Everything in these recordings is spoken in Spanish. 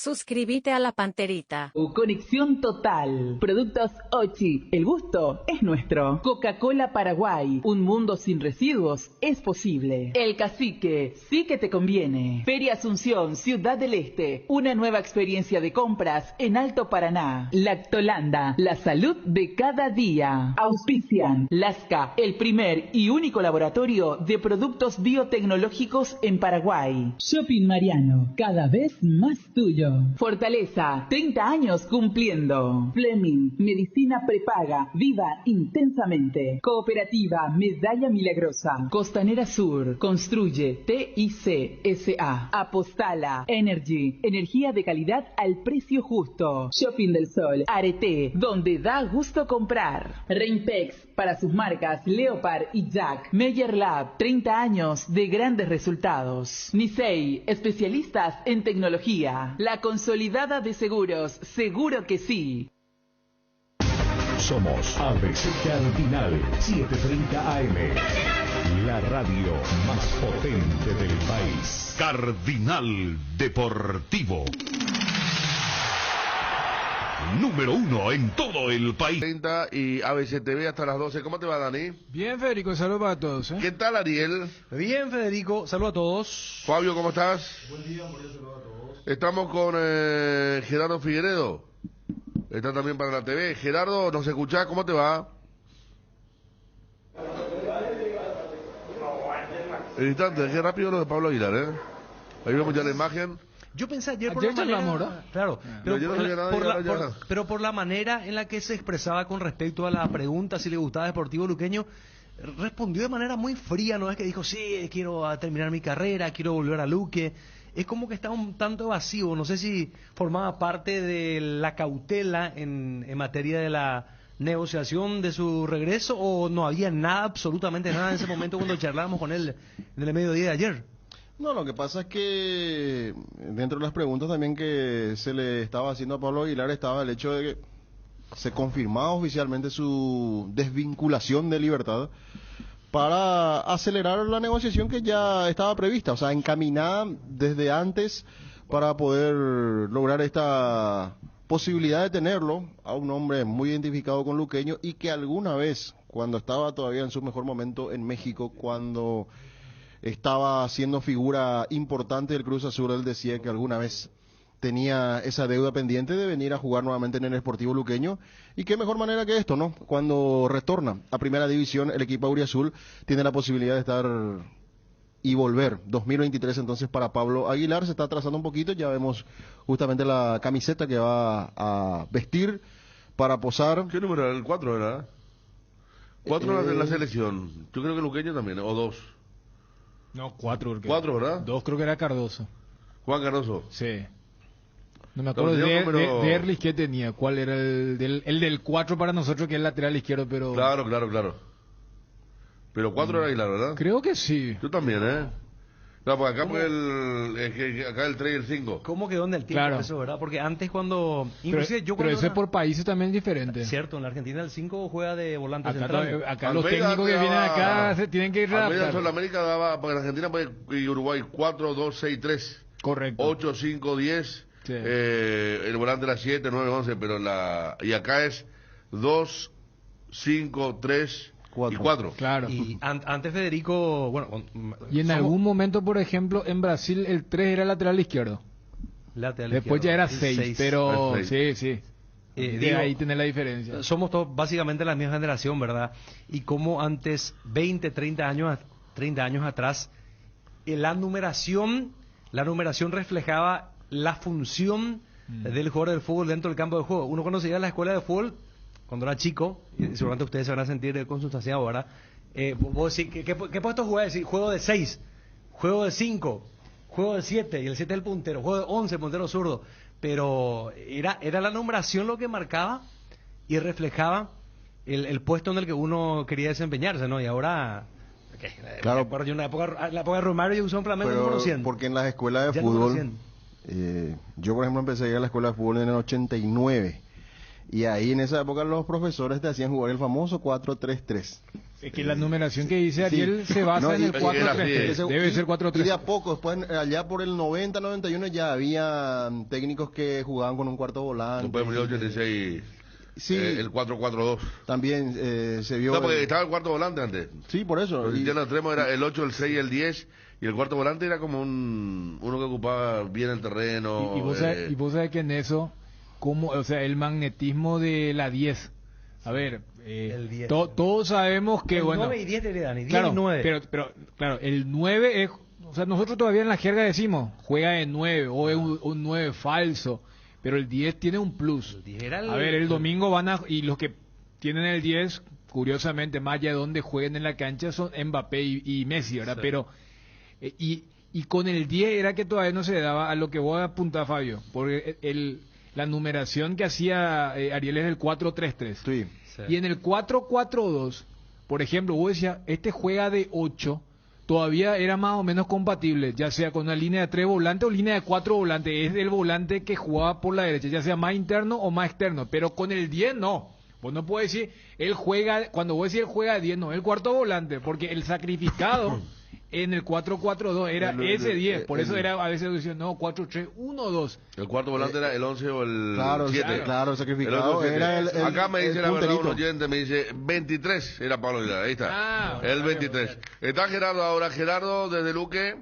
Suscríbete a La Panterita. Conexión total. Productos Ochi. El gusto es nuestro. Coca-Cola Paraguay. Un mundo sin residuos es posible. El Cacique. Sí que te conviene. Feria Asunción, Ciudad del Este. Una nueva experiencia de compras en Alto Paraná. Lactolanda. La salud de cada día. Auspician. Lasca. El primer y único laboratorio de productos biotecnológicos en Paraguay. Shopping Mariano. Cada vez más tuyo. Fortaleza, 30 años cumpliendo. Fleming, medicina prepaga, viva intensamente. Cooperativa Medalla Milagrosa. Costanera Sur, construye TIC SA. Apostala, Energy, energía de calidad al precio justo. Shopping del Sol, Arete, donde da gusto comprar. Reinpex, para sus marcas Leopard y Jack. Meyer Lab, 30 años de grandes resultados. Nisei, especialistas en tecnología. La consolidada de seguros, seguro que sí. Somos ABC Cardinal 730 AM, la radio más potente del país. Cardinal Deportivo. Número 1 en todo el país. 30 y ABC TV hasta las 12. ¿Cómo te va, Dani? Bien, Federico, saludos para todos. ¿Qué tal, Ariel? Bien, Federico, saludos a todos. Fabio, ¿cómo estás? Buen día, María, saludos a todos. Estamos con Gerardo Figueredo. Está también para la TV. Gerardo, ¿nos escuchás? ¿Cómo te va? El instante, qué rápido lo de Pablo Aguilar, ¿eh? Ahí vemos ya la imagen. Yo pensé ayer por Ayer la manera, hablamos, ¿no? claro, pero yo no sabía nada, pero por la manera en la que se expresaba con respecto a la pregunta si le gustaba Deportivo Luqueño, respondió de manera muy fría, no es que dijo, sí, quiero terminar mi carrera, quiero volver a Luque. Es como que estaba un tanto evasivo, no sé si formaba parte de la cautela en materia de la negociación de su regreso o no había nada, absolutamente nada en ese momento cuando charlábamos con él en el mediodía de ayer. No, lo que pasa es que dentro de las preguntas también que se le estaba haciendo a Pablo Aguilar estaba el hecho de que se confirmaba oficialmente su desvinculación de Libertad para acelerar la negociación que ya estaba prevista, o sea, encaminada desde antes para poder lograr esta posibilidad de tenerlo a un hombre muy identificado con Luqueño y que alguna vez, cuando estaba todavía en su mejor momento en México, cuando estaba siendo figura importante del Cruz Azul, él decía que alguna vez tenía esa deuda pendiente de venir a jugar nuevamente en el Sportivo Luqueño, y qué mejor manera que esto, ¿no? Cuando retorna a Primera División, el equipo auriazul tiene la posibilidad de estar y volver. 2023 entonces para Pablo Aguilar, se está atrasando un poquito, ya vemos justamente la camiseta que va a vestir para posar. ¿Qué número era? El 4 era. 4 de la selección. Yo creo que Luqueño también, o 2. No, 4. 4, ¿verdad? 2 creo que era Cardoso. Juan Cardoso. Sí. No me acuerdo de Erlich que tenía. ¿Cuál era el del 4 para nosotros, que es el lateral izquierdo, pero... Claro. Pero 4 era Aguilar, ¿verdad? Creo que sí. Yo también, ¿eh? No, porque acá acá el 3 y el 5. ¿Cómo quedó en el tiempo Claro. eso, verdad? Porque antes cuando... Inclusive yo pero cuando ese por países también es diferente. Cierto, en la Argentina el 5 juega de volante Acá central. los Almeida técnicos que vienen daba- acá se tienen que ir a Almeida en adaptar. Sudamérica daba, porque en Argentina y Uruguay 4, 2, 6, 3. Correcto. 8, 5, 10. Sí. El volante era 7, 9, 11, pero y acá es 2, 5, 3 y 4. Claro. Y antes Federico, bueno... Y en algún momento, por ejemplo, en Brasil el 3 era lateral izquierdo. lateral Después izquierdo, ya era el 6, seis. pero El seis. sí. De digo, ahí tener la diferencia. Somos todos básicamente la misma generación, ¿verdad? Y como antes, 20, 30 años atrás, la numeración reflejaba la función del jugador del fútbol dentro del campo de juego. Uno cuando se iba a la escuela de fútbol, cuando era chico, y seguramente ustedes se van a sentir consustanciados ahora, vos decís, ¿qué puesto jugáis? Juego de 6, juego de 5, juego de 7, y el 7 es el puntero, juego de 11, puntero zurdo. Pero era la numeración lo que marcaba y reflejaba el puesto en el que uno quería desempeñarse, ¿no? Y ahora... Claro. En la época de Romario yo usé un Flamengo número 100. Porque en las escuelas de Ya número fútbol, 100. yo por ejemplo empecé a ir a la escuela de fútbol en el 89, y ahí en esa época los profesores te hacían jugar el famoso 4-3-3. Es que la numeración que dice Ariel se basa en el 4-3-3. Debe ser 4-3. Y de a poco, después, allá por el 90-91 ya había técnicos que jugaban con un cuarto volante. Después de 1986, sí, el 4-4-2. También se vio. No, porque estaba el cuarto volante antes. Sí, por eso. El sistema extremo era el 8, el 6 y el 10. Y el cuarto volante era como uno que ocupaba bien el terreno. Y vos sabés que en eso, o sea, el magnetismo de la 10. A ver, el 10. Todos sabemos que, el bueno... 9 y 10 le dan, y 10 claro, y 9. Pero, claro, el 9 es... O sea, nosotros todavía en la jerga decimos, juega de 9, o es un 9 falso, pero el 10 tiene un plus. A ver, el domingo y los que tienen el 10, curiosamente, más allá de donde jueguen en la cancha, son Mbappé y Messi, ¿verdad? Sí. Pero... Y con el 10 era que todavía no se daba a lo que vos apuntás, Fabio, porque la numeración que hacía Ariel es el 4-3-3. Sí. Y en el 4-4-2, por ejemplo, vos decías, este juega de 8, todavía era más o menos compatible, ya sea con una línea de 3 volantes o línea de 4 volantes. Es el volante que jugaba por la derecha, ya sea más interno o más externo, pero con el 10 no. Vos no puedes decir, cuando vos decís él juega de 10, no, el cuarto volante, porque el sacrificado... En el 4-4-2 era ese 10, por eso era a veces decían, no, 4-3-1-2. El cuarto volante era el 11 o el 7. Claro, sacrificado. Acá me dice la verdad un oyente, me dice 23 era Pablo Aguilar, ahí está. El 23. Está Gerardo ahora. Gerardo, desde Luque.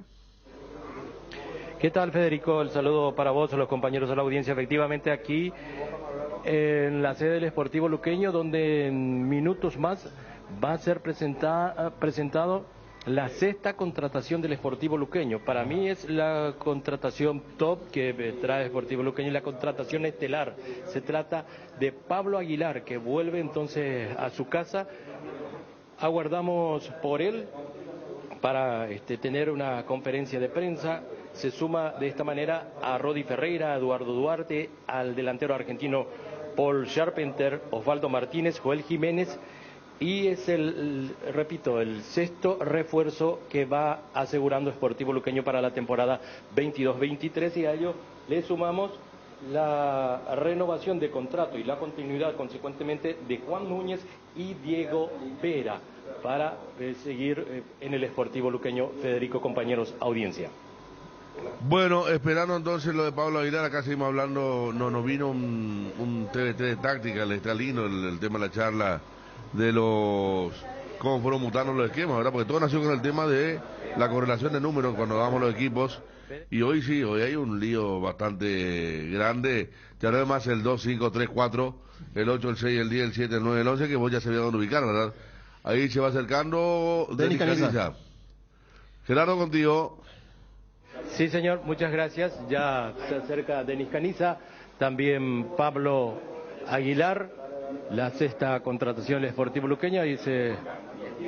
¿Qué tal, Federico? El saludo para vos, a los compañeros de la audiencia. Efectivamente, aquí en la sede del Sportivo Luqueño, donde en minutos más va a ser presentado la sexta contratación del Sportivo Luqueño. Para mí es la contratación top que trae Sportivo Luqueño y la contratación estelar. Se trata de Pablo Aguilar, que vuelve entonces a su casa. Aguardamos por él para tener una conferencia de prensa. Se suma de esta manera a Rodi Ferreira, a Eduardo Duarte, al delantero argentino Paul Charpenter, Osvaldo Martínez, Joel Jiménez. Y es repito, el sexto refuerzo que va asegurando Sportivo Luqueño para la temporada 22-23, y a ello le sumamos la renovación de contrato y la continuidad consecuentemente de Juan Núñez y Diego Vera para seguir en el Sportivo Luqueño. Federico, compañeros, audiencia. Bueno, esperando entonces lo de Pablo Aguilar, acá seguimos hablando, nos vino un TVT de táctica, está lindo el tema de la charla de cómo fueron mutando los esquemas, ¿verdad? Porque todo nació con el tema de la correlación de números cuando damos los equipos, y hoy hay un lío bastante grande. Ya no es más el 2, 5, 3, 4, el 8, el 6, el 10, el 7, el 9, el 11, que vos ya sabías dónde ubicar, ¿verdad? Ahí se va acercando Denis Caniza. Gerardo, contigo. Sí, señor, muchas gracias. Ya se acerca Denis Caniza, también Pablo Aguilar. La sexta contratación del Sportivo Luqueño, ahí se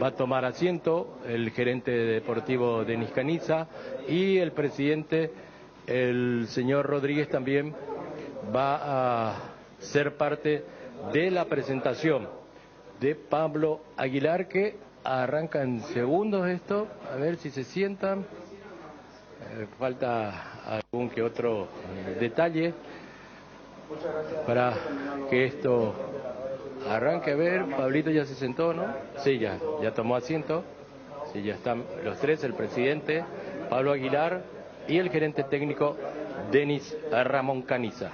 va a tomar asiento el gerente deportivo Denis Caniza, y el presidente, el señor Rodríguez, también va a ser parte de la presentación de Pablo Aguilar, que arranca en segundos esto, a ver si se sientan, falta algún que otro detalle para que esto arranque. A ver, Pablito ya se sentó, ¿no? Sí, ya tomó asiento. Sí, ya están los tres, el presidente, Pablo Aguilar, y el gerente técnico, Denis Ramón Caniza.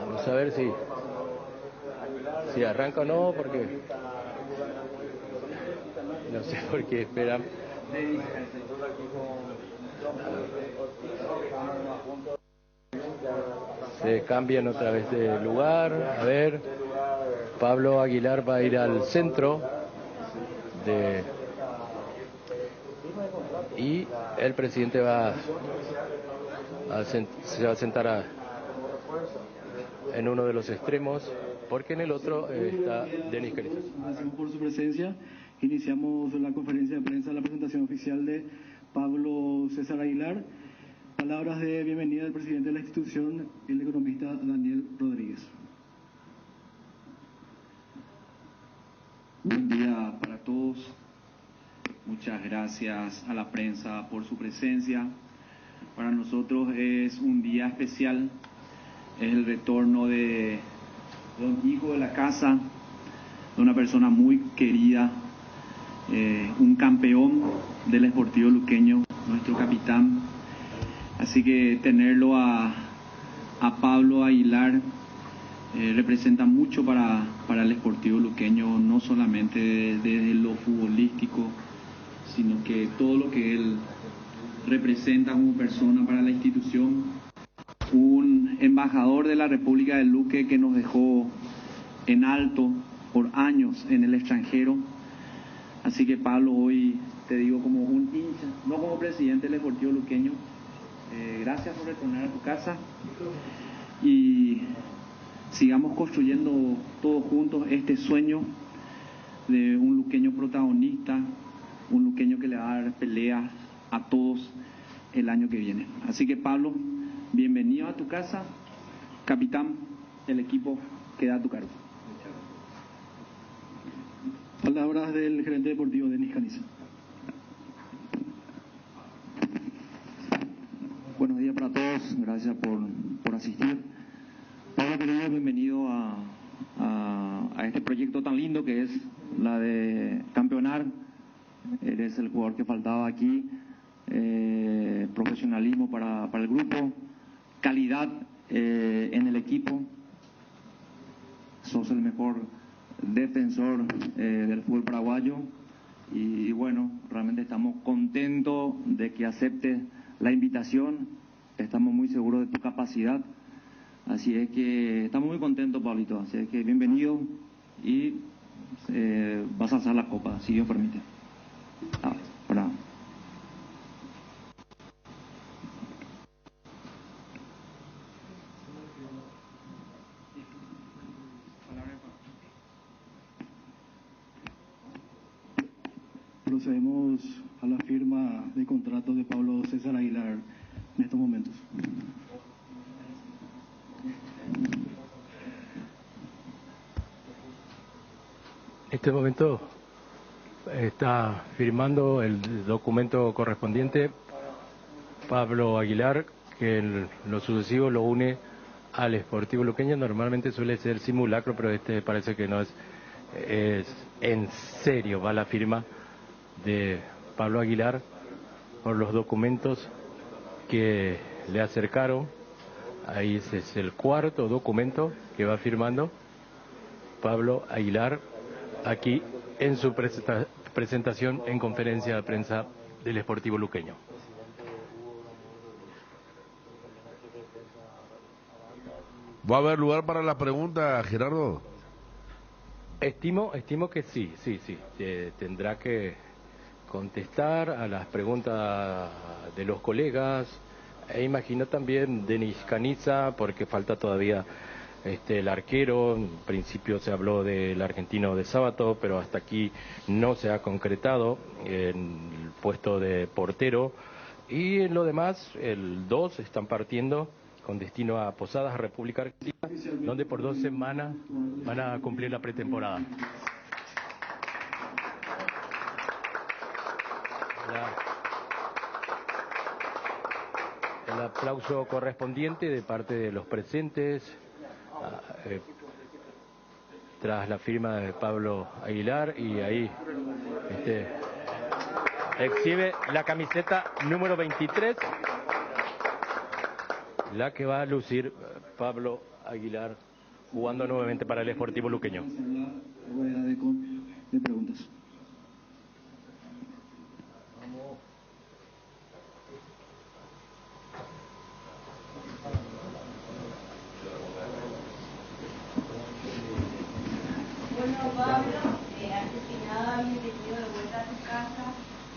Vamos a ver si arranca o no, porque no sé por qué esperan. Se cambian otra vez de lugar. A ver, Pablo Aguilar va a ir al centro y el presidente se va a sentar en uno de los extremos, porque en el otro está Denis Caniza. Gracias por su presencia. Iniciamos la conferencia de prensa, la presentación oficial de Pablo César Aguilar. Palabras de bienvenida del presidente de la institución, el economista Daniel Rodríguez. Buen día para todos. Muchas gracias a la prensa por su presencia. Para nosotros es un día especial. Es el retorno de un hijo de la casa, de una persona muy querida un campeón del Sportivo Luqueño, nuestro capitán. Así que tenerlo a Pablo Aguilar representa mucho para el Sportivo Luqueño, no solamente desde lo futbolístico, sino que todo lo que él representa como persona para la institución. Un embajador de la República del Luque que nos dejó en alto por años en el extranjero. Así que Pablo, hoy te digo como un hincha, no como presidente del Sportivo Luqueño, gracias por retornar a tu casa y sigamos construyendo todos juntos este sueño de un luqueño protagonista, un luqueño que le va a dar pelea a todos el año que viene. Así que Pablo, bienvenido a tu casa, capitán del equipo queda a tu cargo. Palabras del gerente deportivo Denis Caniza. Buenos días para todos, gracias por asistir. Pablo, querido, bienvenido a este proyecto tan lindo que es la de campeonar. Eres el jugador que faltaba aquí, profesionalismo para el grupo, calidad en el equipo. Sos el mejor defensor del fútbol paraguayo y bueno, realmente estamos contentos de que aceptes la invitación, estamos muy seguros de tu capacidad, así es que estamos muy contentos, Pablito, así es que bienvenido y vas a alzar la copa, si Dios permite. Hola. Procedemos a la firma de contrato de Pablo César Aguilar en estos momentos. En este momento está firmando el documento correspondiente Pablo Aguilar, que en lo sucesivo lo une al Sportivo Luqueño. Normalmente suele ser simulacro, pero este parece que no es en serio. Va la firma de Pablo Aguilar por los documentos que le acercaron. Ahí ese es el cuarto documento que va firmando Pablo Aguilar aquí en su presentación en conferencia de prensa del Sportivo Luqueño. ¿Va a haber lugar para la pregunta, Gerardo? Estimo que sí. Tendrá que contestar a las preguntas de los colegas, e imagino también Denis Caniza, porque falta todavía el arquero. En principio se habló del argentino de Sábato, pero hasta aquí no se ha concretado en el puesto de portero, y en lo demás el 2 están partiendo con destino a Posadas, República Argentina, donde por 2 semanas van a cumplir la pretemporada. El aplauso correspondiente de parte de los presentes tras la firma de Pablo Aguilar, y ahí exhibe la camiseta número 23, la que va a lucir Pablo Aguilar jugando nuevamente para el Sportivo Luqueño. Rueda de preguntas. Bueno, Pablo, antes que nada, bienvenido de vuelta a tu casa.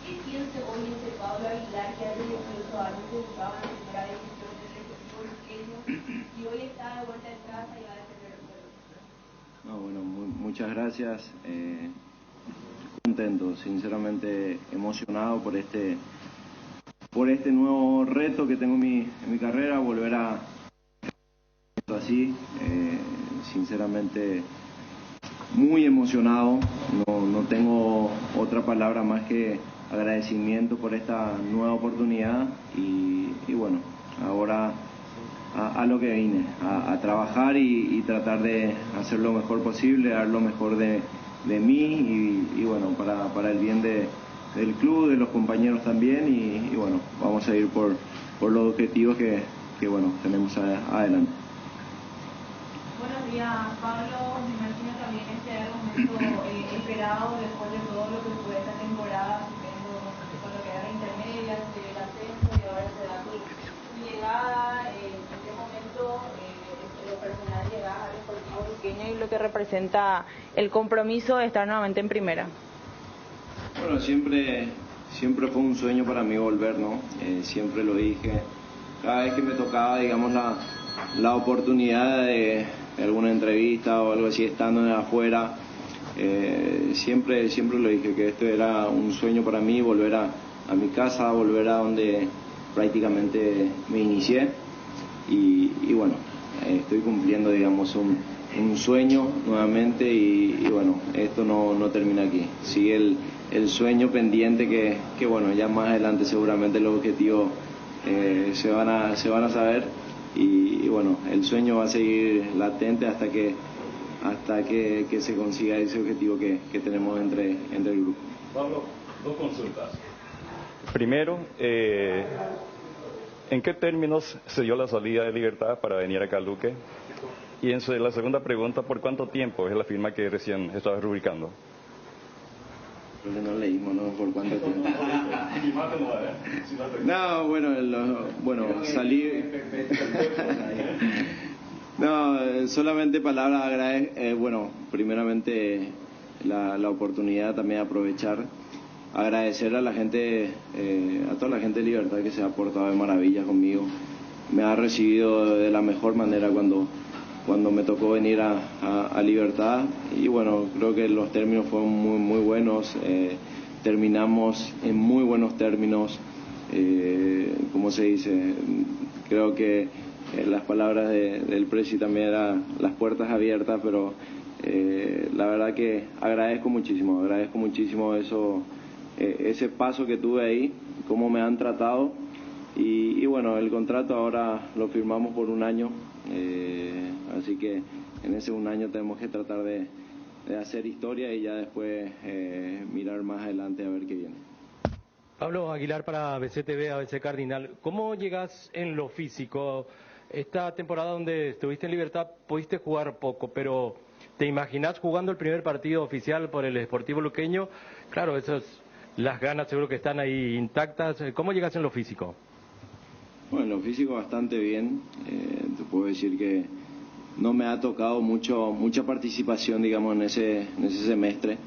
¿Qué siente hoy ese Pablo Aguilar que hace 18 años que jugaba en la primera división del Sportivo Luqueño y hoy está de vuelta en casa y va a defender el pueblo? No, bueno, muchas gracias. Contento, sinceramente emocionado por este nuevo reto que tengo en mi carrera, volver a así, sinceramente muy emocionado. No tengo otra palabra más que agradecimiento por esta nueva oportunidad y bueno, ahora a lo que vine, a trabajar y tratar de hacer lo mejor posible, dar lo mejor de de mí y bueno, para el bien del club, de los compañeros también y bueno, vamos a ir por los objetivos que bueno, tenemos adelante. Buenos días, Pablo. Me imagino también este era el momento esperado después de todo lo que fue esta temporada, con lo que era la intermedia, el ascenso y ahora se da tu llegada. En este momento, lo personal llegada al Sportivo Luqueño y lo que representa el compromiso de estar nuevamente en primera. Bueno, siempre fue un sueño para mí volver, ¿no? Siempre lo dije. Cada vez que me tocaba, digamos, la oportunidad de alguna entrevista o algo así estando afuera, siempre lo dije que esto era un sueño para mí, volver a mi casa, volver a donde prácticamente me inicié y bueno, estoy cumpliendo, digamos, un sueño nuevamente y bueno, esto no termina aquí, sigue el sueño pendiente que bueno, ya más adelante seguramente los objetivos se van a saber y bueno, el sueño va a seguir latente hasta que se consiga ese objetivo que tenemos entre el grupo. Pablo, dos consultas. Primero, ¿en qué términos se dio la salida de Libertad para venir acá a Luque? Y la segunda pregunta, ¿por cuánto tiempo es la firma que recién estabas rubricando? Creo que no leímos, ¿no? ¿Por cuánto tiempo? No, bueno, salí... No, solamente palabras bueno, primeramente la oportunidad también aprovechar, agradecer a la gente, a toda la gente de Libertad que se ha portado de maravilla conmigo. Me ha recibido de la mejor manera cuando me tocó venir a Libertad y bueno, creo que los términos fueron muy buenos, terminamos en muy buenos términos, ¿cómo se dice? Creo que las palabras del presi también eran las puertas abiertas, pero la verdad que agradezco muchísimo eso, ese paso que tuve ahí, cómo me han tratado y bueno, el contrato ahora lo firmamos por un año. Así que en ese un año tenemos que tratar de hacer historia y ya después mirar más adelante a ver qué viene. Pablo Aguilar para ABCTV, ABC Cardinal. ¿Cómo llegas en lo físico? Esta temporada donde estuviste en Libertad pudiste jugar poco, pero ¿te imaginás jugando el primer partido oficial por el Sportivo Luqueño? Claro, las ganas seguro que están ahí intactas. ¿Cómo llegas en lo físico? Bueno, en lo físico bastante bien. Te puedo decir que no me ha tocado mucha participación, digamos, en ese semestre,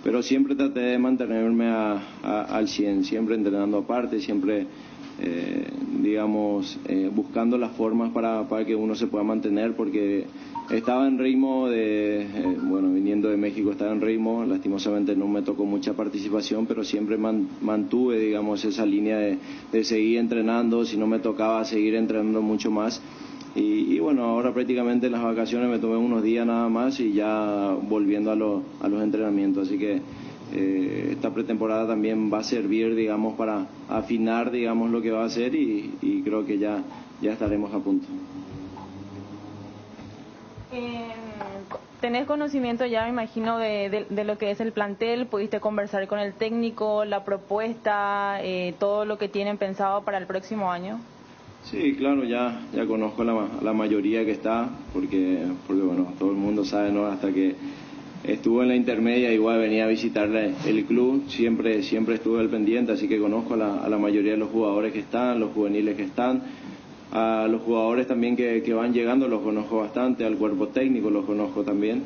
pero siempre traté de mantenerme al 100, siempre entrenando aparte, siempre, digamos, buscando las formas para que uno se pueda mantener, porque estaba en ritmo viniendo de México estaba en ritmo, lastimosamente no me tocó mucha participación, pero siempre mantuve, digamos, esa línea de seguir entrenando, si no me tocaba seguir entrenando mucho más. Y bueno, ahora prácticamente en las vacaciones me tomé unos días nada más y ya volviendo a los entrenamientos, así que esta pretemporada también va a servir, digamos, para afinar, digamos, lo que va a hacer y creo que ya estaremos a punto. ¿Tenés conocimiento ya, me imagino, de lo que es el plantel? ¿Pudiste conversar con el técnico, la propuesta, todo lo que tienen pensado para el próximo año? Sí, claro, ya conozco a la mayoría que está, porque bueno, todo el mundo sabe, ¿no? Hasta que estuvo en la intermedia, igual venía a visitarle el club, siempre estuve al pendiente, así que conozco a la mayoría de los jugadores que están, los juveniles que están, a los jugadores también que van llegando, los conozco bastante, al cuerpo técnico los conozco también,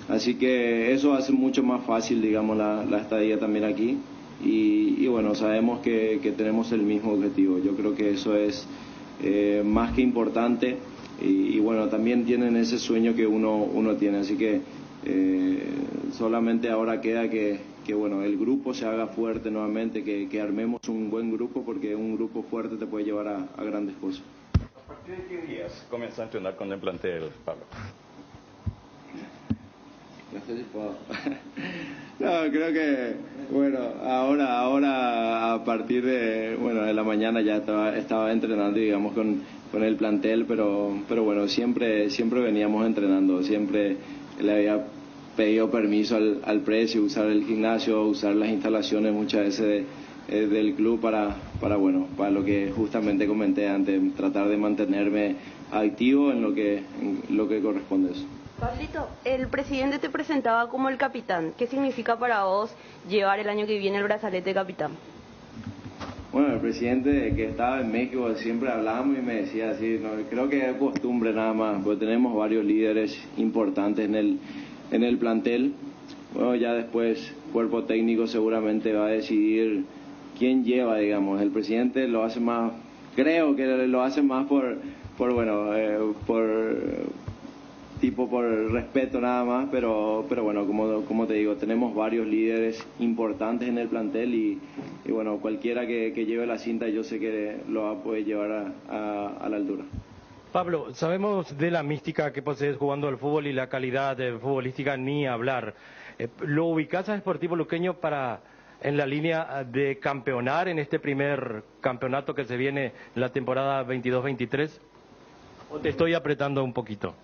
así que eso hace mucho más fácil, digamos, la estadía también aquí, y bueno, sabemos que tenemos el mismo objetivo. Yo creo que eso es más que importante y bueno, también tienen ese sueño que uno tiene, así que solamente ahora queda que bueno, el grupo se haga fuerte nuevamente, que armemos un buen grupo, porque un grupo fuerte te puede llevar a grandes cosas. ¿A partir de qué días comienzas a entrenar con el plantel, Pablo? No sé si puedo. No, creo que, bueno, ahora a partir de la mañana ya estaba entrenando, digamos, con el plantel, pero bueno, siempre veníamos entrenando, siempre le había pedido permiso al precio, usar el gimnasio, usar las instalaciones muchas veces del club para lo que justamente comenté antes, tratar de mantenerme activo en lo que corresponde a eso. Pablito, el presidente te presentaba como el capitán. ¿Qué significa para vos llevar el año que viene el brazalete de capitán? Bueno, el presidente que estaba en México siempre hablábamos y me decía así, no, creo que es costumbre nada más, porque tenemos varios líderes importantes en el plantel. Bueno, ya después cuerpo técnico seguramente va a decidir quién lleva, digamos. El presidente lo hace más, creo que lo hace más por respeto nada más, pero bueno, como te digo, tenemos varios líderes importantes en el plantel y bueno, cualquiera que lleve la cinta yo sé que lo va a poder llevar a la altura. Pablo, sabemos de la mística que posees jugando al fútbol y la calidad futbolística ni hablar. ¿Lo ubicás a Sportivo Luqueño en la línea de campeonar en este primer campeonato que se viene en la temporada 22-23? ¿O te estoy apretando un poquito?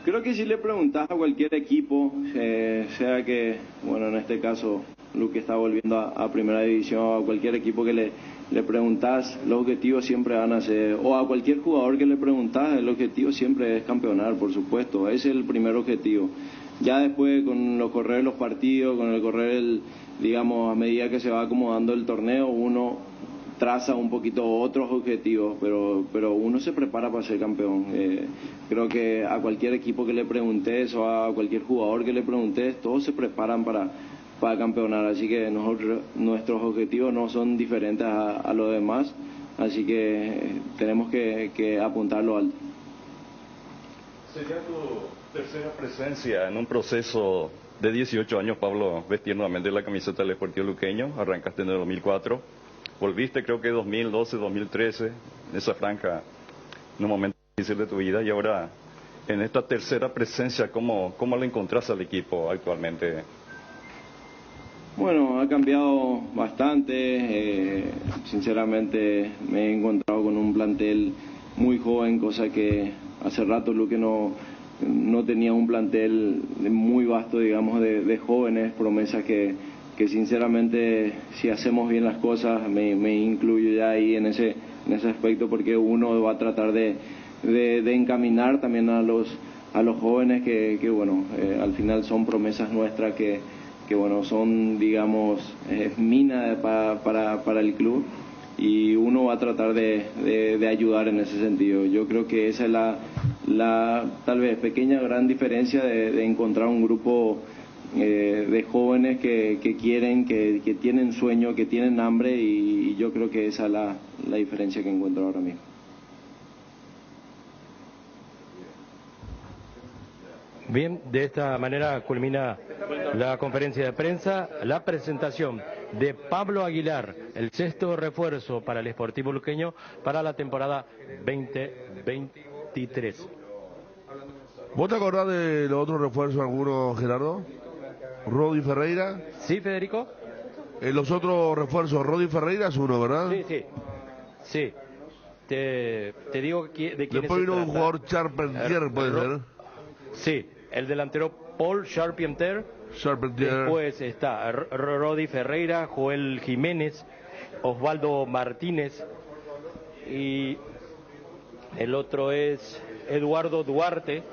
Creo que si le preguntás a cualquier equipo, sea que, bueno, en este caso Luque está volviendo a primera división, a cualquier equipo que le preguntás, los objetivos siempre van a ser, o a cualquier jugador que le preguntás, el objetivo siempre es campeonar, por supuesto, ese es el primer objetivo. Ya después con los correr de los partidos, con el correr, digamos, a medida que se va acomodando el torneo, uno traza un poquito otros objetivos, pero uno se prepara para ser campeón. Creo que a cualquier equipo que le preguntes o a cualquier jugador que le preguntes, todos se preparan para campeonar, así que nuestros objetivos no son diferentes a los demás, así que tenemos que apuntarlo alto. ¿Sería tu tercera presencia en un proceso de 18 años, Pablo, vestir nuevamente la camiseta del Sportivo Luqueño? Arrancaste en el 2004, volviste creo que 2012, 2013, en esa franja, en un momento difícil de tu vida, y ahora en esta tercera presencia, ¿cómo le encontrás al equipo actualmente? Bueno, ha cambiado bastante, sinceramente me he encontrado con un plantel muy joven, cosa que hace rato Luque no tenía un plantel muy vasto, digamos, de jóvenes, promesas que sinceramente si hacemos bien las cosas, me incluyo ya ahí en ese aspecto, porque uno va a tratar de encaminar también a los jóvenes que bueno, al final son promesas nuestras que bueno, son, digamos, mina para el club, y uno va a tratar de ayudar en ese sentido. Yo creo que esa es la tal vez pequeña gran diferencia de encontrar un grupo de jóvenes que quieren, que tienen sueño, que tienen hambre, y yo creo que esa es la diferencia que encuentro ahora mismo. Bien, de esta manera culmina la conferencia de prensa, la presentación de Pablo Aguilar, el sexto refuerzo para el Sportivo Luqueño para la temporada 2023. ¿Vos te acordás de los otros refuerzos algunos, Gerardo? ¿Rodi Ferreira? Sí, Federico. Los otros refuerzos, Rodi Ferreira es uno, ¿verdad? Sí. Te digo de quién es. Después vino un jugador Charpentier, ¿puede ser? Sí, el delantero Paul Charpentier. Después está Rodi Ferreira, Joel Jiménez, Osvaldo Martínez, y el otro es Eduardo Duarte,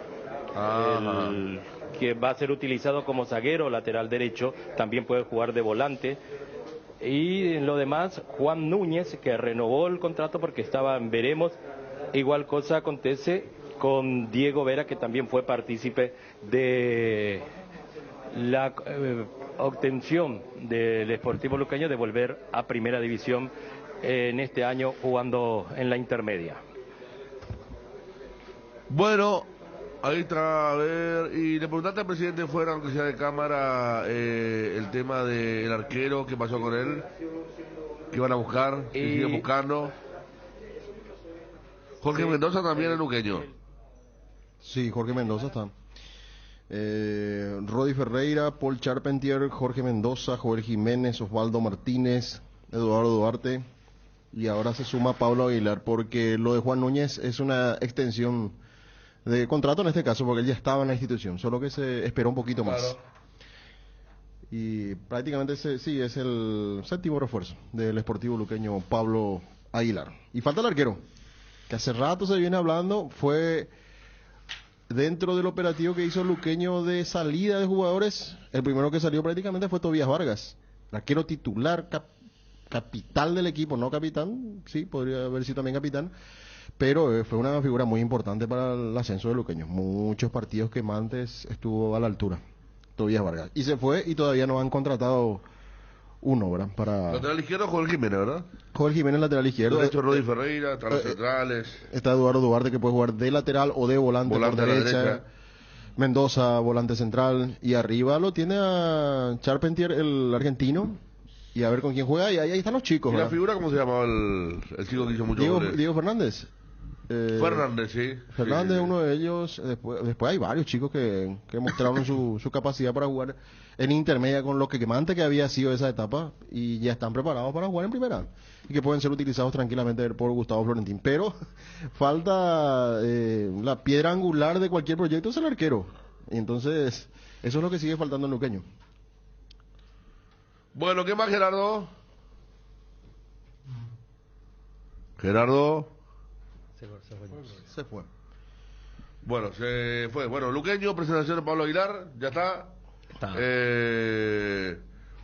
que va a ser utilizado como zaguero lateral derecho, también puede jugar de volante. Y en lo demás, Juan Núñez, que renovó el contrato porque estaba en veremos. Igual cosa acontece con Diego Vera, que también fue partícipe de la obtención del Sportivo Luqueño de volver a primera división en este año jugando en la intermedia. Bueno, ahí está, a ver, y le preguntaste al presidente fuera, aunque sea de cámara, el tema del arquero, qué pasó con él, qué van a buscar, qué siguen buscando. Jorge Mendoza también es luqueño. Sí, Jorge Mendoza está. Rodi Ferreira, Paul Charpentier, Jorge Mendoza, Joel Jiménez, Osvaldo Martínez, Eduardo Duarte, y ahora se suma Pablo Aguilar, porque lo de Juan Núñez es una extensión de contrato en este caso, porque él ya estaba en la institución, solo que se esperó un poquito más. Y prácticamente sí, es el séptimo refuerzo del Sportivo Luqueño, Pablo Aguilar. Y falta el arquero, que hace rato se viene hablando, fue dentro del operativo que hizo el Luqueño de salida de jugadores, el primero que salió prácticamente fue Tobías Vargas, arquero titular, capital del equipo, no capitán, sí, podría haber sido también capitán, pero fue una figura muy importante para el ascenso de Luqueño. Muchos partidos que antes estuvo a la altura, Tobías Vargas. Y se fue y todavía no han contratado uno, ¿verdad? Para... Lateral izquierdo, Joel Jiménez, ¿verdad? Joel Jiménez, lateral izquierdo. Derecho, Rodi Ferreira, tras los centrales. Está Eduardo Duarte, que puede jugar de lateral o de volante por derecha. Mendoza, volante central. Y arriba lo tiene a Charpentier, el argentino. Y a ver con quién juega. Y ahí están los chicos. ¿Y la figura cómo se llamaba el chico que hizo mucho goles? Diego Fernández. Fernández, sí. Fernández, sí. Uno de ellos. Después hay varios chicos que mostraron su capacidad para jugar en intermedia con lo que antes que había sido esa etapa, y ya están preparados para jugar en primera y que pueden ser utilizados tranquilamente por Gustavo Florentín. Pero falta la piedra angular de cualquier proyecto, es el arquero. Y entonces eso es lo que sigue faltando en Luqueño. Bueno, ¿qué más, Gerardo? Gerardo se fue. Bueno, se fue. Bueno, Luqueño, presentación de Pablo Aguilar, ya está.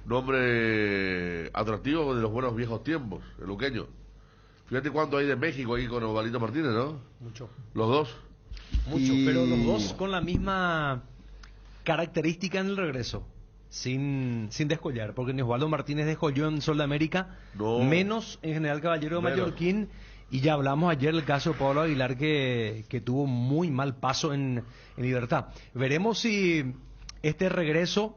Nombre atractivo de los buenos viejos tiempos, el Luqueño. Fíjate cuánto hay de México ahí con Osvaldo Martínez, ¿no? Mucho. Los dos. Mucho, pero los dos con la misma característica en el regreso. Sin descollar, porque ni Osvaldo Martínez descolló en Sol de América, menos en General Caballero de Mallorquín, y ya hablamos ayer del caso de Pablo Aguilar que tuvo muy mal paso en Libertad. Veremos si este regreso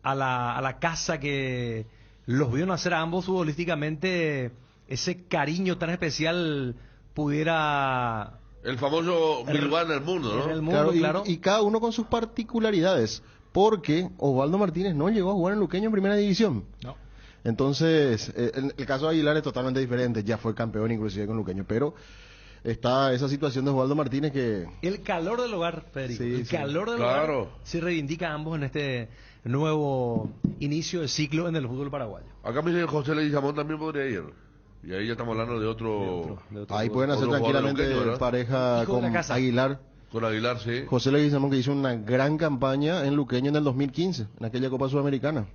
a la casa que los vio nacer a ambos futbolísticamente, ese cariño tan especial pudiera... El famoso Milván del mundo, ¿no? En el mundo, claro. Y cada uno con sus particularidades. Porque Osvaldo Martínez no llegó a jugar en Luqueño en primera división. No. Entonces, el caso de Aguilar es totalmente diferente. Ya fue campeón inclusive con Luqueño. Pero está esa situación de Osvaldo Martínez que... El calor del hogar, Federico. Sí, el calor del hogar se reivindica a ambos en este nuevo inicio de ciclo en el fútbol paraguayo. Acá me dice José Leguizamón también podría ir. Y ahí ya estamos hablando de otro ahí pueden hacer tranquilamente Luqueño, pareja con Aguilar. Con Aguilar, sí. José Leguizamón, que hizo una gran campaña en Luqueño en el 2015, en aquella Copa Sudamericana.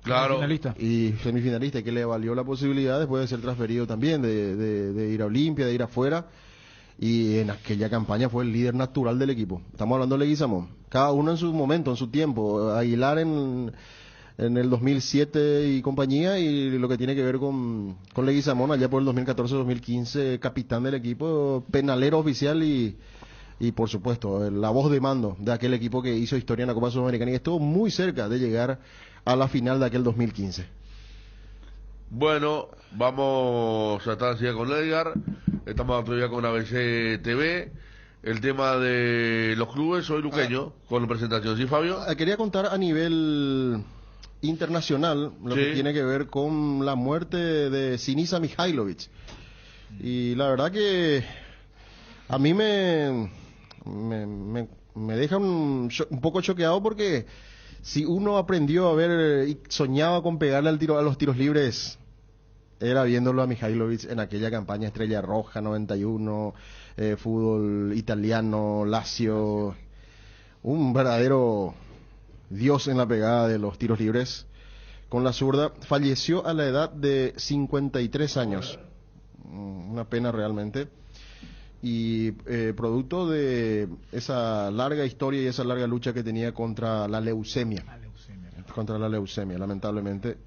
Claro. Y semifinalista, que le valió la posibilidad después de ser transferido también, de ir a Olimpia, de ir afuera. Y en aquella campaña fue el líder natural del equipo. Estamos hablando de Leguizamón. Cada uno en su momento, en su tiempo. Aguilar en el 2007 y compañía, y lo que tiene que ver con Leguizamón allá por el 2014-2015, capitán del equipo, penalero oficial y por supuesto la voz de mando de aquel equipo que hizo historia en la Copa Sudamericana y estuvo muy cerca de llegar a la final de aquel 2015. Bueno, vamos a estar así con Edgar, estamos todavía con ABC TV, el tema de los clubes, soy luqueño, con la presentación, ¿sí, Fabio? Quería contar a nivel internacional lo que tiene que ver con la muerte de Sinisa Mihajlovic, y la verdad que a mí me deja un poco choqueado, porque si uno aprendió a ver y soñaba con pegarle a los tiros libres, era viéndolo a Mihajlovic en aquella campaña Estrella Roja 91, fútbol italiano, Lazio, un verdadero dios en la pegada de los tiros libres con la zurda. Falleció a la edad de 53 años, una pena realmente. Y producto de esa larga historia y esa larga lucha que tenía contra la leucemia. Contra la leucemia, lamentablemente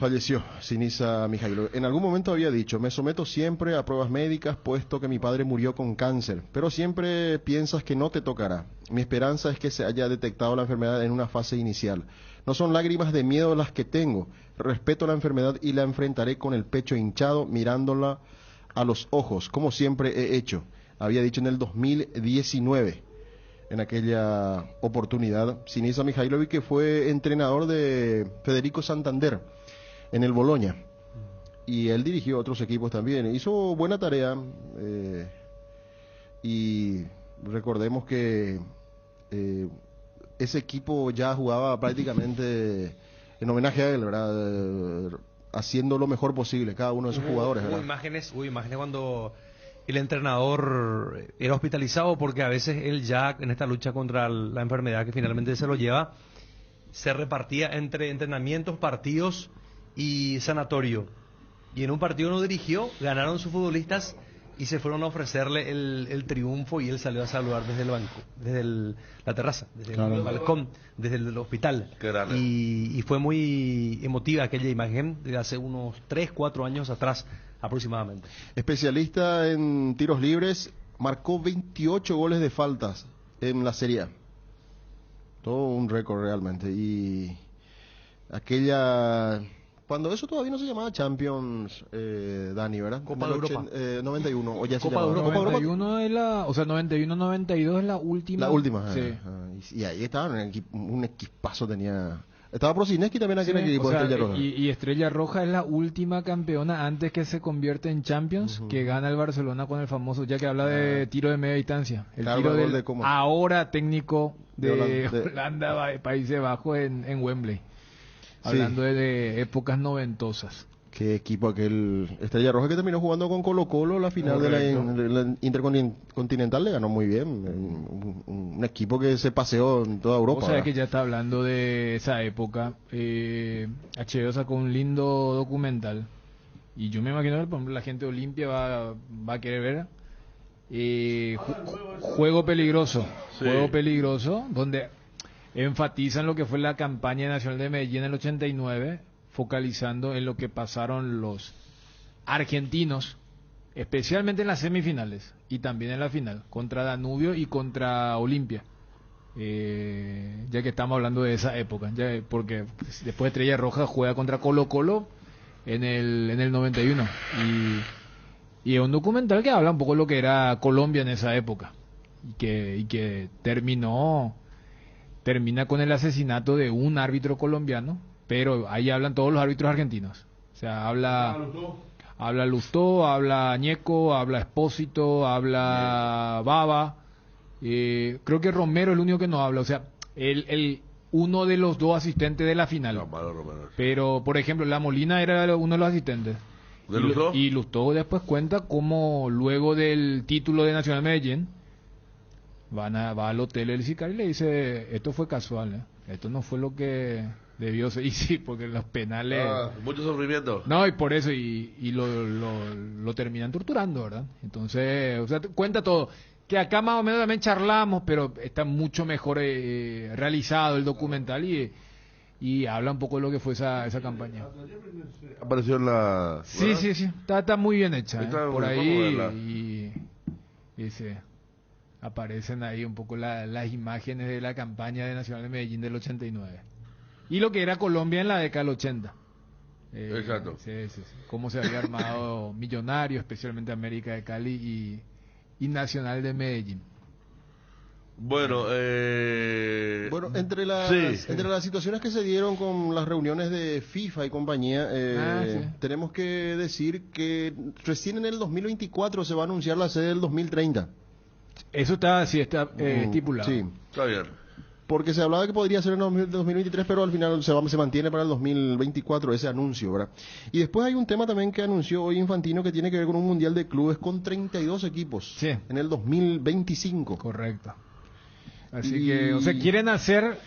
falleció Sinisa Mihajlovic. En algún momento había dicho: me someto siempre a pruebas médicas, puesto que mi padre murió con cáncer, pero siempre piensas que no te tocará. Mi esperanza es que se haya detectado la enfermedad en una fase inicial. No son lágrimas de miedo las que tengo, respeto la enfermedad y la enfrentaré con el pecho hinchado, mirándola a los ojos, como siempre he hecho. Había dicho en el 2019, en aquella oportunidad, Sinisa Mihajlovic, que fue entrenador de Federico Santander en el Bologna, y él dirigió otros equipos también, hizo buena tarea, y recordemos que ese equipo ya jugaba prácticamente en homenaje a él, ¿verdad? Haciendo lo mejor posible cada uno de sus jugadores, ¿verdad? Hubo imágenes cuando el entrenador era hospitalizado, porque a veces él ya en esta lucha contra la enfermedad que finalmente se lo lleva, se repartía entre entrenamientos, partidos y sanatorio. Y en un partido no dirigió, ganaron sus futbolistas y se fueron a ofrecerle el triunfo, y él salió a saludar desde el banco, la terraza, desde el balcón, desde el hospital. Y fue muy emotiva aquella imagen de hace unos 3-4 años atrás aproximadamente. Especialista en tiros libres, marcó 28 goles de faltas en la Serie A. Todo un récord realmente. Y aquella... Cuando eso todavía no se llamaba Champions, Dani, ¿verdad? Copa de Europa. 91, o ya se Copa de llamaba. Europa. 91 es la, o sea, 91-92 es la última. La última, sí. Y ahí estaba un equipazo tenía. Estaba Prosineski también aquí en el equipo, o sea, de Estrella Roja. Y Estrella Roja es la última campeona antes que se convierte en Champions, que gana el Barcelona con el famoso, ya que habla de tiro de media distancia. El tiro del ahora técnico de Holanda, Países Bajos en Wembley. Hablando de épocas noventosas. Qué equipo aquel Estrella Roja, que terminó jugando con Colo-Colo la final de la Intercontinental, le ganó muy bien. Un equipo que se paseó en toda Europa. O sea, que ya está hablando de esa época. HBO sacó un lindo documental, y yo me imagino que, por ejemplo, la gente de Olimpia va a querer ver Juego Peligroso. Sí. Juego Peligroso, donde enfatizan lo que fue la campaña nacional de Medellín en el 89, focalizando en lo que pasaron los argentinos, especialmente en las semifinales y también en la final, contra Danubio y contra Olimpia, ya que estamos hablando de esa época, porque después Estrella Roja juega contra Colo-Colo en el 91, y es un documental que habla un poco de lo que era Colombia en esa época, y que termina con el asesinato de un árbitro colombiano, pero ahí hablan todos los árbitros argentinos. O sea, habla Lustó, habla Ñeco, habla Espósito, habla Baba. Creo que Romero es el único que no habla. O sea, uno de los dos asistentes de la final. Pero, por ejemplo, La Molina era uno de los asistentes. ¿De Lustó? Y Lustó después cuenta cómo luego del título de Nacional Medellín va al hotel el sicario y le dice: esto fue casual, esto no fue lo que debió ser. Y sí, porque los penales... mucho sufrimiento. No, y por eso, y lo terminan torturando, ¿verdad? Entonces, o sea, cuenta todo. Que acá más o menos también charlamos, pero está mucho mejor realizado el documental, y habla un poco de lo que fue esa campaña. Apareció en la... Sí, está muy bien hecha, por ahí, y sí, aparecen ahí un poco las imágenes de la campaña de Nacional de Medellín del 89 y lo que era Colombia en la década del 80. Exacto. Sí. Cómo se había armado Millonario, especialmente América de Cali y Nacional de Medellín. Bueno, entre las situaciones que se dieron con las reuniones de FIFA y compañía, tenemos que decir que recién en el 2024 se va a anunciar la sede del 2030. Eso está estipulado. Sí, está bien. Porque se hablaba que podría ser en el 2023, pero al final se mantiene para el 2024 ese anuncio, ¿verdad? Y después hay un tema también que anunció hoy Infantino, que tiene que ver con un mundial de clubes con 32 equipos en el 2025. Correcto. Así que, o sea, quieren hacer,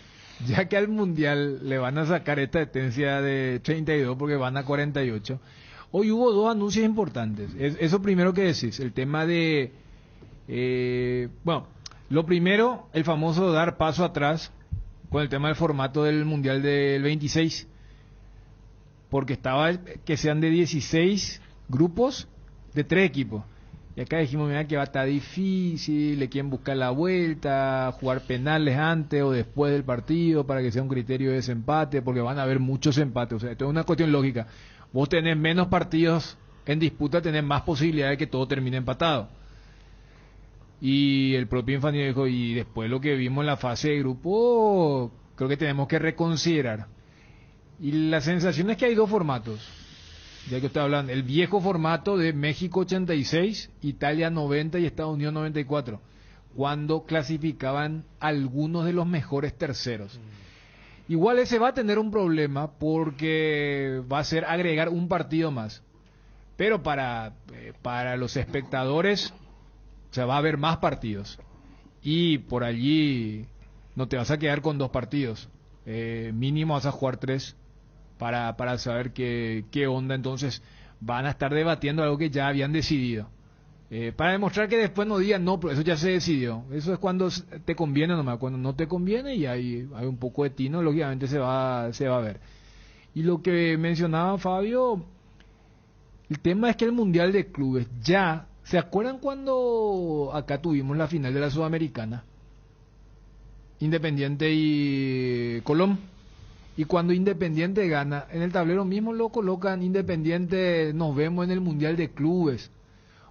ya que al mundial le van a sacar esta esencia de 32 porque van a 48. Hoy hubo dos anuncios importantes. Eso primero que decís, el tema de... lo primero, el famoso dar paso atrás con el tema del formato del Mundial del 26, porque estaba que sean de 16 grupos de 3 equipos, y acá dijimos, mira, que va a estar difícil, le quieren buscar la vuelta, jugar penales antes o después del partido para que sea un criterio de desempate, porque van a haber muchos empates. O sea, esto es una cuestión lógica. Vos tenés menos partidos en disputa, tenés más posibilidades de que todo termine empatado. Y el propio Infantino dijo, y después lo que vimos en la fase de grupo, creo que tenemos que reconsiderar. Y la sensación es que hay dos formatos. ya que usted hablan, el viejo formato de México 86, Italia 90 y Estados Unidos 94, cuando clasificaban algunos de los mejores terceros. Igual ese va a tener un problema porque va a ser agregar un partido más. Pero para los espectadores, o sea, va a haber más partidos. Y por allí no te vas a quedar con 2 partidos. Mínimo vas a jugar 3 para saber qué onda. Entonces van a estar debatiendo algo que ya habían decidido. Para demostrar que después no digan, no, pero eso ya se decidió. Eso es cuando te conviene nomás. Cuando no te conviene y hay un poco de tino, lógicamente se va a ver. Y lo que mencionaba Fabio, el tema es que el Mundial de Clubes ya... ¿Se acuerdan cuando acá tuvimos la final de la Sudamericana? Independiente y Colón. Y cuando Independiente gana, en el tablero mismo lo colocan Independiente, nos vemos en el Mundial de Clubes.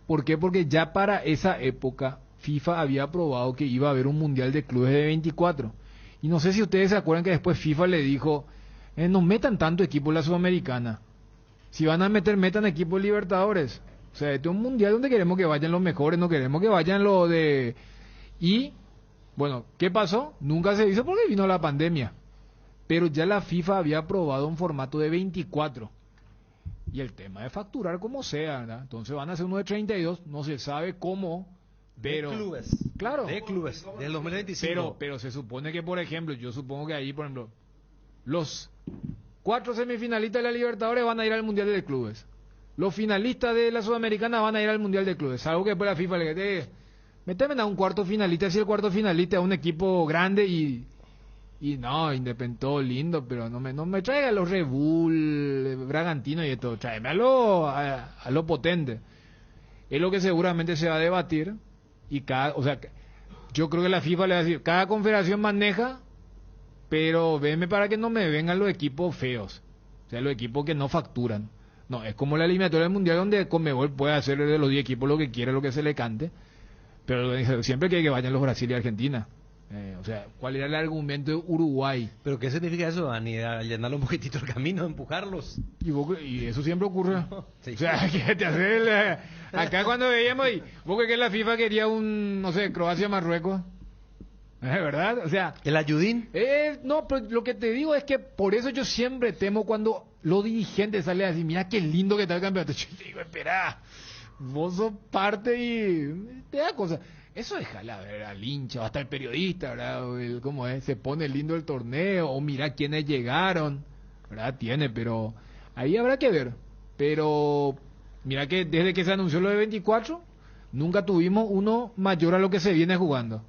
¿Por qué? Porque ya para esa época FIFA había aprobado que iba a haber un Mundial de Clubes de 24. Y no sé si ustedes se acuerdan que después FIFA le dijo, no metan tanto equipo en la Sudamericana. Si van a metan equipo en Libertadores. O sea, este es un mundial donde queremos que vayan los mejores, no queremos que vayan los de... Y, bueno, ¿qué pasó? Nunca se hizo porque vino la pandemia. Pero ya la FIFA había aprobado un formato de 24. Y el tema de facturar como sea, ¿verdad? Entonces van a hacer uno de 32, no se sabe cómo, pero... De clubes. Claro. De clubes, del 2025. Pero se supone que, por ejemplo, yo supongo que ahí, por ejemplo, los 4 semifinalistas de la Libertadores van a ir al Mundial de Clubes. Los finalistas de la Sudamericana van a ir al Mundial de Clubes. Algo que después la FIFA le dice, méteme a un cuarto finalista, si el cuarto finalista es un equipo grande y no, Independiente, lindo, pero no me traiga a los Red Bull, Bragantino y esto, tráeme a lo potente. Es lo que seguramente se va a debatir y yo creo que la FIFA le va a decir, cada confederación maneja, pero veme para que no me vengan los equipos feos, o sea, los equipos que no facturan. No, es como la eliminatoria del Mundial donde Conmebol puede hacer de los 10 equipos lo que quiera, lo que se le cante, pero siempre que vayan los Brasil y Argentina. O sea, ¿cuál era el argumento de Uruguay? ¿Pero qué significa eso, Dani? ¿Allanarle un poquitito el camino, empujarlos? Y eso siempre ocurre. Sí. O sea, que te hace acá cuando veíamos, vos crees que la FIFA quería Croacia-Marruecos. ¿Verdad? O sea... ¿El ayudín? No, pero lo que te digo es que por eso yo siempre temo cuando los dirigentes salen a decir, mira qué lindo que está el campeonato. Yo digo, espera, vos sos parte y te da cosas. Eso déjala ver al hincha, o hasta el periodista, ¿verdad? ¿Cómo es? Se pone lindo el torneo, o mira quiénes llegaron, ¿verdad? Pero ahí habrá que ver. Pero mira que desde que se anunció lo de 24, nunca tuvimos uno mayor a lo que se viene jugando.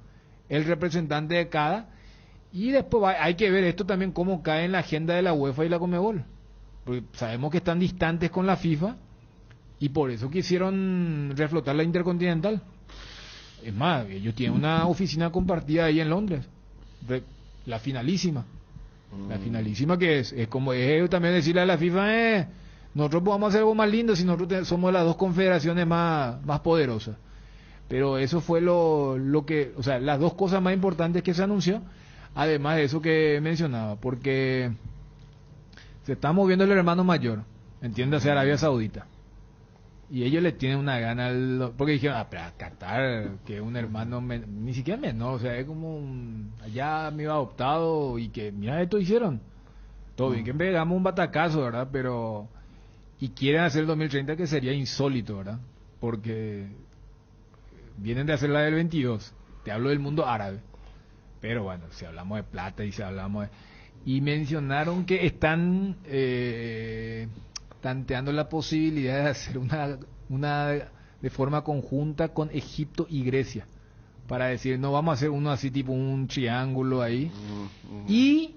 El representante de cada, y después hay que ver esto también cómo cae en la agenda de la UEFA y la Conmebol, porque sabemos que están distantes con la FIFA y por eso quisieron reflotar la Intercontinental. Es más, ellos tienen una oficina compartida ahí en Londres, la finalísima que es como es también decirle a la FIFA, nosotros podemos hacer algo más lindo si nosotros somos las 2 confederaciones más poderosas. Pero eso fue lo que, o sea, las 2 cosas más importantes que se anunció, además de eso que mencionaba, porque se está moviendo el hermano mayor, entiéndase Arabia Saudita, y ellos le tienen una gana, porque dijeron, pero Qatar, que es un hermano, ni siquiera menor, o sea, es como allá me iba adoptado, y que, mira, esto hicieron, todo bien, que pegamos un batacazo, ¿verdad? Pero, y quieren hacer el 2030, que sería insólito, ¿verdad? Porque vienen de hacer la del 22, te hablo del mundo árabe, pero bueno, si hablamos de plata y si hablamos y mencionaron que están tanteando la posibilidad de hacer una de forma conjunta con Egipto y Grecia, para decir, no, vamos a hacer uno así tipo un triángulo ahí. Y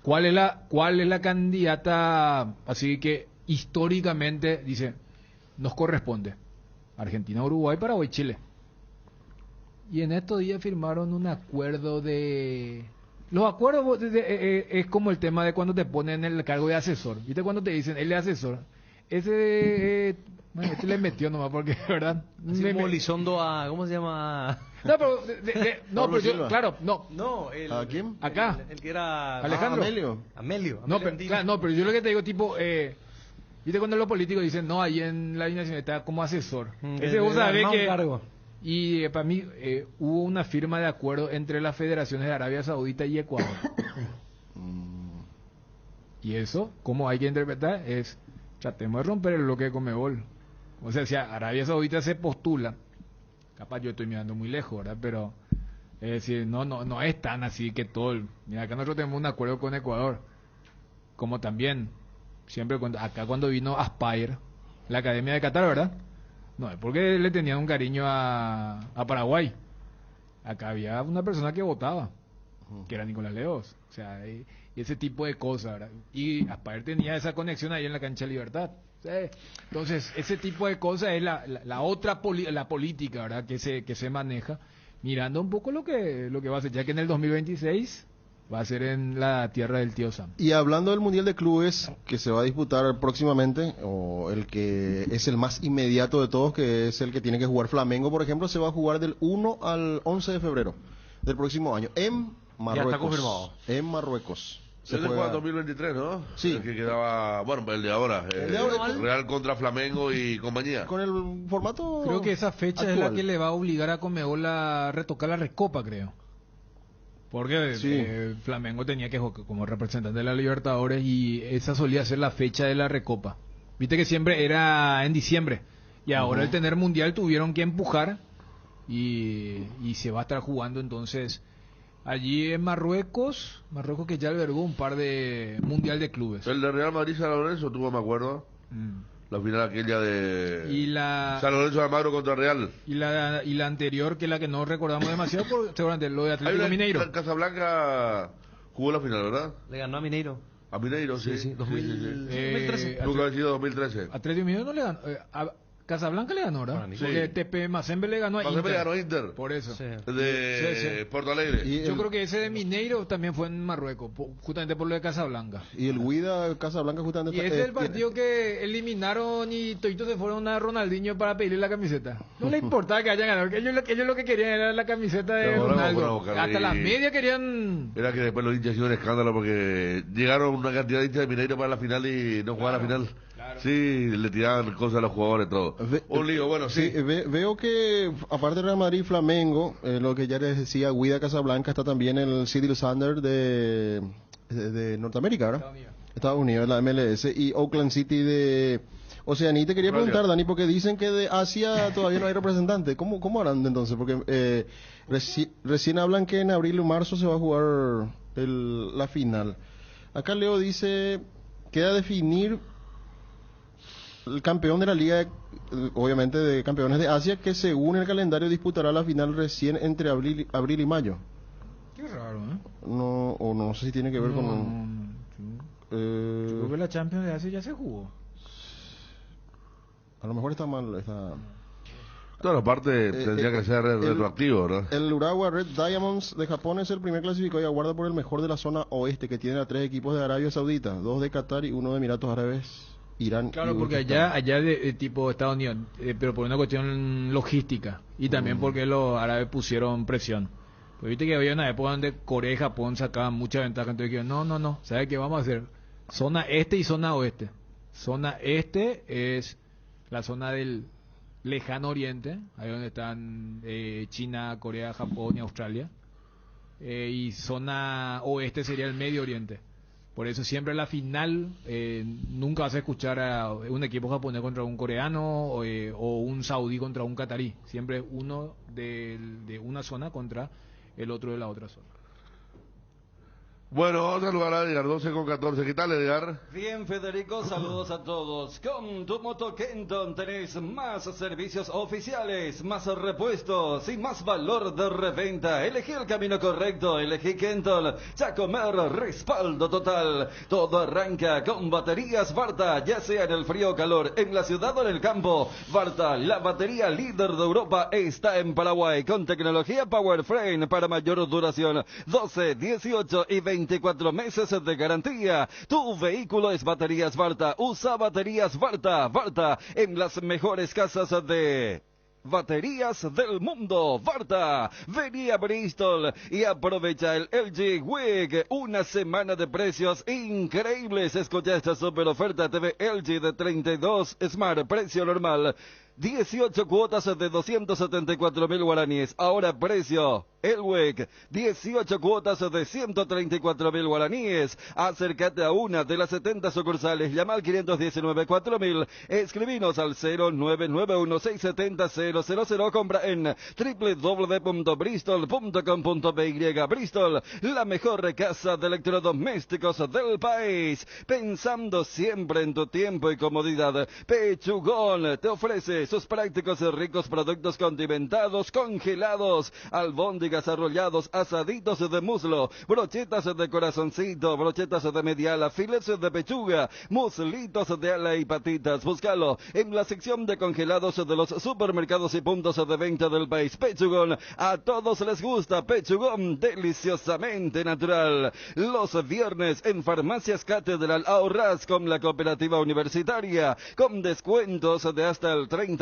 ¿cuál es la candidata así que históricamente dice nos corresponde? Argentina, Uruguay, Paraguay, Chile. Y en estos días firmaron un acuerdo de... Los acuerdos es como el tema de cuando te ponen el cargo de asesor. ¿Viste cuando te dicen, él es asesor? Ese... Bueno, este le metió nomás porque, ¿verdad? Así como Lizondo a... ¿Cómo se llama? No, pero... no, pero yo... Claro, no. No, ¿a quién? Acá. El que era... Alejandro. Amelio. No, pero yo lo que te digo, tipo... Viste cuando los políticos dicen, no, ahí en la alineación está como asesor. Ese le vos sabés arma un que... cargo. Y para mí hubo una firma de acuerdo entre las federaciones de Arabia Saudita y Ecuador. Y eso, como hay que interpretar, es tratemos de romper el bloque de Conmebol. O sea, si Arabia Saudita se postula, capaz yo estoy mirando muy lejos, ¿verdad? Pero es decir, no es tan así que todo. Mira, acá nosotros tenemos un acuerdo con Ecuador, como también siempre acá cuando vino Aspire, la Academia de Qatar, ¿verdad? No, es porque le tenían un cariño a Paraguay. Acá había una persona que votaba, que era Nicolás Leos. O sea, y ese tipo de cosas, ¿verdad? Y Aspire tenía esa conexión ahí en la cancha de Libertad. ¿Sí? Entonces, ese tipo de cosas es la otra la política, ¿verdad? Que se maneja, mirando un poco lo que va a ser, ya que en el 2026 va a ser en la tierra del tío Sam. Y hablando del Mundial de Clubes que se va a disputar próximamente, o el que es el más inmediato de todos, que es el que tiene que jugar Flamengo, por ejemplo, se va a jugar del 1 al 11 de febrero del próximo año en Marruecos. Ya está confirmado. En Marruecos. Se juega 2023, ¿no? Sí. El que quedaba, bueno, el de ahora. El de ahora. Real contra Flamengo y compañía. Con el formato Creo que esa fecha actual es la que le va a obligar a Conmebol a retocar la Recopa, creo. Porque Sí. Flamengo tenía que jugar como representante de la Libertadores y esa solía ser la fecha de la Recopa. Viste que siempre era en diciembre y ahora el tener mundial tuvieron que empujar y se va a estar jugando entonces allí en Marruecos que ya albergó un par de mundial de clubes. El de Real Madrid San Lorenzo tuvo, me acuerdo, la final aquella de Y la San Lorenzo de Almagro contra Real. y la anterior, que es la que no recordamos demasiado, por seguramente lo de Hay Atlético una- Mineiro. Casablanca jugó la final, ¿verdad? Le ganó a Mineiro. A Mineiro, sí. Sí, 2013. Nunca ha sido 2013. Atlético Mineiro no le ganó. A Casablanca le ganó, ¿verdad? Sí. Porque TP Mazembe le ganó a Mazembe Inter. le ganó a Inter. Por eso. De Sí. Porto Alegre. Y Yo creo que ese de Mineiro también fue en Marruecos, justamente por lo de Casablanca. Y el Huida Casablanca justamente Y ese es el partido que eliminaron y toditos se fueron a Ronaldinho para pedirle la camiseta. No le importaba que hayan ganado, que ellos lo que querían era la camiseta de Pero ahora vamos a Ronaldo. buscarle Hasta y- las medias querían... Era que después los hinchas hicieron un escándalo porque llegaron una cantidad de hinchas de Mineiro para la final y no jugaban la final. Sí, le tiraban cosas a los jugadores, todo. Un lío, bueno, sí. Veo que aparte de Real Madrid y Flamengo, lo que ya les decía, Huida Casablanca, está también el Seattle Sounders de Norteamérica, ¿verdad? Estados Unidos, la MLS, y Oakland City de Oceanía. Te quería Australia. preguntar, Dani, porque dicen que de Asia todavía no hay representante. ¿Cómo harán entonces? Porque recién hablan que en abril o marzo se va a jugar la final. Acá Leo dice, queda definir el campeón de la liga, obviamente de campeones de Asia, que según el calendario disputará la final recién entre abril y mayo. Qué raro, ¿eh? No, o no sé si tiene que ver con... Yo creo que la Champions de Asia ya se jugó. A lo mejor está mal. Claro, aparte tendría que ser retroactivo, ¿verdad? El Urawa Red Diamonds de Japón es el primer clasificado y aguarda por el mejor de la zona oeste, que tiene a 3 equipos de Arabia Saudita, 2 de Qatar y 1 de Emiratos Árabes, Irán Claro, y porque Uzbekistán. allá de tipo Estados Unidos, pero por una cuestión logística y también porque los árabes pusieron presión. Pues viste que había una época donde Corea y Japón sacaban mucha ventaja, entonces dijeron, no, ¿sabes qué vamos a hacer? Zona este y zona oeste. Zona este es la zona del lejano oriente, ahí donde están China, Corea, Japón y Australia. Y zona oeste sería el Medio Oriente. Por eso siempre la final nunca vas a escuchar a un equipo japonés contra un coreano o un saudí contra un catarí. Siempre uno de una zona contra el otro de la otra zona. Bueno, vamos a saludar a Edgar, 12:14. ¿Qué tal, Edgar? Bien, Federico, saludos a todos. Con tu Moto Kenton tenés más servicios oficiales, más repuestos y más valor de reventa. Elegí el camino correcto, elegí Kenton. Chacomer, respaldo total. Todo arranca con baterías Varta, ya sea en el frío o calor, en la ciudad o en el campo. Varta, la batería líder de Europa, está en Paraguay con tecnología Power Frame para mayor duración. 12, 18 y 24 meses de garantía. Tu vehículo es baterías Varta. Usa baterías Varta. Varta en las mejores casas de baterías del mundo. Varta, vení a Bristol y aprovecha el LG Week. Una semana de precios increíbles. Escucha esta super oferta TV LG de 32 Smart, precio normal 18 cuotas de 274.000 guaraníes. Ahora precio Elweg, 18 cuotas de 134.000 guaraníes. Acércate a una de las 70 sucursales. Llama al 519-4000. Escribinos al 0991-670-000. Compra en www.bristol.com.py. Bristol, la mejor casa de electrodomésticos del país. Pensando siempre en tu tiempo y comodidad. Pechugón te ofrece sus prácticos y ricos productos condimentados, congelados, albóndigas arrollados, asaditos de muslo, brochetas de corazoncito, brochetas de mediala, filetes de pechuga, muslitos de ala y patitas. Búscalo en la sección de congelados de los supermercados y puntos de venta del país. Pechugón, a todos les gusta. Pechugón, deliciosamente natural. Los viernes en Farmacias Catedral ahorras con la cooperativa universitaria, con descuentos de hasta el 30%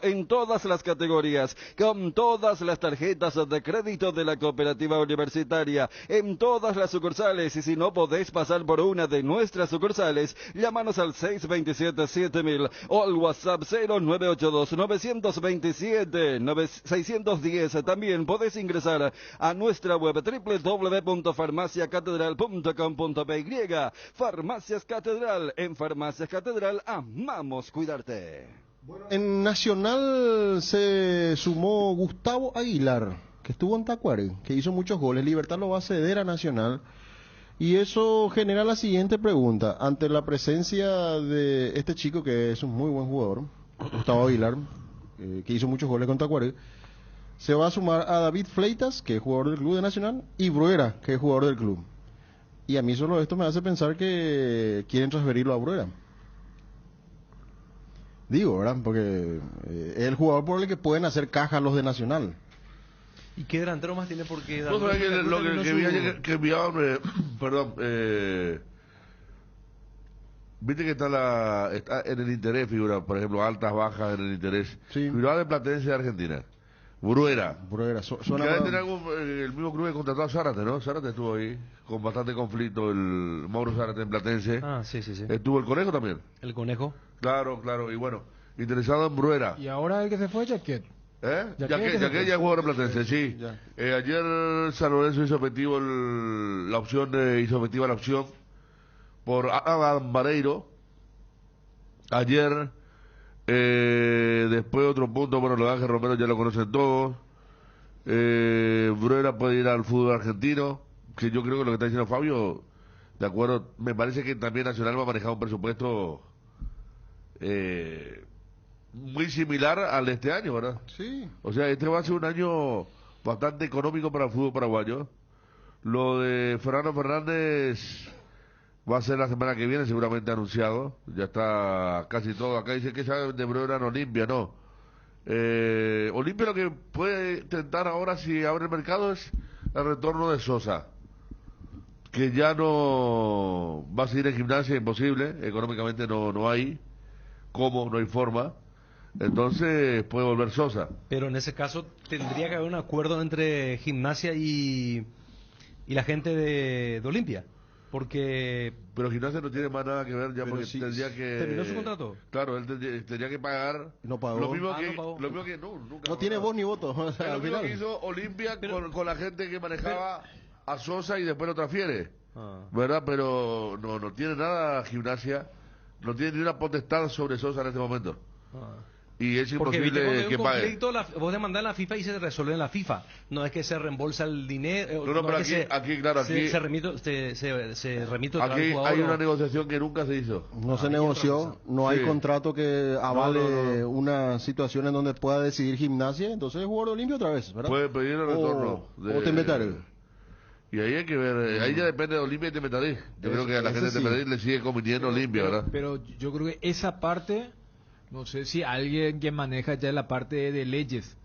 en todas las categorías, con todas las tarjetas de crédito de la cooperativa universitaria, en todas las sucursales. Y si no podéis pasar por una de nuestras sucursales, llámanos al 627-7000 o al WhatsApp 0982-927-610. También podéis ingresar a nuestra web www.farmaciacatedral.com.py. Farmacias Catedral, en Farmacias Catedral amamos cuidarte. En Nacional se sumó Gustavo Aguilar, que estuvo en Tacuary, que hizo muchos goles. Libertad lo va a ceder a Nacional. Y eso genera la siguiente pregunta. Ante la presencia de este chico, que es un muy buen jugador, Gustavo Aguilar, que hizo muchos goles con Tacuary, se va a sumar a David Fleitas, que es jugador del club de Nacional, y Bruera, que es jugador del club. Y a mí solo esto me hace pensar que quieren transferirlo a Bruera. Digo, ¿verdad? Porque es el jugador por el que pueden hacer caja los de Nacional. ¿Y qué delantero más tiene? Porque no, lo que vi ayer que enviaban, perdón, viste que está en el interés, figura, por ejemplo, altas, bajas en el interés. Sí. Figuraba de Platense de Argentina. Bruera. El mismo club que contrató a Zárate, ¿no? Zárate estuvo ahí con bastante conflicto, el Mauro Zárate en Platense. Ah, sí. Estuvo el Conejo también. El Conejo. Claro, y bueno, interesado en Bruera. ¿Y ahora el que se fue, Jaquet? Jaquet ya es jugador de Platense, sí. Ayer San Lorenzo hizo efectiva la opción por Adam Vareiro. Ayer, después otro punto, bueno, lo de Ángel Romero ya lo conocen todos. Bruera puede ir al fútbol argentino, que yo creo que lo que está diciendo Fabio, de acuerdo, me parece que también Nacional va a manejar un presupuesto muy similar al de este año, ¿verdad? Sí. O sea, este va a ser un año bastante económico para el fútbol paraguayo. Lo de Fernando Fernández va a ser la semana que viene, seguramente anunciado. Ya está casi todo. Acá dice que sabe de Bruera en Olimpia, no. Olimpia lo que puede intentar ahora, si abre el mercado, es el retorno de Sosa, que ya no va a seguir en Gimnasia, imposible. Económicamente no hay cómo, no hay forma. Entonces puede volver Sosa. Pero en ese caso tendría que haber un acuerdo entre Gimnasia y la gente de Olimpia. Porque... Pero Gimnasia no tiene más nada que ver ya, porque tendría que... ¿Terminó su contrato? Claro, él tendría que pagar... No pagó. Lo mismo que nunca no tiene voz ni voto. O sea, lo mismo que hizo Olimpia con la gente que manejaba a Sosa y después lo transfiere. ¿Verdad? Pero no tiene nada Gimnasia. No tiene ni una potestad sobre Sosa en este momento. Y es imposible que pague. Vos demandás a la FIFA y se resuelve en la FIFA. No es que se reembolsa el dinero. Pero aquí se remite aquí hay una negociación que nunca se hizo. No se negoció, no hay contrato que avale una situación en donde pueda decidir Gimnasia, entonces es jugador Olimpia otra vez, ¿verdad? Puede pedir el retorno. O Tembetaré. Y ahí hay que ver, ahí ya depende de Olimpia y Tembetaré. Yo creo que a la gente de Tembetaré le sigue conviniendo Olimpia, ¿verdad? Pero yo creo que esa parte... No sé si alguien que maneja ya la parte de leyes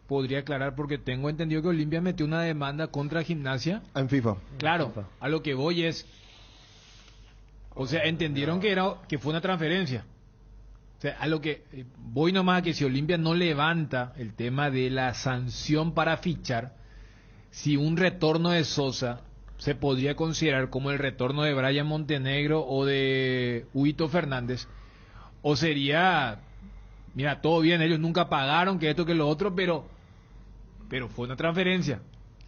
podría aclarar, porque tengo entendido que Olimpia metió una demanda contra Gimnasia. En FIFA. Claro, a lo que voy es... O sea, entendieron que fue una transferencia. O sea, a lo que voy nomás a que si Olimpia no levanta el tema de la sanción para fichar, si un retorno de Sosa se podría considerar como el retorno de Brian Montenegro o de Huito Fernández, o sería, mira, todo bien, ellos nunca pagaron, que esto, que lo otro, pero fue una transferencia.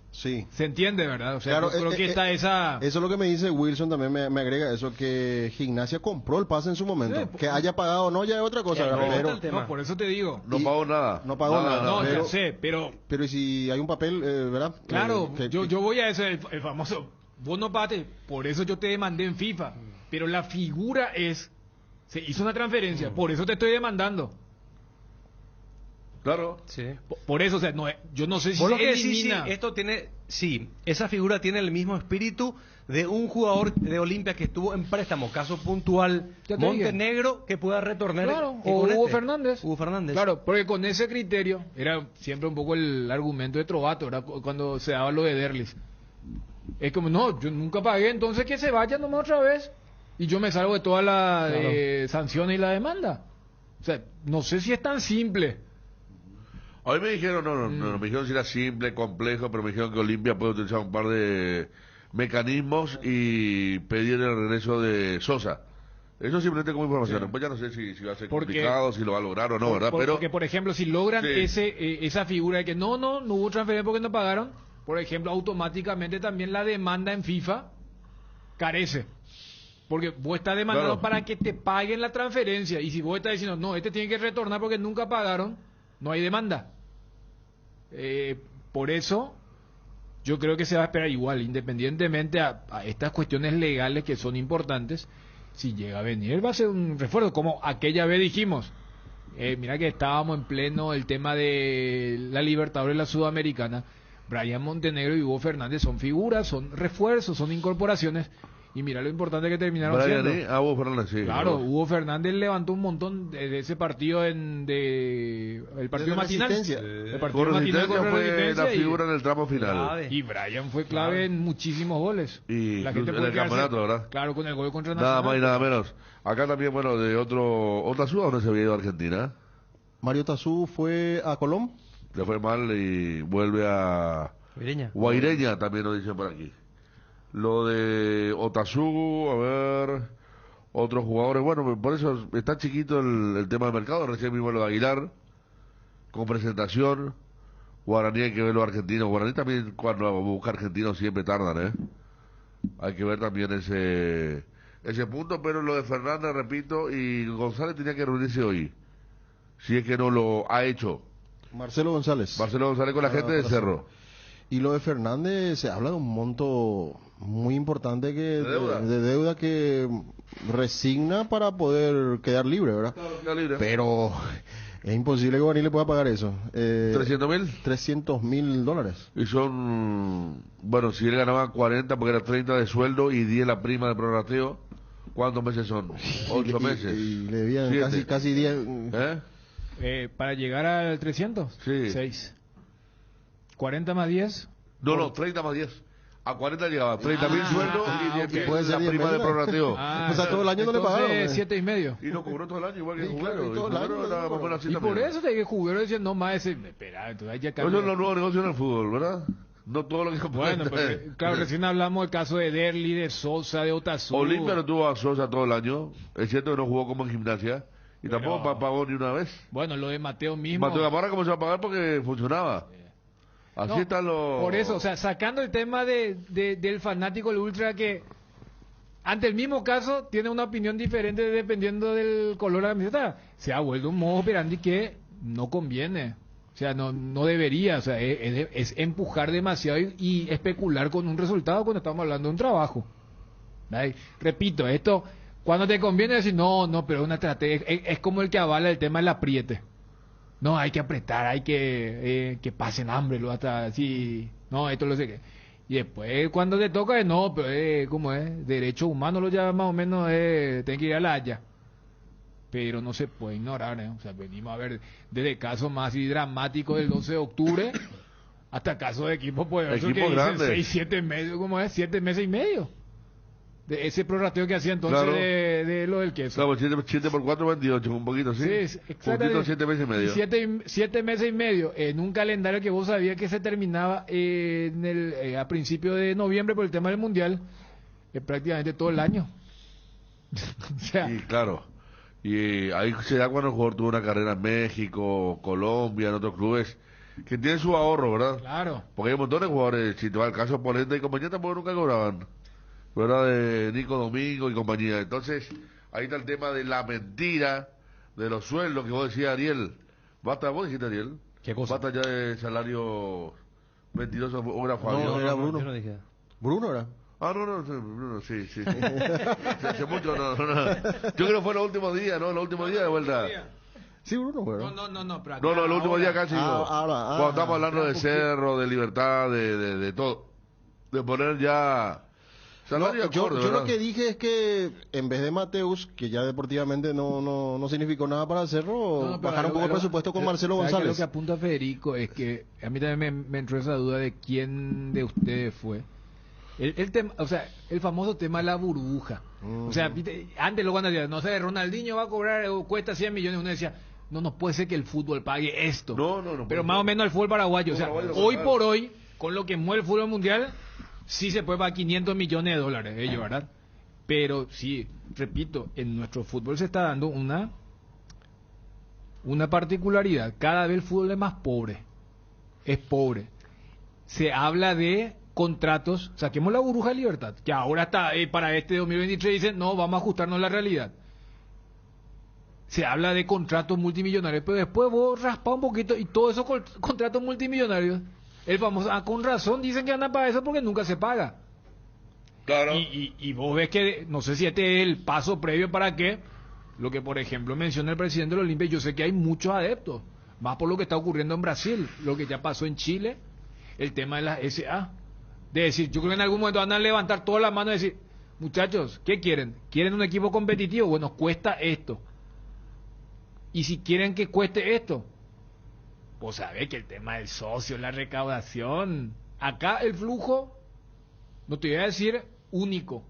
Sí. Se entiende, ¿verdad? O sea, Claro, creo que está esa... Eso es lo que me dice Wilson, también me agrega eso, que Gimnasia compró el pase en su momento. Sí, que haya pagado o no, ya es otra cosa. No, por eso te digo. No pagó nada. No pagó nada. No, pero, ya sé, pero... Pero ¿y si hay un papel, verdad? Claro, yo voy a eso, el famoso... Vos no pagaste, por eso yo te demandé en FIFA. Pero la figura es... Se hizo una transferencia, por eso te estoy demandando. Claro. Sí. Por eso, o sea, no, yo no sé si Por lo se que decís, elimina... sí, esto tiene, sí, esa figura tiene el mismo espíritu de un jugador de Olimpia que estuvo en préstamo, caso puntual, Ya te Montenegro, que pueda retornar. Claro, con o Hugo este. Fernández. Hugo Fernández. Claro, porque con ese criterio era siempre un poco el argumento de Trovato, ¿verdad? Cuando se daba lo de Derlis. Es como, no, yo nunca pagué, entonces que se vaya nomás otra vez. Y yo me salgo de todas las sanciones y la demanda. O sea, no sé si es tan simple. A mí me dijeron, no, me dijeron si era simple, complejo, pero me dijeron que Olimpia puede utilizar un par de mecanismos y pedir el regreso de Sosa. Eso simplemente como información. Después ya no sé si va a ser complicado, si lo va a lograr o no, ¿verdad? Pero Porque, por ejemplo, si logran Sí. esa figura de que no hubo transferencia porque no pagaron, por ejemplo, automáticamente también la demanda en FIFA carece. Porque vos estás demandando para que te paguen la transferencia. Y si vos estás diciendo, no, este tiene que retornar porque nunca pagaron, no hay demanda. Por eso, yo creo que se va a esperar igual, independientemente a estas cuestiones legales que son importantes. Si llega a venir, va a ser un refuerzo, como aquella vez dijimos. Mira que estábamos en pleno el tema de la Libertadores y la Sudamericana. Brian Montenegro y Hugo Fernández son figuras, son refuerzos, son incorporaciones. Y mira lo importante que terminaron siendo. Hugo Fernández, sí. Claro, Hugo Fernández levantó un montón de ese partido el partido matinal. El partido matinal con fue Resistencia la figura en el tramo final. Y Brian fue clave en muchísimos goles. Y La gente en puede el quedarse- campeonato, ¿verdad? Claro, con el gol contra Nada Nacional. más y nada menos. Acá también, bueno, de otra ciudad donde se había ido a Argentina. Mario Tazú fue a Colón. Le fue mal y vuelve a Guaireña, también nos dicen por aquí. Lo de Otazú, a ver, otros jugadores, bueno, por eso está chiquito el tema del mercado, recién mismo lo de Aguilar, con presentación, Guaraní hay que verlo argentino, Guaraní también cuando busca argentinos siempre tardan, hay que ver también ese punto, pero lo de Fernández, repito, y González tenía que reunirse hoy, si es que no lo ha hecho. Marcelo González con la gente de Cerro. Y lo de Fernández, se habla de un monto muy importante de deuda que resigna para poder quedar libre, ¿verdad? Claro, queda libre. Pero es imposible que Guaraní le pueda pagar eso. ¿300.000? $300.000. Y son, bueno, si él ganaba 40 porque era 30 de sueldo y 10 la prima de prorrateo, ¿cuántos meses son? 8 meses. Y le debían 7. casi 10. Para llegar al 300, Sí. 6. 40 más 10. No, 30 más 10. A 40 llegaba, 30.000 sueldo y 10.000 Puede ser la 10 prima de meses. prorrateo. O sea, todo el año no le pagaron. 7 y medio. Y lo cobró todo el año, igual que el Sí, juguero. claro, y todo el año, Era más o menos así Y por también. eso te dije juguero decía, no más ese. Espera, entonces ahí ya Eso cambia. es lo nuevo negocio en el fútbol, ¿verdad? No todo lo que se puede. Bueno, pero, claro, recién hablamos del caso de Derli, de Sosa, de Otazú. Olimpia no tuvo a Sosa todo el año. Es cierto que no jugó como en Gimnasia. Y tampoco pagó ni una vez. Bueno, lo de Mateo mismo. Mateo Gamarra comenzó a pagar porque funcionaba. Así No, están los... Por eso, o sea, sacando el tema del fanático, el ultra, que ante el mismo caso tiene una opinión diferente dependiendo del color de la camiseta, se ha vuelto un modo operandi que no conviene. O sea, no debería, o sea, es empujar demasiado y especular con un resultado cuando estamos hablando de un trabajo. ¿Ay? Repito, esto, cuando te conviene decir, no, pero es una estrategia, es como el que avala el tema del apriete. No, hay que apretar, hay que pasen hambre, lo hasta así, no, esto lo sé que. Y después cuando te toca, no, pero ¿cómo es? Derecho humano lo llama más o menos, tiene que ir a la Haya. Pero no se puede ignorar, o sea, venimos a ver desde casos más así dramáticos del 12 de octubre hasta casos de equipos poderosos que dicen 6, 7 meses, ¿cómo es? 7 meses y medio. De ese prorrateo que hacía entonces Claro. de lo del queso. Claro, 7 por 4, 28, un poquito, ¿sí? Sí, exactamente. Un poquito, 7 meses y medio. 7 meses y medio, en un calendario que vos sabías que se terminaba a principios de noviembre por el tema del Mundial, prácticamente todo el año. O sea, sí, claro. Y ahí se da cuando el jugador tuvo una carrera en México, Colombia, en otros clubes, que tienen su ahorro, ¿verdad? Claro. Porque hay un montón de jugadores, si te va el caso Polenta y compañía, tampoco nunca cobraban, ¿verdad? De Nico Domingo y compañía. Entonces, ahí está el tema de la mentira, de los sueldos que vos decías, Ariel. Basta, vos dijiste, Ariel. ¿Qué cosa? Basta ya de salario 22 horas, Fabio. No, era Bruno. Yo no dije. Bruno era. Ah, no, sí. Hace mucho, no. Yo creo que fue los últimos días, ¿no? Los últimos días de vuelta. Sí, Bruno, bueno. No, No, los últimos días casi. Cuando estamos hablando de Cerro, de Libertad, de todo. De poner ya... Yo lo que dije es que en vez de Mateus, que ya deportivamente no significó nada para el Cerro, bajar un poco el presupuesto con Marcelo González. Lo que apunta Federico es que a mí también me entró esa duda de quién de ustedes fue. El tema, o sea, el famoso tema de la burbuja. O sea, antes lo cuando decía, no sé, Ronaldinho va a cobrar, cuesta 100 millones, uno decía, no puede ser que el fútbol pague esto. No. Pero más o menos el fútbol paraguayo, o sea, hoy por hoy, con lo que mueve el fútbol mundial, sí se puede pagar 500 millones de dólares, ellos, ¿verdad? Pero sí, repito, en nuestro fútbol se está dando una particularidad. Cada vez el fútbol es más pobre. Es pobre. Se habla de contratos, saquemos la burbuja de Libertad, que ahora está para este 2023 dicen, no, vamos a ajustarnos a la realidad. Se habla de contratos multimillonarios, pero después vos raspas un poquito y todos esos contratos multimillonarios, el famoso, con razón dicen que andan para eso porque nunca se paga. Claro. Y vos ves que, no sé si este es el paso previo para que, lo que por ejemplo menciona el presidente de la Olimpia, yo sé que hay muchos adeptos, más por lo que está ocurriendo en Brasil, lo que ya pasó en Chile, el tema de las SA. De decir, yo creo que en algún momento van a levantar todas las manos y decir, muchachos, ¿qué quieren? ¿Quieren un equipo competitivo? Bueno, cuesta esto. Y si quieren que cueste esto, pues sabe que el tema del socio, la recaudación, acá el flujo, no te voy a decir único,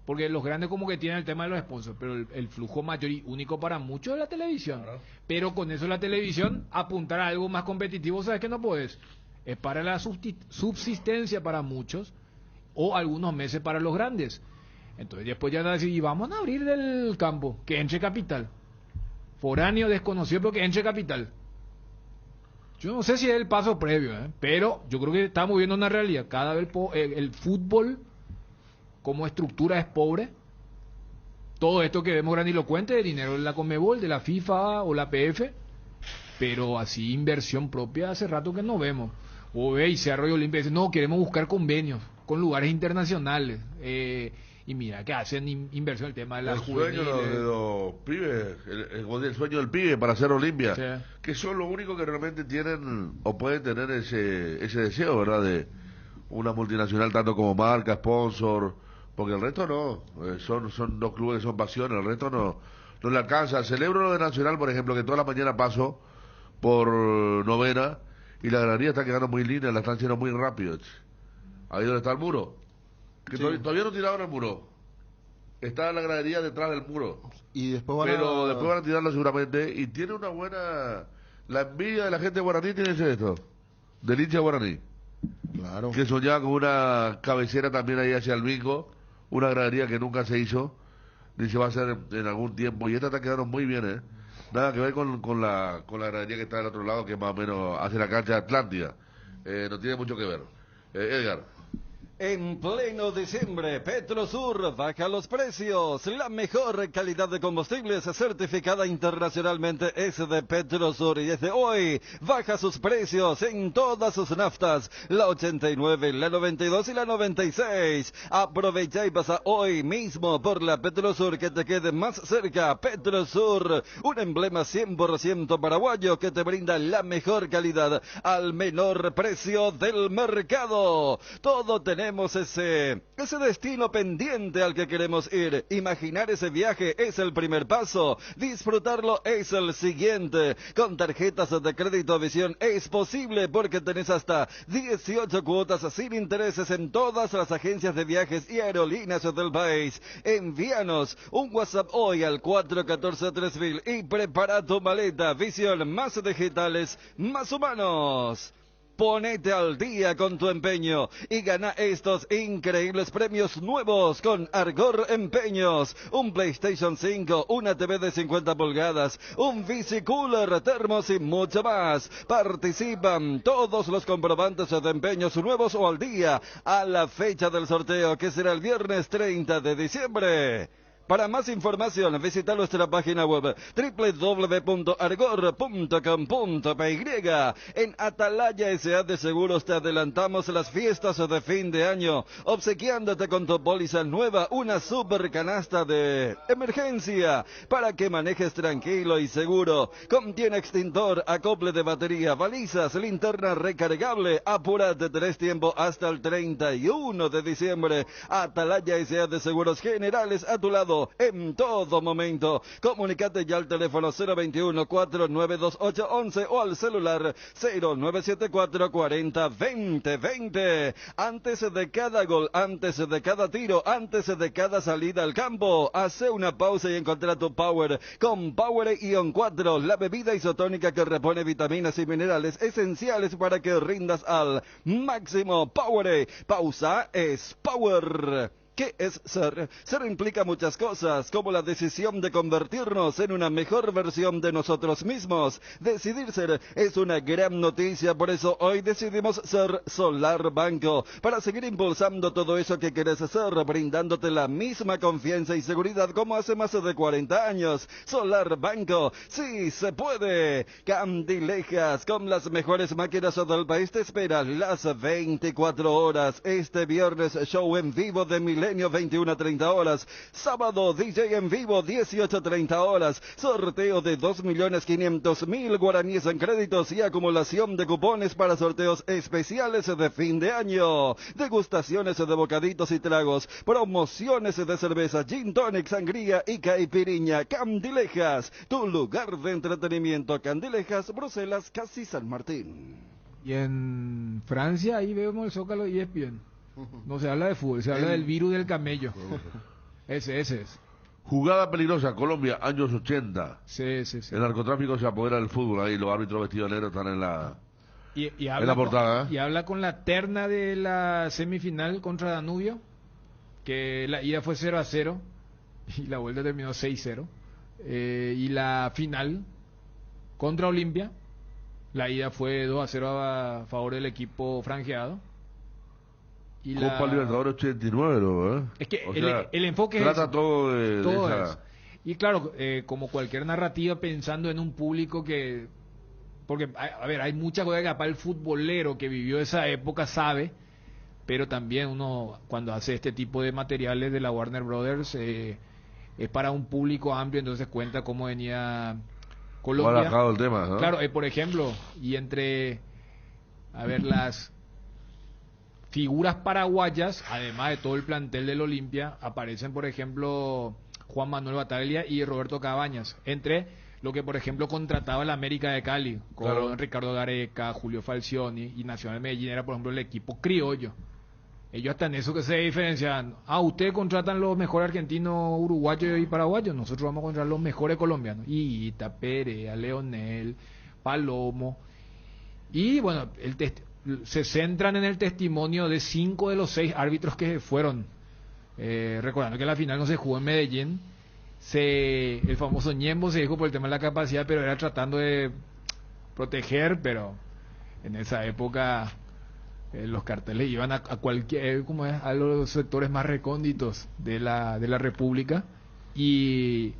porque los grandes como que tienen el tema de los sponsors, pero el flujo mayor y único para muchos es la televisión. Claro. Pero con eso la televisión, apuntar a algo más competitivo, sabes que no puedes. Es para la subsistencia para muchos o algunos meses para los grandes. Entonces después ya van a decir, y vamos a abrir del campo, que entre capital. Foráneo, desconocido, pero que entre capital. Yo no sé si es el paso previo, pero yo creo que estamos viendo una realidad. Cada vez el fútbol como estructura es pobre. Todo esto que vemos grandilocuente de dinero de la Conmebol, de la FIFA o la PF, pero así inversión propia hace rato que no vemos. O ve y Cerro y Olimpia dice, no, queremos buscar convenios con lugares internacionales. Y mira que hacen inversión el tema de las juveniles. El sueño de los pibes, el sueño del pibe para hacer Olimpia, sí, que son los únicos que realmente tienen o pueden tener ese deseo, ¿verdad? De una multinacional tanto como marca, sponsor, porque el resto no, son dos clubes que son pasiones, el resto no le alcanza. Celebro lo de Nacional, por ejemplo, que toda la mañana paso por novena y la galería está quedando muy linda, la están haciendo muy rápido. Ahí donde está el muro. Que sí. Todavía no tiraron el muro. Está la gradería detrás del muro. Y después después van a tirarlo seguramente. Y tiene una buena... La envidia de la gente de Guaraní tiene esto. Del hincha de Guaraní. Claro. Que soñaba con una cabecera también ahí hacia el bingo. Una gradería que nunca se hizo. Ni se va a hacer en algún tiempo. Y esta está quedando muy bien, Nada que ver con la gradería que está del otro lado, que más o menos hace la cancha de Atlántida. No tiene mucho que ver. Edgar. En pleno diciembre, Petrosur baja los precios. La mejor calidad de combustibles certificada internacionalmente es de Petrosur y desde hoy baja sus precios en todas sus naftas, la 89, la 92 y la 96. Aprovecha y pasa hoy mismo por la Petrosur que te quede más cerca. Petrosur, un emblema 100% paraguayo que te brinda la mejor calidad al menor precio del mercado. Todo tenemos tenemos ese destino pendiente al que queremos ir. Imaginar ese viaje es el primer paso. Disfrutarlo es el siguiente. Con tarjetas de crédito Visión es posible porque tenés hasta 18 cuotas sin intereses en todas las agencias de viajes y aerolíneas del país. Envíanos un WhatsApp hoy al 414-3000 y prepara tu maleta. Visión, más digitales, más humanos. Ponete al día con tu empeño y gana estos increíbles premios nuevos con Argor Empeños. Un PlayStation 5, una TV de 50 pulgadas, un bicicooler, termos y mucho más. Participan todos los comprobantes de empeños nuevos o al día a la fecha del sorteo, que será el viernes 30 de diciembre. Para más información, visita nuestra página web www.argor.com.py. En Atalaya S.A. de Seguros te adelantamos las fiestas de fin de año, obsequiándote con tu póliza nueva una super canasta de emergencia para que manejes tranquilo y seguro. Contiene extintor, acople de batería, balizas, linterna recargable. Apúrate, tenés tiempo hasta el 31 de diciembre. Atalaya S.A. de Seguros Generales, a tu lado en todo momento. Comunicate ya al teléfono 021-492-811 o al celular 0974-40-2020. Antes de cada gol, antes de cada tiro, antes de cada salida al campo, hace una pausa y encontrá tu Power con Power Ion 4, la bebida isotónica que repone vitaminas y minerales esenciales para que rindas al máximo. Power, pausa es Power. ¿Qué es ser? Ser implica muchas cosas, como la decisión de convertirnos en una mejor versión de nosotros mismos. Decidir ser es una gran noticia, por eso hoy decidimos ser Solar Banco, para seguir impulsando todo eso que quieres hacer, brindándote la misma confianza y seguridad como hace más de 40 años. Solar Banco, sí se puede. Candilejas, con las mejores máquinas del país, te espera las 24 horas. Este viernes, show en vivo de Milenio, 21:30 horas. Sábado, DJ en vivo, 18:30 horas. Sorteo de 2.500.000 guaraníes en créditos y acumulación de cupones para sorteos especiales de fin de año. Degustaciones de bocaditos y tragos. Promociones de cerveza, gin tonic, sangría y caipiriña. Candilejas, tu lugar de entretenimiento. Candilejas, Bruselas, casi San Martín. Y en Francia, ahí vemos el Zócalo y ESPN. No se habla de fútbol, se habla del virus del camello. Ese es. Jugada peligrosa, Colombia, años 80. Sí. El narcotráfico se apodera del fútbol, ahí los árbitros vestidos de negro están en la portada. Y habla con la terna de la semifinal contra Danubio, que la ida fue 0-0 y la vuelta terminó 6-0. Y la final contra Olimpia, la ida fue 2-0 a favor del equipo franjeado. Y Copa Libertadores 89, ¿no? Es que el enfoque trata es todo de esa... eso. Y claro, como cualquier narrativa, pensando en un público que... Porque, a ver, hay mucha cosa que capaz el futbolero que vivió esa época sabe, pero también uno, cuando hace este tipo de materiales de la Warner Brothers, es para un público amplio, entonces cuenta cómo venía Colombia. Barajado el tema, ¿no? Claro, por ejemplo, y entre, las figuras paraguayas, además de todo el plantel del Olimpia, aparecen, por ejemplo, Juan Manuel Bataglia y Roberto Cabañas, entre lo que, por ejemplo, contrataba la América de Cali, con Ricardo Gareca, Julio Falcioni, y Nacional Medellín era, por ejemplo, el equipo criollo. Ellos hasta en eso que se diferencian. Ustedes contratan los mejores argentinos, uruguayos y paraguayos, nosotros vamos a contratar los mejores colombianos. Ita, Perea, Leonel, Palomo. Y bueno, se centran en el testimonio de 5 de los 6 árbitros que fueron. Recordando que la final no se jugó en Medellín. El famoso Ñembo se dijo por el tema de la capacidad, pero era tratando de proteger, pero en esa época los carteles iban a cualquier, a los sectores más recónditos de la República y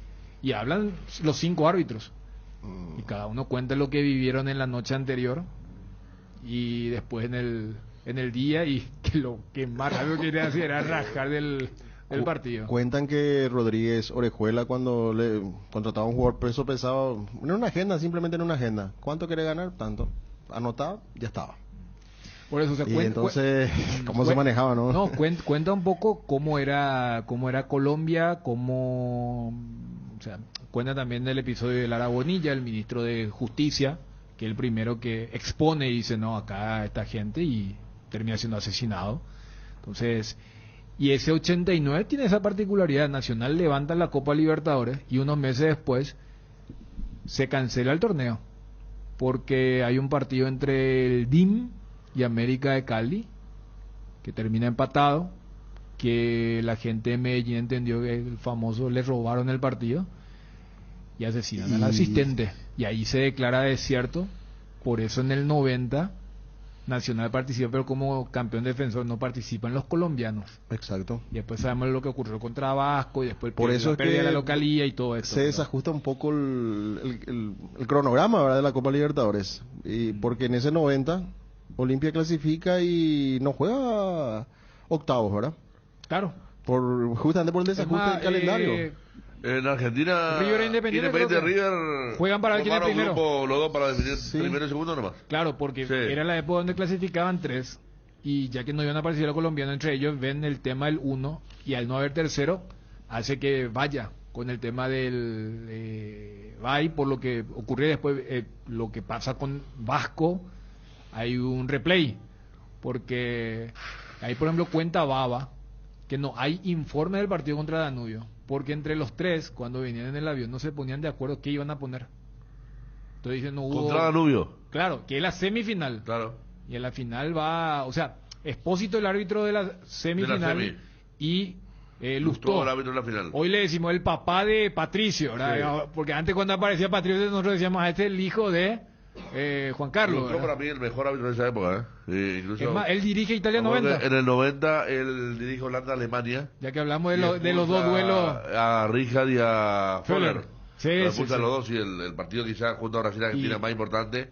hablan los 5 árbitros y cada uno cuenta lo que vivieron en la noche anterior y después en el día, y que lo que más rápido quería hacer era rajar del partido. Cuentan que Rodríguez Orejuela, cuando le contrataba a un jugador peso pesado, en una agenda, simplemente en una agenda, ¿cuánto quiere ganar? Tanto. Anotaba, ya estaba. Por eso Y entonces, ¿cómo se manejaba, no? No, cuenta un poco cómo era Colombia, o sea, cuenta también del episodio de Lara Bonilla, el ministro de Justicia, que es el primero que expone y dice, no, acá esta gente, y termina siendo asesinado. Entonces, y ese 89 tiene esa particularidad. Nacional levanta la Copa Libertadores y unos meses después se cancela el torneo, porque hay un partido entre el DIM y América de Cali, que termina empatado, que la gente de Medellín entendió que el famoso le robaron el partido y asesinan al asistente. Y ahí se declara desierto. Por eso en el 90 Nacional participa, pero como campeón defensor no participan los colombianos. Exacto. Y después sabemos lo que ocurrió contra Vasco y después por eso la es pérdida que de la localía y todo esto. Se desajusta un poco el cronograma, ¿verdad?, de la Copa Libertadores. Y porque en ese 90 Olimpia clasifica y no juega octavos, ¿verdad? Claro. Justamente por el desajuste del calendario. En Argentina, River e Independiente River juegan para ver quién es primero. Los dos para definir primero y segundo nomás. Claro, porque era la época donde clasificaban 3 y ya que no iban a aparecer los colombianos entre ellos, ven el tema del 1 y al no haber tercero hace que vaya con el tema del va y por lo que ocurre después, lo que pasa con Vasco, hay un replay, porque ahí por ejemplo cuenta Baba que no hay informe del partido contra Danubio, porque entre los 3 cuando venían en el avión no se ponían de acuerdo qué iban a poner. Entonces dicen, no hubo... Contra Danubio. Claro, que es la semifinal. Claro. Y en la final va, o sea, Espósito el árbitro de la semifinal y Lustó el árbitro de la final. Hoy le decimos el papá de Patricio, ¿verdad? Sí. Porque antes cuando aparecía Patricio nosotros decíamos, este es el hijo de Juan Carlos. Lustó para mí el mejor árbitro de esa época, incluso, es más, él dirige Italia 90. En el 90 él dirige Holanda-Alemania. Ya que hablamos de los dos duelos. A Rijkaard y a Föller. Sí, los dos, y el partido quizás junto a Brasil y Argentina más importante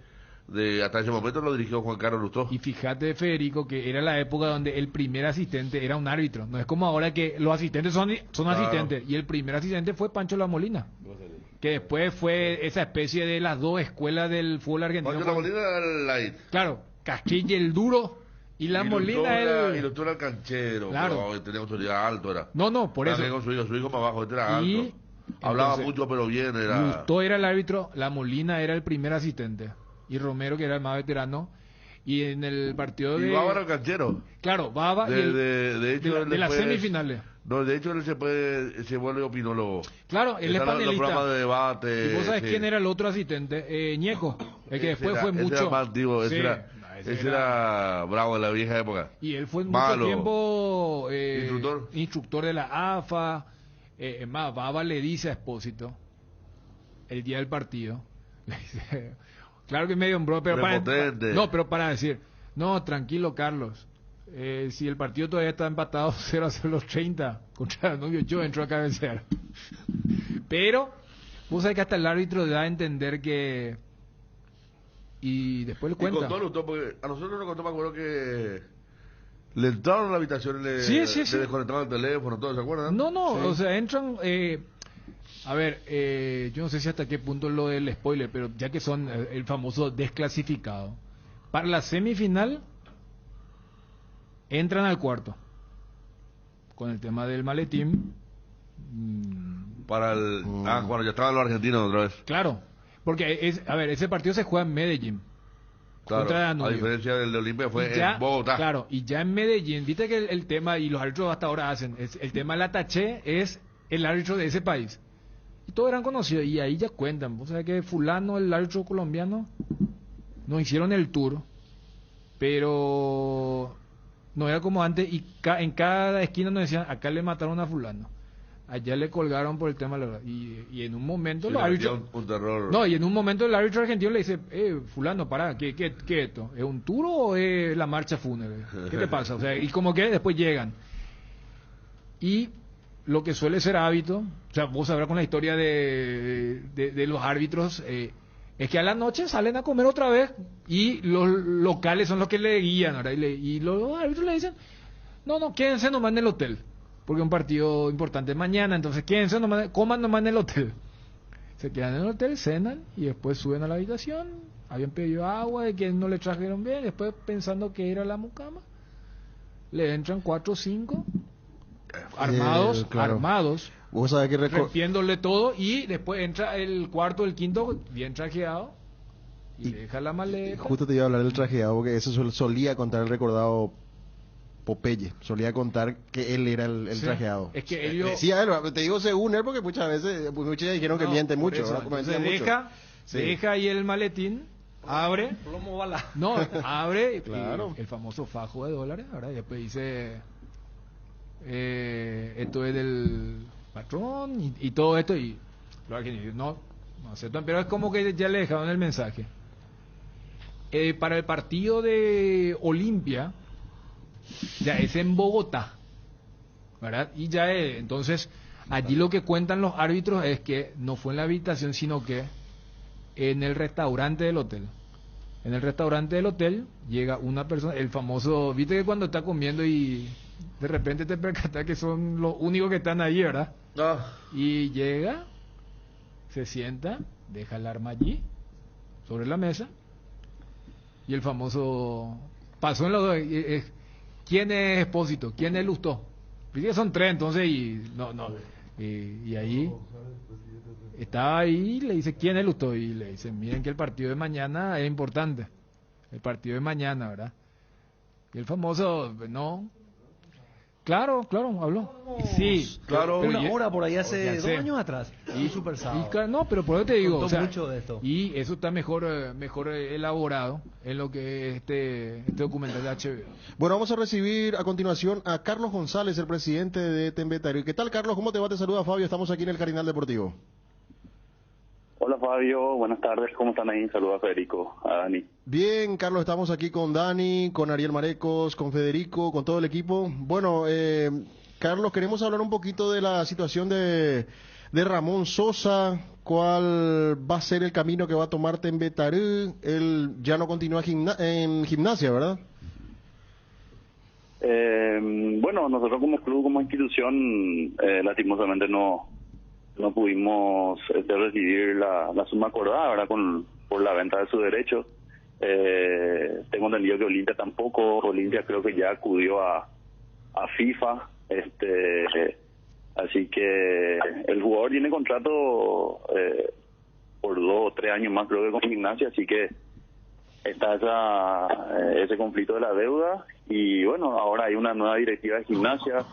hasta ese momento lo dirigió Juan Carlos Lustó. Y fíjate, Federico, que era la época donde el primer asistente era un árbitro. No es como ahora que los asistentes son asistentes. Y el primer asistente fue Pancho La Molina, que después fue esa especie de las dos escuelas del fútbol argentino. Pancho La Molina era el light. Claro, Castilla el duro y La Molina el... Y Lustó era el canchero, claro. Pero tenía autoridad alto, era. No, por eso. Con su hijo más bajo, este era alto. Hablaba entonces, mucho, pero bien. Lustó era el árbitro, La Molina era el primer asistente. Y Romero, que era el más veterano. Y en el partido de... Y Baba era el canchero. Claro, Baba. De hecho, de las semifinales. No, de hecho, él se vuelve opinólogo. Claro, él es panelista. Los programas de debate. ¿Y vos sabés quién era el otro asistente? Ñeco. El que después fue mucho... Ese era más antiguo, ese era bravo en la vieja época. Y él fue mucho tiempo... instructor de la AFA. Es más, Baba le dice a Espósito, el día del partido, le dice... Claro que medio hombró, pero para decir, no, tranquilo, Carlos, si el partido todavía está empatado 0-0 los 30 contra Danubio, yo entro a cabecear. Pero vos sabés que hasta el árbitro da a entender que... Y después le cuenta. Y contó Lustó, porque a nosotros nos contó, me acuerdo que le entraron a la habitación y le desconectaron el teléfono, ¿todo se acuerdan? No, o sea, entran... A ver, yo no sé si hasta qué punto es lo del spoiler, pero ya que son el famoso desclasificado, para la semifinal entran al cuarto con el tema del maletín. Cuando ya estaban los argentinos otra vez. Claro, porque ese partido se juega en Medellín. Claro, a diferencia del de Olimpia fue en Bogotá. Claro, y ya en Medellín, viste que el tema, y los árbitros hasta ahora hacen, el tema del ataché es el árbitro de ese país. Y todos eran conocidos, y ahí ya cuentan. O sea que fulano, el árbitro colombiano, nos hicieron el tour, pero no era como antes, y en cada esquina nos decían, acá le mataron a fulano, allá le colgaron por el tema de la... Y en un momento los árbitros... y en un momento el árbitro argentino le dice, fulano, pará, ¿qué es esto? ¿Es un tour o es la marcha fúnebre? ¿Qué te pasa? O sea, y como que después llegan. Y... lo que suele ser hábito, o sea, vos sabrás con la historia de los árbitros, es que a la noche salen a comer otra vez y los locales son los que le guían, ¿verdad? Y los árbitros le dicen, no, quédense nomás en el hotel, porque es un partido importante mañana, entonces quédense nomás, coman nomás en el hotel. Se quedan en el hotel, cenan y después suben a la habitación habían pedido agua y que no le trajeron bien, después pensando que era la mucama, le entran 4 o 5 armados, claro. armados, Vos sabés que rompiéndole todo, y después entra el cuarto, el quinto, bien trajeado, y le deja la maleta. Justo te iba a hablar del trajeado, porque eso solía contar el recordado Popeye, solía contar que él era el Sí, trajeado. es que ellos... Decía él, te digo según él, porque muchas veces, muchos dijeron que mienten mucho, eso, ¿verdad? entonces Mienten mucho. Sí. deja ahí el maletín, abre, Plomo bala. no, abre, Claro. y el famoso fajo de dólares, ahora después dice, esto es del patrón, y todo esto, y los argentinos no aceptan, pero es como que ya le dejaron el mensaje. Para el partido de Olimpia, ya es en Bogotá, ¿verdad? Y ya entonces, allí lo que cuentan los árbitros es que no fue en la habitación, sino que en el restaurante del hotel. En el restaurante del hotel llega una persona, el famoso, viste que cuando está comiendo y de repente te percatas que son los únicos que están ahí, ¿verdad? Y llega, se sienta, deja el arma allí, sobre la mesa, y el famoso pasó en los dos. ¿Quién es Expósito? ¿Quién es Lustó? Viste que son 3, entonces, y ahí estaba ahí, le dice, ¿quién es Lustó? Y le dice, miren que el partido de mañana es importante, el partido de mañana, ¿verdad? Y el famoso, no, claro, habló. Sí, Claro, pero una hora por ahí hace ya 2 sé. años atrás. Y Super Sábado. No, pero por eso te digo, Contó o sea, mucho de esto. y eso está mejor elaborado en lo que es este documental de HBO. Bueno, vamos a recibir a continuación a Carlos González, el presidente de Tembetario. ¿Qué tal, Carlos? ¿Cómo te va? Te saluda Fabio. Estamos aquí en el Cardinal Deportivo. Hola Fabio, buenas tardes, ¿cómo están ahí? Saludos a Federico, a Dani. Bien, Carlos, estamos aquí con Dani, con Ariel Marecos, con Federico, con todo el equipo. Bueno, Carlos, queremos hablar un poquito de la situación de Ramón Sosa. ¿Cuál va a ser el camino que va a tomar Tembetario? Él ya no continúa en gimnasia, ¿verdad? Bueno, nosotros como club, como institución, lastimosamente no pudimos recibir la suma acordada, ¿verdad? Por la venta de sus derechos. Tengo entendido que Olimpia tampoco. Olimpia creo que ya acudió a FIFA. Así que el jugador tiene contrato por 2 o 3 años más, creo que con Gimnasia, así que está ese conflicto de la deuda. Y bueno, ahora hay una nueva directiva de Gimnasia.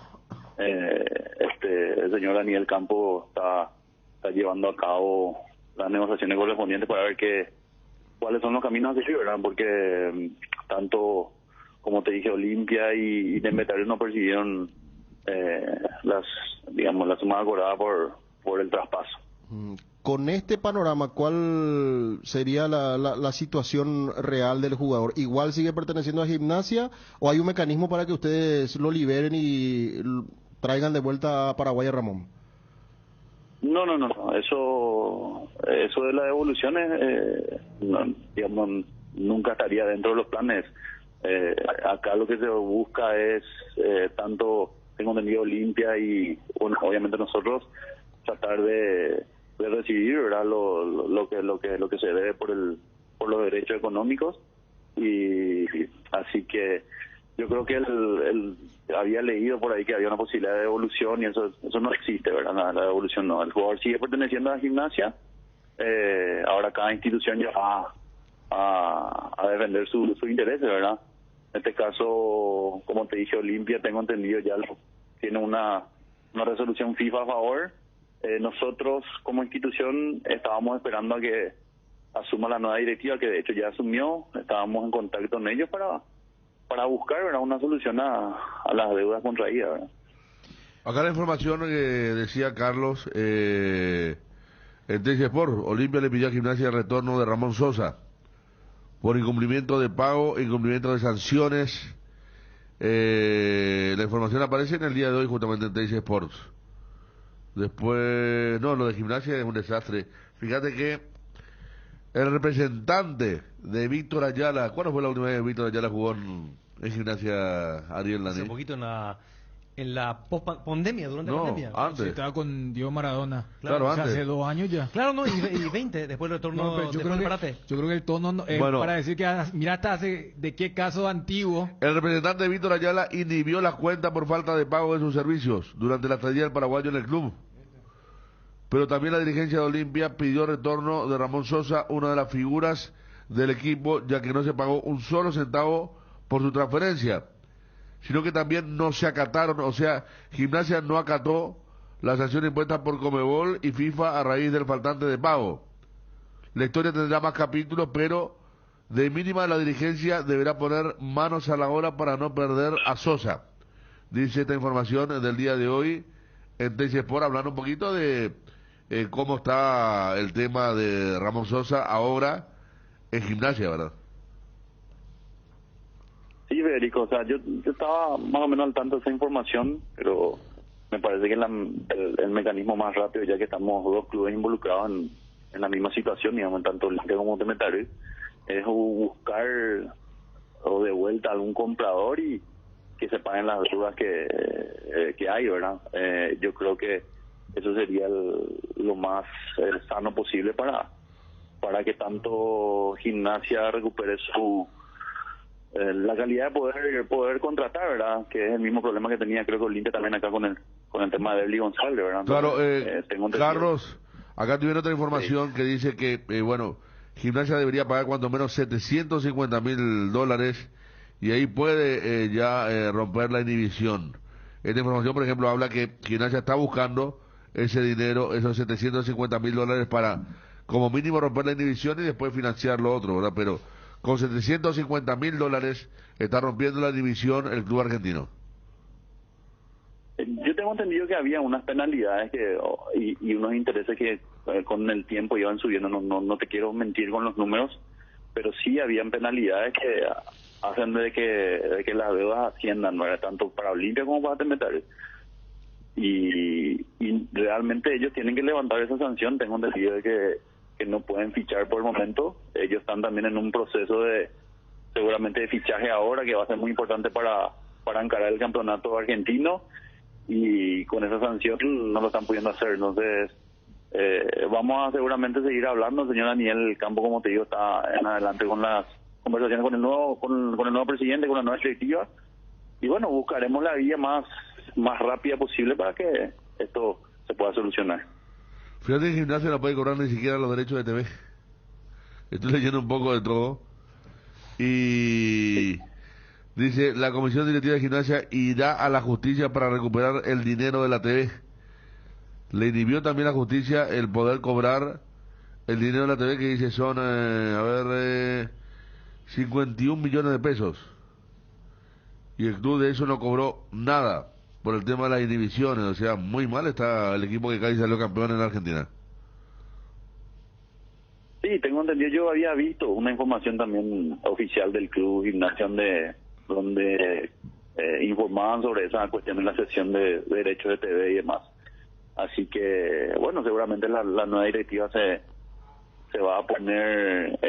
El señor Daniel Campo está llevando a cabo las negociaciones correspondientes para ver cuáles son los caminos a seguir, ¿verdad? Porque tanto, como te dije, Olimpia y Tembetario no percibieron la suma acordada por el traspaso. Con este panorama, ¿cuál sería la situación real del jugador? ¿Igual sigue perteneciendo a Gimnasia o hay un mecanismo para que ustedes lo liberen y traigan de vuelta a Paraguay a Ramón? No. Eso de las devoluciones, nunca estaría dentro de los planes. Acá lo que se busca es, tanto tengo entendido Olimpia y bueno, obviamente nosotros, tratar de recibir, ¿verdad? lo que se debe por los derechos económicos. Y así que yo creo que él había leído por ahí que había una posibilidad de devolución y eso no existe, ¿verdad? La devolución no. El jugador sigue perteneciendo a la Gimnasia. Ahora cada institución ya va a defender sus intereses, ¿verdad? En este caso, como te dije, Olimpia, tengo entendido, ya tiene una resolución FIFA a favor. Nosotros, como institución, estábamos esperando a que asuma la nueva directiva, que de hecho ya asumió. Estábamos en contacto con ellos para buscar, ¿verdad?, una solución a las deudas contraídas, ¿verdad? Acá la información que decía Carlos, el TC Sport, Olimpia le pidió a Gimnasia el retorno de Ramón Sosa por incumplimiento de pago, incumplimiento de sanciones. La información aparece en el día de hoy justamente en TC Sports. Después, no, lo de Gimnasia es un desastre. Fíjate que el representante de Víctor Ayala, ¿cuándo fue la última vez que Víctor Ayala jugó en Gimnasia, Ariel Lani? Hace poquito En la pandemia, durante la pandemia. Antes. Sí, estaba con Diego Maradona. Claro, o sea, antes. hace 2 años ya. Claro, no, y 20, después del retorno, pero después del parate. yo creo que el tono es Bueno. para decir que, mira, hasta hace de qué caso antiguo. El representante Víctor Ayala inhibió las cuentas por falta de pago de sus servicios durante la estadía del paraguayo en el club. Pero también la dirigencia de Olimpia pidió retorno de Ramón Sosa, una de las figuras del equipo, ya que no se pagó un solo centavo por su transferencia, sino que también no se acataron, o sea, Gimnasia no acató las sanciones impuestas por Conmebol y FIFA a raíz del faltante de pago. La historia tendrá más capítulos, pero de mínima la dirigencia deberá poner manos a la obra para no perder a Sosa. Dice esta información del día de hoy en TC Sport, hablando un poquito de cómo está el tema de Ramón Sosa ahora en Gimnasia, ¿verdad? Sí, Federico, o sea, yo estaba más o menos al tanto de esa información, pero me parece que el mecanismo más rápido, ya que estamos dos clubes involucrados en la misma situación, digamos, tanto Olimpia como Temetari, es buscar o de vuelta algún comprador y que se paguen las deudas que hay, ¿verdad? Yo creo que eso sería lo más sano posible para que tanto Gimnasia recupere la calidad de poder contratar, ¿verdad? Que es el mismo problema que tenía, creo que Olimpia también acá con el tema de Eli González, ¿verdad? Claro, tengo entendido. Carlos, acá tuvieron otra información que dice que, bueno, Gimnasia debería pagar cuanto menos $750,000 y ahí puede ya romper la inhibición. Esta información, por ejemplo, habla que Gimnasia está buscando ese dinero, esos $750,000 para como mínimo romper la inhibición y después financiar lo otro, ¿verdad? Pero con $750,000 está rompiendo la división el club argentino. Yo tengo entendido que había unas penalidades y unos intereses que con el tiempo iban subiendo. No te quiero mentir con los números, pero sí habían penalidades que hacen de que las deudas asciendan, ¿no? Tanto para Olimpia como para Temetari. Y realmente ellos tienen que levantar esa sanción. Tengo entendido de que no pueden fichar por el momento. Ellos están también en un proceso seguramente de fichaje ahora, que va a ser muy importante para encarar el campeonato argentino, y con esa sanción no lo están pudiendo hacer. Entonces vamos a seguramente seguir hablando. El señor Daniel Campo, como te digo, está en adelante con las conversaciones con el nuevo presidente, con la nueva directiva, y bueno, buscaremos la vía más rápida posible para que esto se pueda solucionar. Fíjate que Gimnasia no puede cobrar ni siquiera los derechos de TV. Estoy leyendo un poco de todo. Y dice, la comisión directiva de Gimnasia irá a la justicia para recuperar el dinero de la TV. Le inhibió también a la justicia el poder cobrar el dinero de la TV, que dice son, 51 millones de pesos. Y el club de eso no cobró nada por el tema de las inhibiciones. O sea, muy mal está el equipo que casi salió campeón en la Argentina. Sí, tengo entendido. Yo había visto una información también oficial del club Gimnasia donde informaban sobre esa cuestión en la sección de derechos de TV y demás. Así que, bueno, seguramente la nueva directiva se va a poner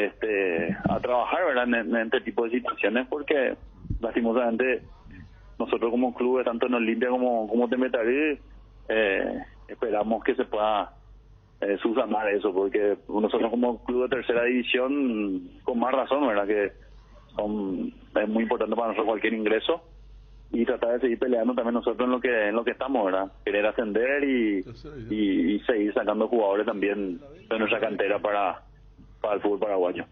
a trabajar, ¿verdad?, en este tipo de situaciones, porque lastimosamente nosotros como club, tanto en Olimpia como Temetari, esperamos que se pueda subsanar eso, porque nosotros como club de tercera división, con más razón, ¿verdad?, que es muy importante para nosotros cualquier ingreso, y tratar de seguir peleando también nosotros en lo que estamos, ¿verdad?, querer ascender y seguir sacando jugadores también de nuestra cantera para el fútbol paraguayo.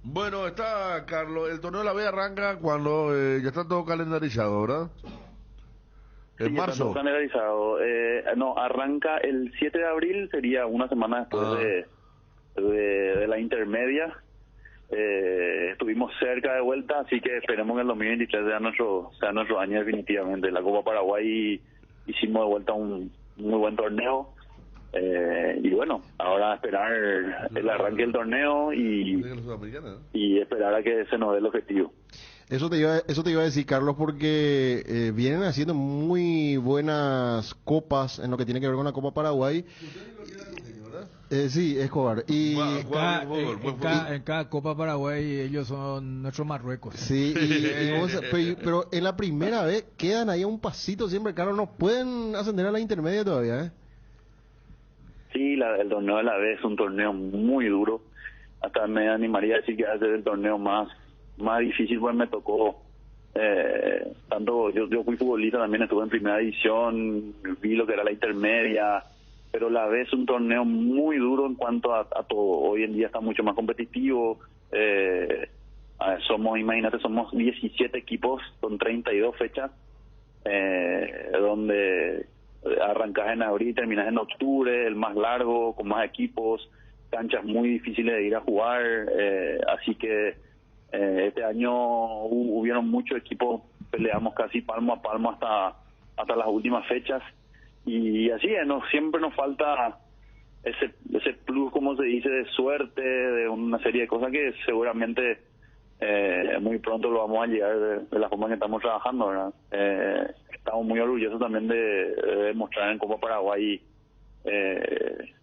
Bueno, está Carlos, el torneo de la B arranca cuando ya está todo calendarizado, ¿verdad? En marzo. Está todo calendarizado. No, arranca el 7 de abril, sería una semana después de la intermedia. Estuvimos cerca de vuelta, así que esperemos que el 2023 sea nuestro año definitivamente. La Copa Paraguay hicimos de vuelta un muy buen torneo. Y bueno, ahora esperar el arranque del torneo y esperar a que se nos dé el objetivo. Eso te iba a decir, Carlos, porque vienen haciendo muy buenas copas en lo que tiene que ver con la Copa Paraguay. Sí, Escobar. Y en cada Copa Paraguay ellos son nuestros Marruecos. Sí, pero en la primera vez quedan ahí a un pasito siempre, Carlos. No pueden ascender a la intermedia todavía, ¿eh? Sí, el torneo de la B es un torneo muy duro. Hasta me animaría a decir que va a ser el torneo más difícil, pues me tocó. Tanto yo fui futbolista, también estuve en primera división, vi lo que era la intermedia, pero la B es un torneo muy duro en cuanto a todo. Hoy en día está mucho más competitivo. Somos 17 equipos con 32 fechas, donde arrancas en abril y terminas en octubre, el más largo, con más equipos, canchas muy difíciles de ir a jugar, así que este año hubieron muchos equipos, peleamos casi palmo a palmo hasta las últimas fechas, y así siempre nos falta ese plus, como se dice, de suerte, de una serie de cosas que seguramente muy pronto lo vamos a llegar de la forma que estamos trabajando, ¿verdad? Estamos muy orgullosos también de demostrar en Copa Paraguay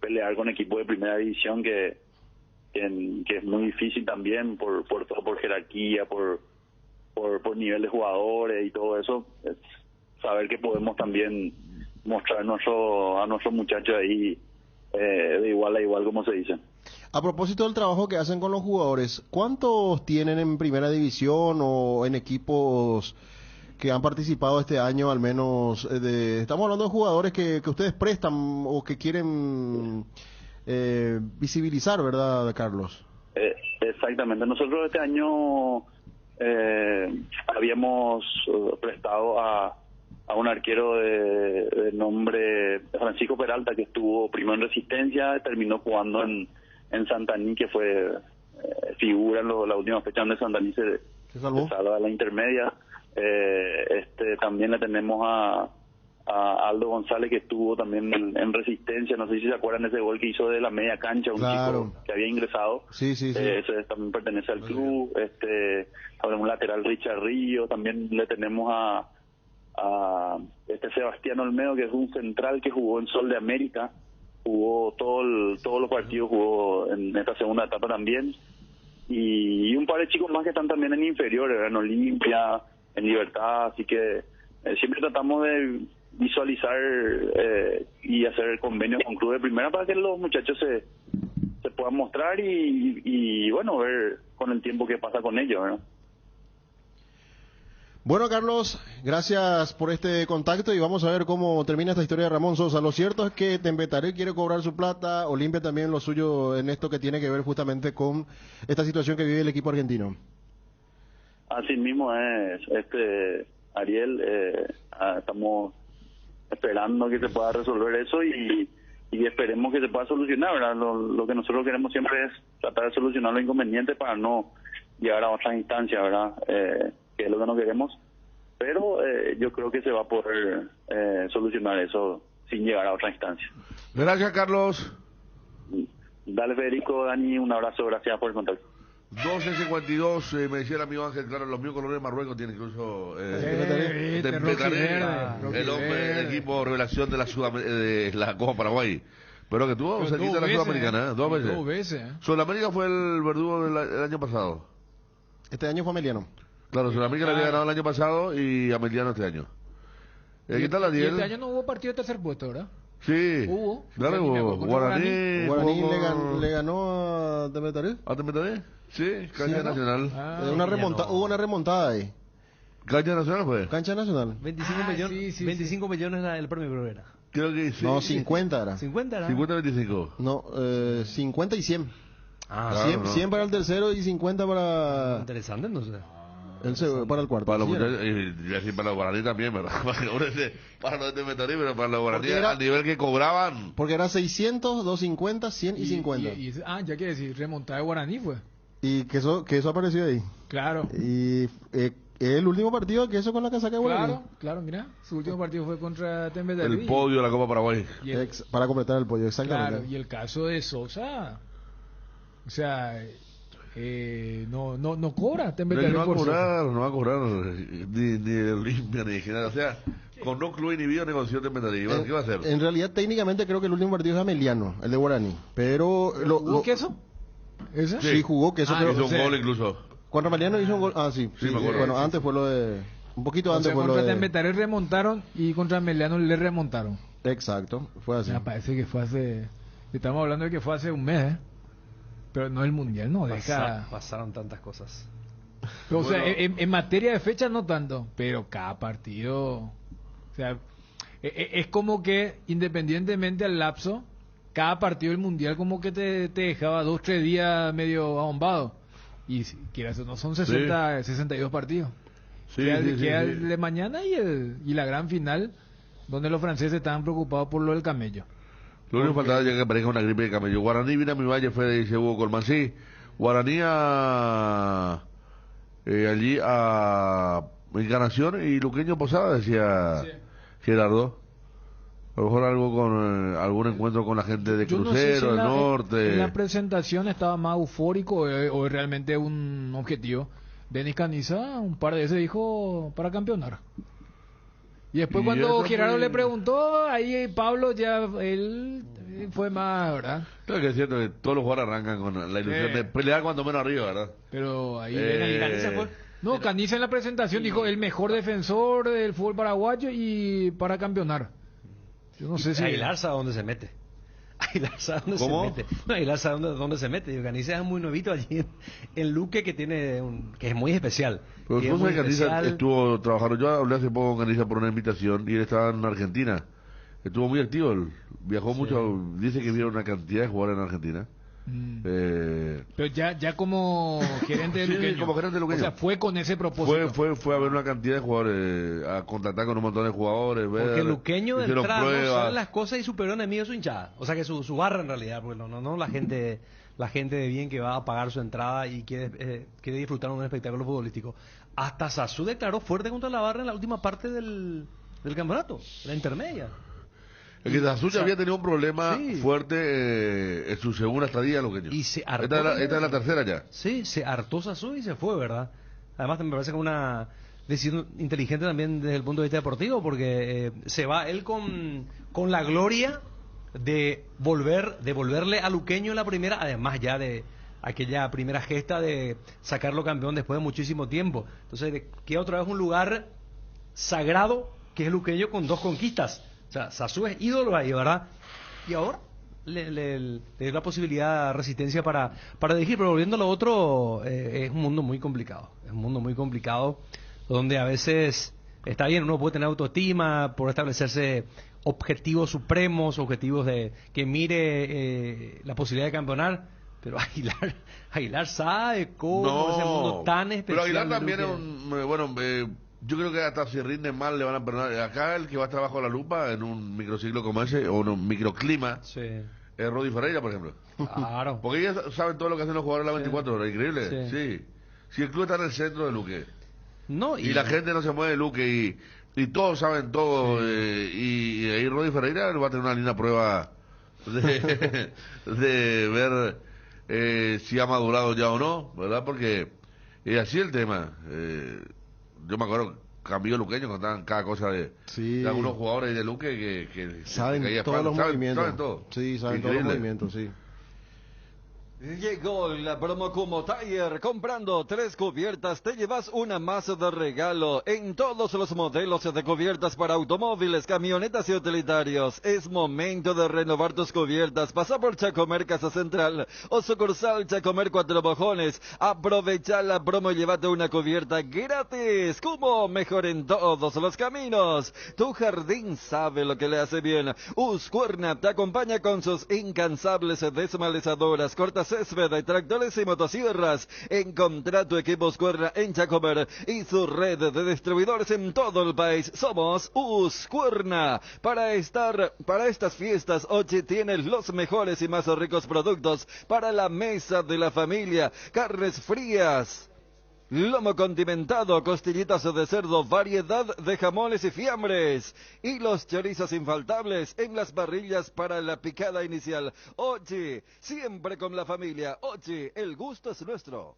pelear con equipos de primera división que es muy difícil también por jerarquía, por nivel de jugadores y todo eso. Saber que podemos también mostrar a nuestros muchachos ahí de igual a igual, como se dice. A propósito del trabajo que hacen con los jugadores, ¿cuántos tienen en primera división o en equipos que han participado este año, al menos? Estamos hablando de jugadores que ustedes prestan o que quieren visibilizar, ¿verdad, Carlos? Exactamente. Nosotros este año habíamos prestado a un arquero de nombre Francisco Peralta, que estuvo primero en Resistencia, terminó jugando en Santaní, que fue figura en la última fecha donde Santaní se salva a la intermedia. También le tenemos a Aldo González, que estuvo también en Resistencia. No sé si se acuerdan de ese gol que hizo de la media cancha, un chico que había ingresado. Sí. Ese también pertenece al club. Un lateral, Richard Río. También le tenemos a Sebastián Olmedo, que es un central que jugó en Sol de América, jugó todos los partidos, jugó en esta segunda etapa también, y un par de chicos más que están también en inferiores, en Olimpia, en Libertad, así que siempre tratamos de visualizar y hacer convenios con clubes de primera para que los muchachos se puedan mostrar y bueno, ver con el tiempo que pasa con ellos, ¿verdad? Bueno, Carlos, gracias por este contacto y vamos a ver cómo termina esta historia de Ramón Sosa. Lo cierto es que Tembetaré quiere cobrar su plata, Olimpia también lo suyo en esto que tiene que ver justamente con esta situación que vive el equipo argentino. Así mismo es, Ariel, estamos esperando que se pueda resolver eso y esperemos que se pueda solucionar, ¿verdad? Lo que nosotros queremos siempre es tratar de solucionar los inconvenientes para no llegar a otras instancias, ¿verdad? Que es lo que no queremos, pero yo creo que se va a poder solucionar eso sin llegar a otra instancia. Gracias, Carlos. Dale, Federico, Dani, un abrazo, gracias por el contacto. 12:52, me decía el amigo Ángel, claro, los míos colores de Marruecos tienen incluso Tembetaré, el hombre, el equipo revelación de la Copa Paraguay, pero que tuvo cerquita de la Sudamericana, 2 veces. 2 veces. Sudamérica fue el verdugo del año pasado. Este año fue Ameliano. Claro, Sudamérica le había ganado el año pasado y Ameliano este año. ¿Qué tal, Ariel? Y este año no hubo partido de tercer puesto, ¿verdad? Sí. Hubo. Claro, hubo. Guaraní le ganó a Tembetaré. ¿A Tembetaré? Sí, Cancha Nacional. Hubo una remontada ahí. ¿Cancha Nacional fue? Cancha Nacional. 25 millones era el premio, creo era. Creo que sí. No, 50 era. 50 era. 50-25. No, 50 y 100. Claro, 100 para el tercero y 50 para... Interesante, no sé. Para el cuarto. Para los muchachos, y para los guaraní también, ¿verdad? Para los de Tembetaré, pero para los guaraní al nivel que cobraban. Porque era 600, 250, 100 y 50. Ya quiere decir, remontada de Guaraní fue. Y que eso apareció ahí. Claro. Y el último partido que eso con la casaca de Guaraní. Claro, mira. Su último partido fue contra Tembetaré. El podio de la Copa Paraguay. Para completar el podio, exactamente. Claro, y el caso de Sosa, o sea... no cobra Tembetaré. No va a cobrar ni de Olimpia ni de general, o sea, Con no club inhibido, negoció de Metadí. ¿Qué va a hacer? En realidad, técnicamente, creo que el último partido es Ameliano, el de Guaraní. Pero. ¿Jugó Queso? ¿Ese? Sí, jugó Queso. Pero hizo un gol incluso. Contra Ameliano hizo un gol. Ah, sí. Sí, me acuerdo. Bueno, antes fue lo de. Un poquito antes fue lo contra de. Tembetaré remontaron y contra Ameliano le remontaron. Exacto, fue así. Me parece que fue hace. Estamos hablando de que fue hace un mes, ¿eh? Pero no el mundial, no deja. Pasaron tantas cosas. Pero, o sea, en materia de fecha no tanto, pero cada partido, o sea, es como que independientemente al lapso, cada partido del mundial como que te dejaba 2-3 días medio ahombado. Y quieras o no, son 62 partidos. Sí, queda el de mañana y la gran final, donde los franceses estaban preocupados por lo del camello. Lo único que faltaba ya que aparezca una gripe de camello. Guaraní vino a mi valle, fue, dice Hugo Colman. Sí, Guaraní allí a Encarnación y Luqueño Posada, decía Gerardo. A lo mejor algo con algún encuentro con la gente de Crucero, no sé si del norte. En la presentación estaba más eufórico o es realmente un objetivo. Denis Caniza un par de veces dijo para campeonar. Y después cuando Gerardo le preguntó, ahí Pablo ya, él fue más, ¿verdad? Creo que es cierto que todos los jugadores arrancan con la ilusión de pelear cuando menos arriba, ¿verdad? Pero ahí Caniza fue... No, Caniza en la presentación dijo el mejor defensor del fútbol paraguayo y para campeonar. Yo no sé si... Aguilar sabe dónde se mete. Aguilar sabe dónde se mete. No, Aguilar sabe dónde se mete. Caniza es muy novito allí en Luque, que que es muy especial. Pero tú sabes que Caniza estuvo trabajando. Yo hablé hace poco con Caniza por una invitación y él estaba en Argentina. Estuvo muy activo, él viajó mucho. Dice que vieron una cantidad de jugadores en Argentina. Pero ya como gerente de Luqueño. Como gerente de Luqueño. O sea, fue con ese propósito. Fue a ver una cantidad de jugadores, a contactar con un montón de jugadores. Porque Luqueño de entrada no sabe las cosas y su peor enemigo es su hinchada. O sea que su barra en realidad, porque no la gente de bien que va a pagar su entrada y quiere disfrutar un espectáculo futbolístico. Hasta Sasú declaró fuerte contra la barra en la última parte del campeonato, la intermedia. Es que Sasú ya había tenido un problema fuerte en su segunda estadía en Luqueño. Y se hartó. Esta es la tercera ya. Sí, se hartó Sasú y se fue, ¿verdad? Además me parece que una decisión inteligente también desde el punto de vista deportivo, porque se va él con la gloria de devolverle a Luqueño la primera, además ya de aquella primera gesta de sacarlo campeón después de muchísimo tiempo. Entonces queda otra vez un lugar sagrado que es Luqueño con 2 conquistas. O sea, Sasú es ídolo ahí, ¿verdad? Y ahora le dio la posibilidad de resistencia para dirigir, pero volviendo a lo otro, es un mundo muy complicado. Es un mundo muy complicado donde a veces está bien, uno puede tener autoestima por establecerse objetivos supremos, objetivos de que mire la posibilidad de campeonar, pero Aguilar sabe cómo ese mundo tan especial. Pero Aguilar también es un... yo creo que hasta si rinde mal le van a perdonar. Acá el que va a estar bajo la lupa en un microciclo como ese, o en un microclima, es Rodi Ferreira, por ejemplo. Claro. Porque ellos saben todo lo que hacen los jugadores de la 24 horas, increíble. Sí. Si el club está en el centro de Luque. No, y la gente no se mueve de Luque y todos saben todo. Y ahí Rodi Ferreira va a tener una linda prueba de ver si ha madurado ya o no, ¿verdad? Porque es así el tema. Yo me acuerdo, cambió Luqueño, contaban cada cosa de algunos jugadores de Luque que saben todos los movimientos. Saben todo. Sí, saben todos los movimientos, sí. Llegó la promo Kumo Tire. Comprando 3 cubiertas te llevas una más de regalo en todos los modelos de cubiertas para automóviles, camionetas y utilitarios. Es momento de renovar tus cubiertas. Pasa por Chacomer Casa Central o sucursal Chacomer Cuatro Mojones. Aprovecha la promo y llévate una cubierta gratis. Kumo, mejor en todos los caminos. Tu jardín sabe lo que le hace bien. Uscuerna te acompaña con sus incansables desmalezadoras, cortas césped, tractores y motosierras. Encontrá tu equipo Uscuerna en Chacomer y su red de distribuidores en todo el país. Somos Uscuerna. Para estas fiestas, Ochi tiene los mejores y más ricos productos para la mesa de la familia. Carnes frías, lomo condimentado, costillitas de cerdo, variedad de jamones y fiambres. Y los chorizos infaltables en las parrillas para la picada inicial. Ochi, siempre con la familia. Ochi, el gusto es nuestro.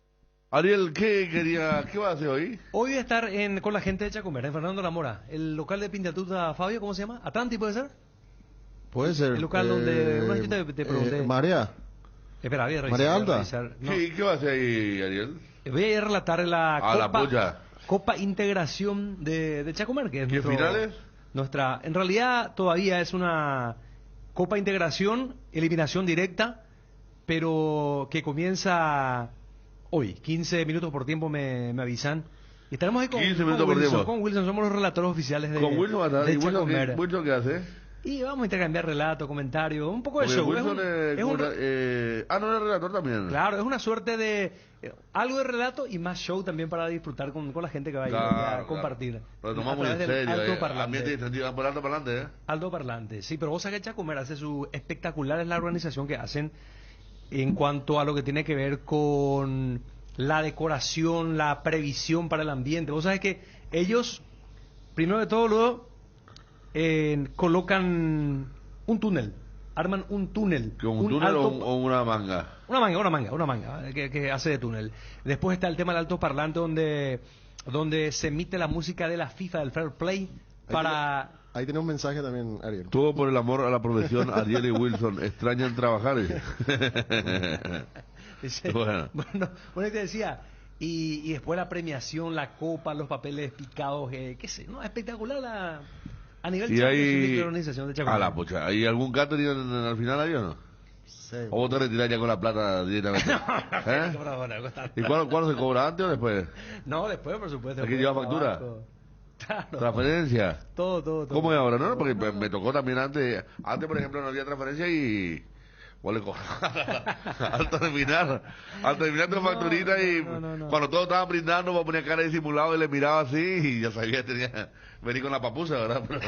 Ariel, ¿qué va a hacer hoy? Hoy voy a estar con la gente de Chacomer, en Fernando La Mora. El local de Pintatuta, Fabio, ¿cómo se llama? ¿Atlanti puede ser? Puede ser. El local donde una vez te pregunté. Marea. Espera, voy a revisar. Marea Alta. No. ¿Qué va a hacer ahí, Ariel? Voy a ir a relatar la Copa, Copa Integración de Chacomer, que es ¿Qué finales? En realidad todavía es una Copa Integración, eliminación directa, pero que comienza hoy. 15 minutos por tiempo me avisan. Y estaremos ahí con 15 minutos por tiempo. Con Wilson, somos los relatores oficiales de Wilson, de Chacomer. ¿Wilson qué hace? Y vamos a intercambiar relatos, comentarios, un poco de show. Wilson no es relator también. Claro, es una suerte de algo de relato y más show también para disfrutar con la gente que va a compartir. Lo tomamos en serio. Ambiente distendido, por alto parlante, Alto parlante, sí, pero vos sabés que Chacomer hace su espectacular, es la organización que hacen en cuanto a lo que tiene que ver con la decoración, la previsión para el ambiente. Vos sabés que ellos, primero de todo, luego colocan un túnel, arman un túnel. ¿Un túnel o una manga? Una manga que hace de túnel. Después está el tema del altoparlante donde se emite la música de la FIFA, del Fair Play, para... Ahí tiene un mensaje también, Ariel. Todo por el amor a la profesión. Ariel y Wilson extrañan trabajar. Bueno, te decía, y después la premiación, la copa, los papeles picados, qué sé, no, espectacular a nivel de la organización de Chacomer. ¿Hay algún catering al final ahí o no? Sí. ¿O vos te retirás ya con la plata directamente? ¿Y cuándo se cobra, antes o después? No, después, por supuesto. ¿Hay que llevar factura? Claro. ¿Transferencia? Todo. ¿Cómo es ahora? No, porque me tocó también antes. Antes, por ejemplo, no había transferencia y... Vos le al terminar tu facturita y cuando todos estaban brindando, vos ponías cara de disimulado y le miraba así y ya sabía que tenía venir con la papusa, ¿verdad? Pero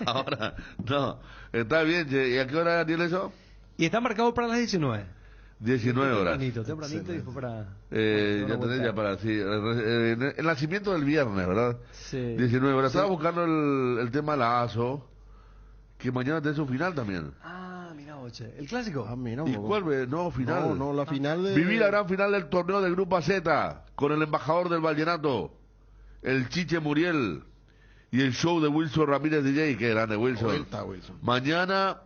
ahora, no. Está bien. ¿Y a qué hora tiene eso? Y está marcado para las 19. 19 horas. Tempranito y después para... ya tenés ya para... Sí, el nacimiento del viernes, ¿verdad? Sí. 19 horas. Estaba buscando el tema la ASO, que mañana tiene su final también. Mira, oche. ¿El clásico? ¿Y cuál? No, final. No, la final de... Viví la gran final del torneo del Grupo Z, con el embajador del vallenato, el Chiche Muriel, y el show de Wilson Ramírez DJ, que grande Wilson. Mañana,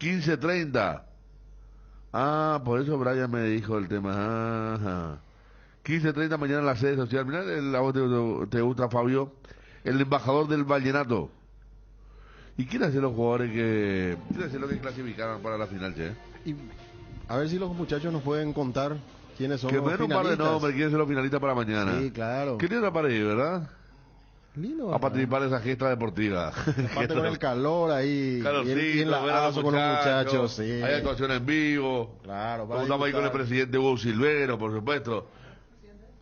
15:30. Por eso Brian me dijo el tema. 15:30 mañana en la sede social. Mirá, la voz te gusta, Fabio. El embajador del vallenato. ¿Y quiénes son los jugadores quiénes son los que clasificaron para la final, che? Y a ver si los muchachos nos pueden contar quiénes son los finalistas. Que me den un par de nombres, quiénes son los finalistas para mañana. Sí, claro. Qué lindo para ir, ¿verdad? Lindo. A participar en esa gesta deportiva. Aparte con el calor ahí. Y en la ASO con los muchachos, sí. Hay actuación en vivo. Claro. Estamos ahí con el presidente Hugo Silvero, por supuesto.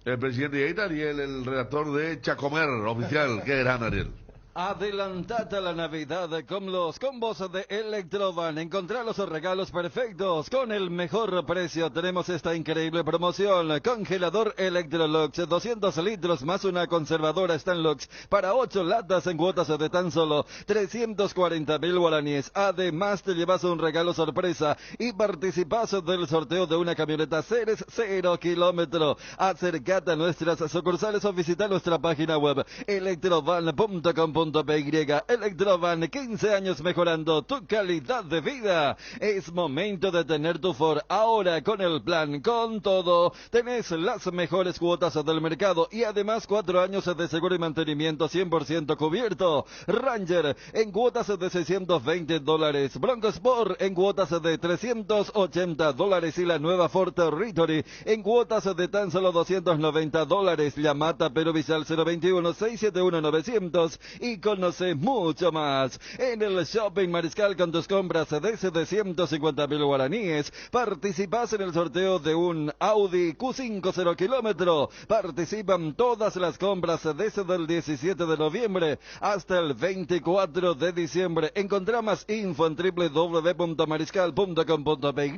El presidente y Ariel, el redactor de Chacomer, oficial. Qué gran, Ariel. Adelantate a la Navidad con los combos de Electrovan. Encontrá los regalos perfectos con el mejor precio. Tenemos esta increíble promoción. Congelador Electrolux, 200 litros más una conservadora Stanlux para 8 latas en cuotas de tan solo 340.000 guaraníes. Además te llevas un regalo sorpresa y participas del sorteo de una camioneta Ceres 0 kilómetro. Acércate a nuestras sucursales o visita nuestra página web electrovan.com.py. Electrovan, 15 años mejorando tu calidad de vida. Es momento de tener tu Ford ahora con el plan Con Todo. Tenés las mejores cuotas del mercado y además 4 años de seguro y mantenimiento 100% cubierto. Ranger en cuotas de $620. Bronco Sport en cuotas de $380 y la nueva Ford Territory en cuotas de tan solo $290. Llamata Perovisial 021-671-900 y conoce mucho más. En el Shopping Mariscal, con tus compras desde 150.000 guaraníes, participas en el sorteo de un Audi Q5 0 kilómetro. Participan todas las compras desde el 17 de noviembre hasta el 24 de diciembre. Encontrá más info en www.mariscal.com.py.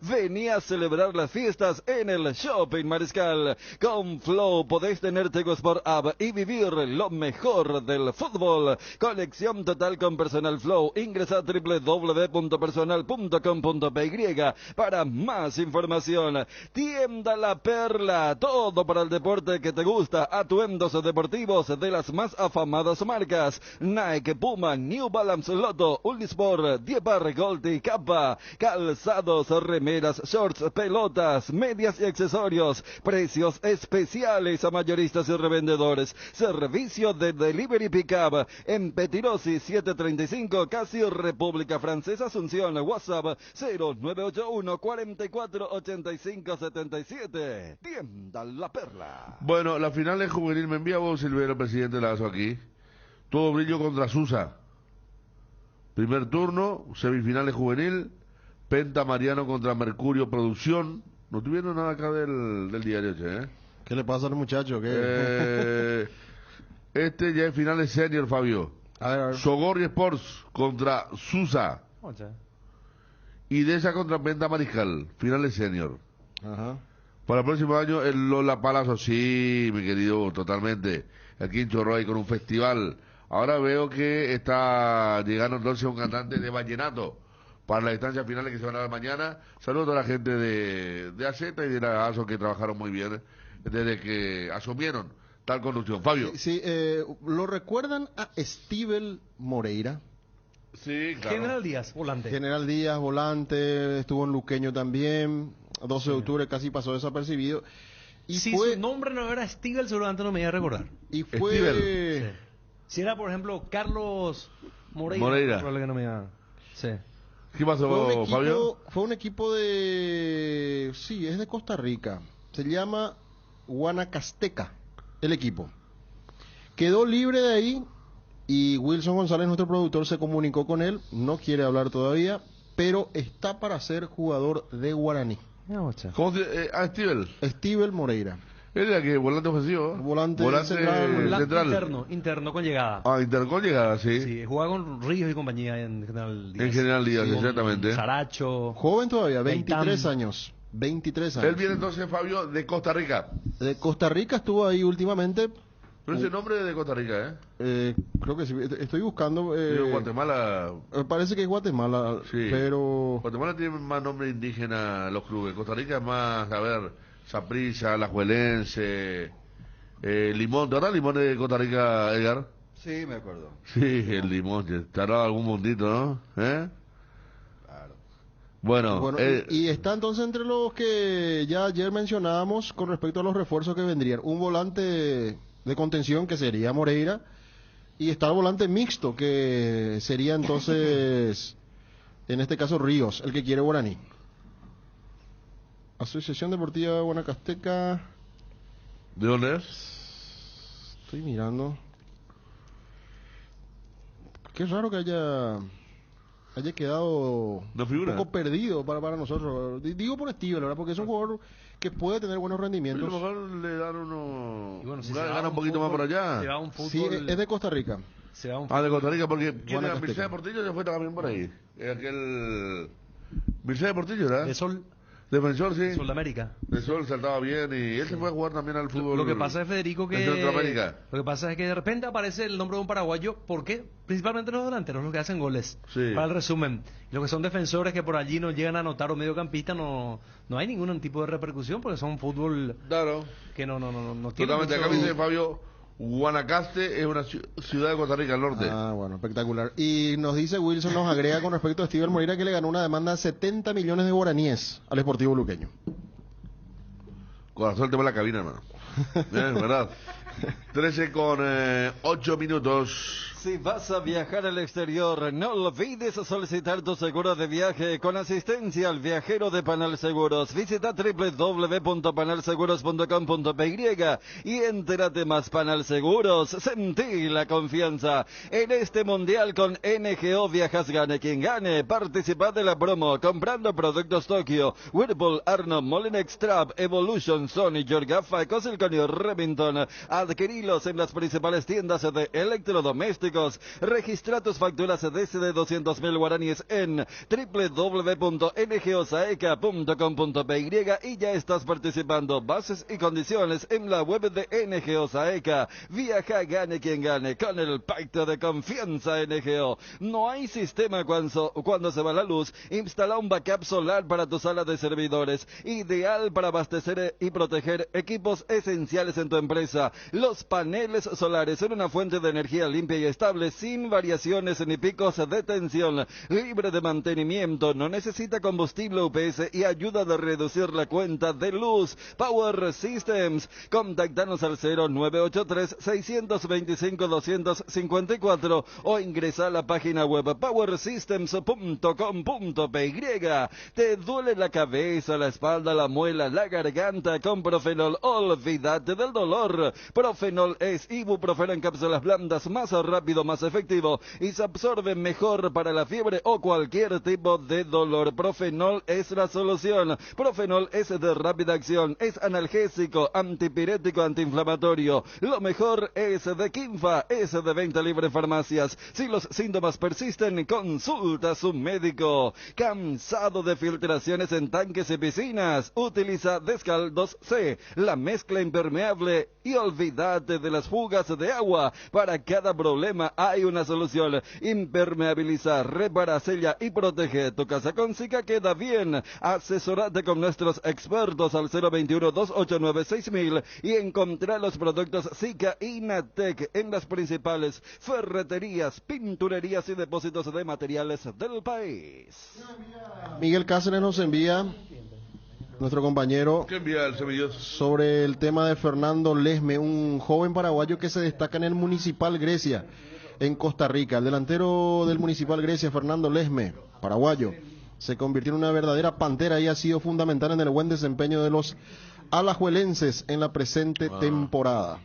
Vení a celebrar las fiestas en el Shopping Mariscal. Con Flow podés tener Tego Sport App y vivir lo mejor del fútbol. fútbol. Conexión total con Personal Flow. Ingresa a www.personal.com.py para más información. Tienda La Perla, todo para el deporte que te gusta. Atuendos deportivos de las más afamadas marcas: Nike, Puma, New Balance, Lotto, Unisport, Diepar, Gold, Kappa. Calzados, remeras, shorts, pelotas, medias y accesorios. Precios especiales a mayoristas y revendedores. Servicio de delivery pickup en Petirosi 735, casi República Francesa, Asunción. WhatsApp 0981 44 85 77. Tienda La Perla. Bueno, la final es juvenil. Me envía vos, Silvero, presidente Lazo, aquí. Todo brillo contra Susa. Primer turno, semifinales juvenil. Penta Mariano contra Mercurio Producción. No tuvieron nada acá del diario, che, ¿Qué le pasa al muchacho? Este ya es finales senior, Fabio. A ver. Sogorri Sports contra Susa. Y de esa contra Penta Mariscal. Finales senior. Ajá. Para el próximo año, el Lola Palazzo. Sí, mi querido, totalmente. El Quincho Roy con un festival. Ahora veo que está llegando entonces un cantante de vallenato para las instancias finales que se van a dar mañana. Saludos a la gente de AZ y de la ASO, que trabajaron muy bien desde que asumieron tal conducción. Fabio. Sí, ¿lo recuerdan a Estivel Moreira? Sí, claro. General Díaz, volante. General Díaz, volante, estuvo en Luqueño también. 12 de octubre casi pasó desapercibido. Y si su nombre no era Stivel, seguramente no me iba a recordar. Y fue... Sí. Si era, por ejemplo, Carlos Moreira. Probable que no me iba... Sí. ¿Qué pasó, Fabio? Fue un equipo de... Sí, es de Costa Rica. Se llama Guanacasteca, el equipo. Quedó libre de ahí y Wilson González, nuestro productor, se comunicó con él. No quiere hablar todavía, pero está para ser jugador de Guaraní. ¿Cómo se Estivel Moreira. ¿Él era que volante ofensivo? Volante central. Interno con llegada. Interno con llegada, sí. Sí, jugaba con Ríos y compañía en General Díaz. En General Díaz, exactamente. Saracho. Joven todavía, 23 años. 23 años. Él viene entonces, Fabio, de Costa Rica. De Costa Rica estuvo ahí últimamente. Pero ese nombre es de Costa Rica, creo que sí. Estoy buscando. Guatemala. Parece que es Guatemala, sí. Pero. Guatemala tiene más nombre indígena los clubes. Costa Rica es más, a ver, Saprissa, Alajuelense, Limón. ¿Te acuerdas Limón de Costa Rica, Edgar? Sí, me acuerdo. Sí, el Limón. Te hará algún mundito, ¿no? Claro. Bueno, y está entonces entre los que ya ayer mencionábamos con respecto a los refuerzos que vendrían. Un volante de contención que sería Moreira, y está el volante mixto que sería entonces en este caso Ríos, el que quiere Guaraní. Asociación Deportiva Guanacasteca. ¿De dónde es? Estoy mirando. Qué raro que haya quedado un poco perdido para nosotros. Digo por Steve, ¿verdad? Porque es un jugador que puede tener buenos rendimientos. Pero a lo mejor le dan uno... Bueno, si gana un poquito más por allá. Se va un fútbol... Sí, es de Costa Rica. De Costa Rica, porque ¿quién era? Mircea de Portillo se fue también por ahí. Aquel... Mircea de Portillo, ¿verdad? De Sol. Defensor, sí. Sol de América. De Sol saltaba bien y él se fue a jugar también al fútbol. Lo que pasa es, Federico, que... En Centroamérica. Lo que pasa es que de repente aparece el nombre de un paraguayo. ¿Por qué? Principalmente los delanteros, los que hacen goles. Sí. Para el resumen. Los que son defensores que por allí no llegan a anotar o mediocampistas, no hay ningún tipo de repercusión porque son fútbol... Claro. Que no tiene totalmente. mucho... Acá dice Fabio... Guanacaste es una ciudad de Costa Rica al norte. Bueno, espectacular. Y nos dice Wilson, nos agrega con respecto a Steven Moreira que le ganó una demanda de 70 millones de guaraníes al Sportivo Luqueño. Corazón, te va la cabina, hermano. ¿Verdad? 13 con 8 minutos. Si vas a viajar al exterior, no olvides solicitar tu seguro de viaje con asistencia al viajero de Panal Seguros. Visita www.panalseguros.com.py y entérate más. Panal Seguros, sentí la confianza. En este mundial con NGO Viajas Gane quien gane. Participa de la promo comprando productos Tokio, Whirlpool, Arno, Molenex, Trap, Evolution, Sony, Yorgafa, Cosilcon y Remington. Adquirilos en las principales tiendas de electrodomésticos electrónicos. Registra tus facturas desde 200.000 guaraníes en www.ngosaeca.com.py y ya estás participando. Bases y condiciones en la web de NGO Saeca. Viaja, gane quien gane, con el pacto de confianza NGO. No hay sistema cuando se va la luz. Instala un backup solar para tu sala de servidores. Ideal para abastecer y proteger equipos esenciales en tu empresa. Los paneles solares son una fuente de energía limpia y estable, sin variaciones ni picos de tensión. Libre de mantenimiento, no necesita combustible UPS y ayuda a reducir la cuenta de luz. Power Systems. Contactanos al 0983-625-254 o ingresa a la página web powersystems.com.py. ¿Te duele la cabeza, la espalda, la muela, la garganta? Con Profenol, olvídate del dolor. Profenol es ibuprofeno en cápsulas blandas, más rápido, más efectivo y se absorbe mejor para la fiebre o cualquier tipo de dolor. Profenol es la solución. Profenol es de rápida acción, es analgésico, antipirético, antiinflamatorio. Lo mejor es de Kinfa, es de venta libre en farmacias. Si los síntomas persisten, consulta a su médico. ¿Cansado de filtraciones en tanques y piscinas? Utiliza Descaldos C, la mezcla impermeable, y olvídate de las fugas de agua. Para cada problema hay una solución. Impermeabiliza, repara, sella y protege. Tu casa con Sika queda bien. Asesorate con nuestros expertos al 021-289-6000 y encontrá los productos Sika Inatec en las principales ferreterías, pinturerías y depósitos de materiales del país. Miguel Cáceres nos envía, nuestro compañero, ¿qué envía el semilloso? Sobre el tema de Fernando Lesme, un joven paraguayo que se destaca en el Municipal Grecia, en Costa Rica. El delantero del Municipal Grecia, Fernando Lesme, paraguayo, se convirtió en una verdadera pantera y ha sido fundamental en el buen desempeño de los alajuelenses en la presente temporada.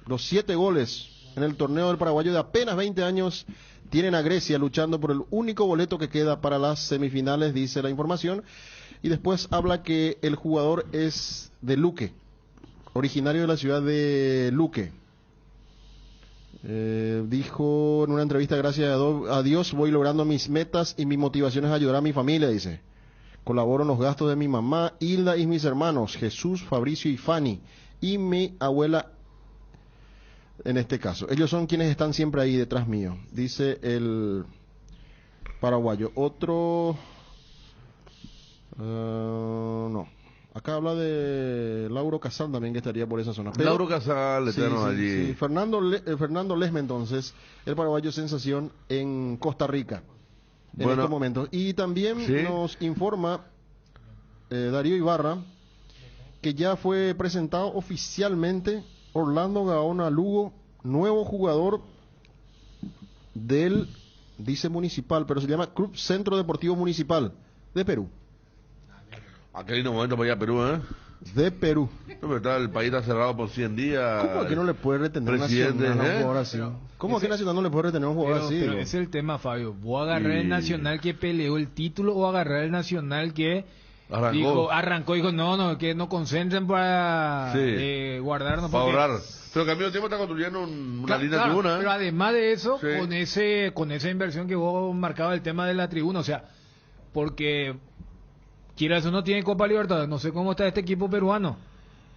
Los 7 goles en el torneo del paraguayo de apenas 20 años tienen a Grecia luchando por el único boleto que queda para las semifinales, dice la información. Y después habla que el jugador es de Luque, originario de la ciudad de Luque. Dijo en una entrevista: gracias a Dios voy logrando mis metas y mi motivación es ayudar a mi familia, dice. Colaboro en los gastos de mi mamá, Hilda, y mis hermanos, Jesús, Fabricio y Fanny, y mi abuela en este caso. Ellos son quienes están siempre ahí detrás mío, dice el paraguayo. Otro... no. Acá habla de Lauro Casal también, que estaría por esa zona. Pero, Lauro Casal, eterno allí. Sí. Fernando Lesme, entonces, el paraguayo sensación en Costa Rica en estos momentos. Y también nos informa Darío Ibarra que ya fue presentado oficialmente Orlando Gaona Lugo, nuevo jugador del, dice Municipal, pero se llama Club Centro Deportivo Municipal de Perú. Aquel lindo momento para ir a Perú, ¿eh? De Perú. No, pero el país está cerrado por 100 días. ¿Cómo que no le puede retener Presidente, Nacional a un jugador así? ¿Cómo que Nacional no le puede retener a un jugador así? Pero ese es el tema, Fabio. ¿Vos agarrar el Nacional que peleó el título o agarrar el Nacional que arrancó y dijo, no, que no concentren para guardarnos? Para ahorrar. Pero que al mismo tiempo está construyendo una linda tribuna. Pero además de eso, con esa inversión que vos marcabas, el tema de la tribuna, o sea, porque... Quieras o no tiene Copa Libertadores, no sé cómo está este equipo peruano,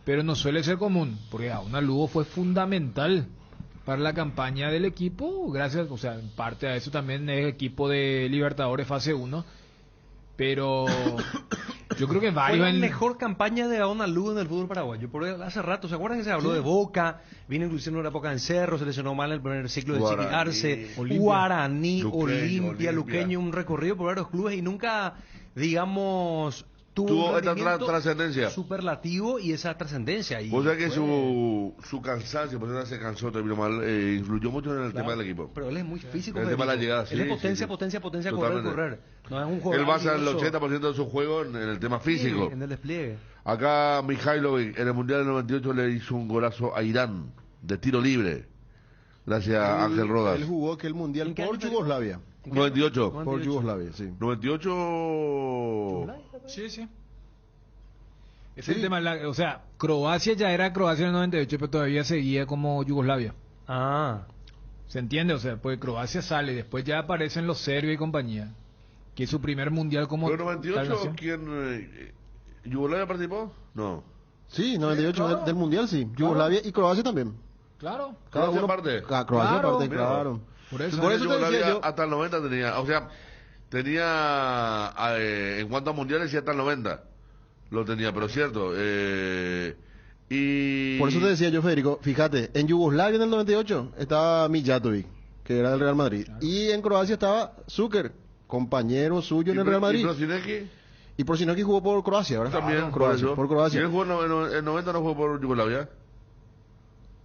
pero no suele ser común, porque Gaona Lugo fue fundamental para la campaña del equipo, gracias, o sea, en parte a eso también es equipo de Libertadores fase 1, pero yo creo que varios... Fue la mejor campaña de Gaona Lugo en el fútbol paraguayo, porque hace rato, ¿se acuerdan que se habló de Boca? Vino inclusive en una época en Cerro, se lesionó mal en el primer ciclo de Chiqui Arce, Guaraní, Olimpia, Luqueño, un recorrido por varios clubes y nunca... digamos, tuvo esta trascendencia superlativo y esa trascendencia. O sea que su cansancio, por eso se cansó, terminó mal, influyó mucho en el tema del equipo. Pero él es muy físico. El tema de la llegada, él es potencia, correr. No es un jugador. Él basa el 80% de su juego en el tema físico. En el despliegue. Acá Mihailovic en el Mundial del 98 le hizo un golazo a Irán de tiro libre. Gracias a Ángel Rodas. Él jugó aquel Mundial por Yugoslavia. 98. Por Yugoslavia, sí. 98. Sí. Es el tema, o sea, Croacia ya era Croacia en el 98, pero todavía seguía como Yugoslavia. ¿Se entiende? O sea, pues Croacia sale, después ya aparecen los serbios y compañía, que es su primer mundial como ¿Pero tal 98 nación. quién? ¿Yugoslavia participó? No. Sí, 98 claro. del Mundial, sí. Yugoslavia y Croacia también. Claro. Cada ¿Croacia uno- aparte? Croacia Claro. aparte, Mira, claro. Por eso. Por eso te decía Yugoslavia yo. hasta el 90 tenía, o sea, tenía, en cuanto a mundiales, sí hasta el 90 lo tenía, pero cierto. Y Por eso te decía yo, Federico, fíjate, en Yugoslavia en el 98 estaba Mijatovic, que era del Real Madrid. Y en Croacia estaba Zucker, compañero suyo en el Real Madrid. ¿Y Prosinecki? Y Prosinecki jugó por Croacia, ¿verdad? También, Croacia, por ¿Y Croacia. él jugó en 90 no jugó por Yugoslavia?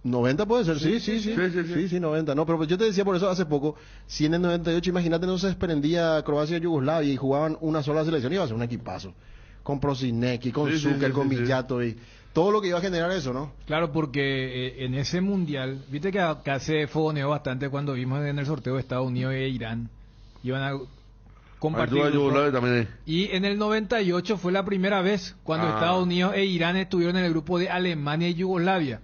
90 puede ser, sí, 90. No, pero pues yo te decía por eso hace poco, si en el 98, imagínate, no se desprendía Croacia y Yugoslavia y jugaban una sola selección, iba a ser un equipazo. Con Prosinecki, con Sí, sí, Zucker, sí, con sí, sí. Mijatovic, todo lo que iba a generar eso, ¿no? Claro, porque en ese mundial, viste que acá se fogoneó bastante cuando vimos en el sorteo de Estados Unidos e Irán. Iban a compartir Ahí estuvo grupo. Yugoslavia también. Y en el 98 fue la primera vez cuando Ah. Estados Unidos e Irán estuvieron en el grupo de Alemania y Yugoslavia.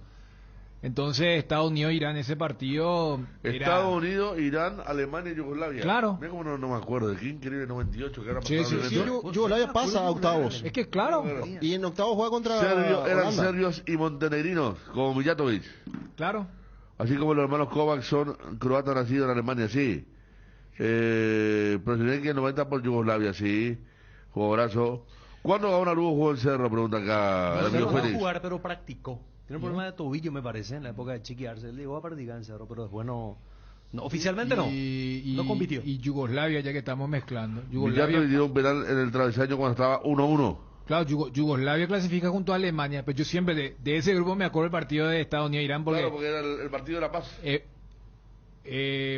Entonces Estados Unidos e Irán, ese partido era... Estados Unidos, Irán, Alemania y Yugoslavia. Claro. Mira cómo no me acuerdo, de qué increíble 98 que era Sí, pasado sí, el sí. evento. Yugoslavia pasa a octavos. Es que claro, Y en octavos juega contra Eran Holanda. serbios y montenegrinos, como Mijatovic. claro. Así como los hermanos Kovac son croatas nacidos en Alemania, sí. Prosinecki en 90 por Yugoslavia, sí. Jugadorazo. ¿Cuándo Gabonarugo jugó el Cerro? Pregunta acá el amigo No va a Félix. jugar, pero practicó. Tiene un problema de tobillo, me parece, en la época de Chiqui Arce. Él llegó a practicar en Cerro, pero después no oficialmente no. No compitió. Y Yugoslavia, ya que estamos mezclando. Yugoslavia, Mijatovic dio un penal en el travesaño cuando estaba 1-1. claro, Yugoslavia clasifica junto a Alemania, pero yo siempre de ese grupo me acuerdo el partido de Estados Unidos e Irán porque, Claro, porque era el partido de la paz.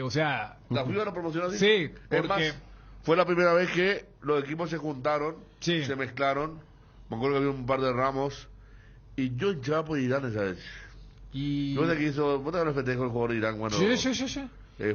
o sea, ¿La FIFA lo promocionó así? sí, Es porque más, fue la primera vez que los equipos se juntaron, Sí. se mezclaron. Me acuerdo que había un par de ramos. Y yo hinchaba por Irán esa vez. y ¿Vos te quiso, vos te lo festejo el jugador de Irán cuando sí.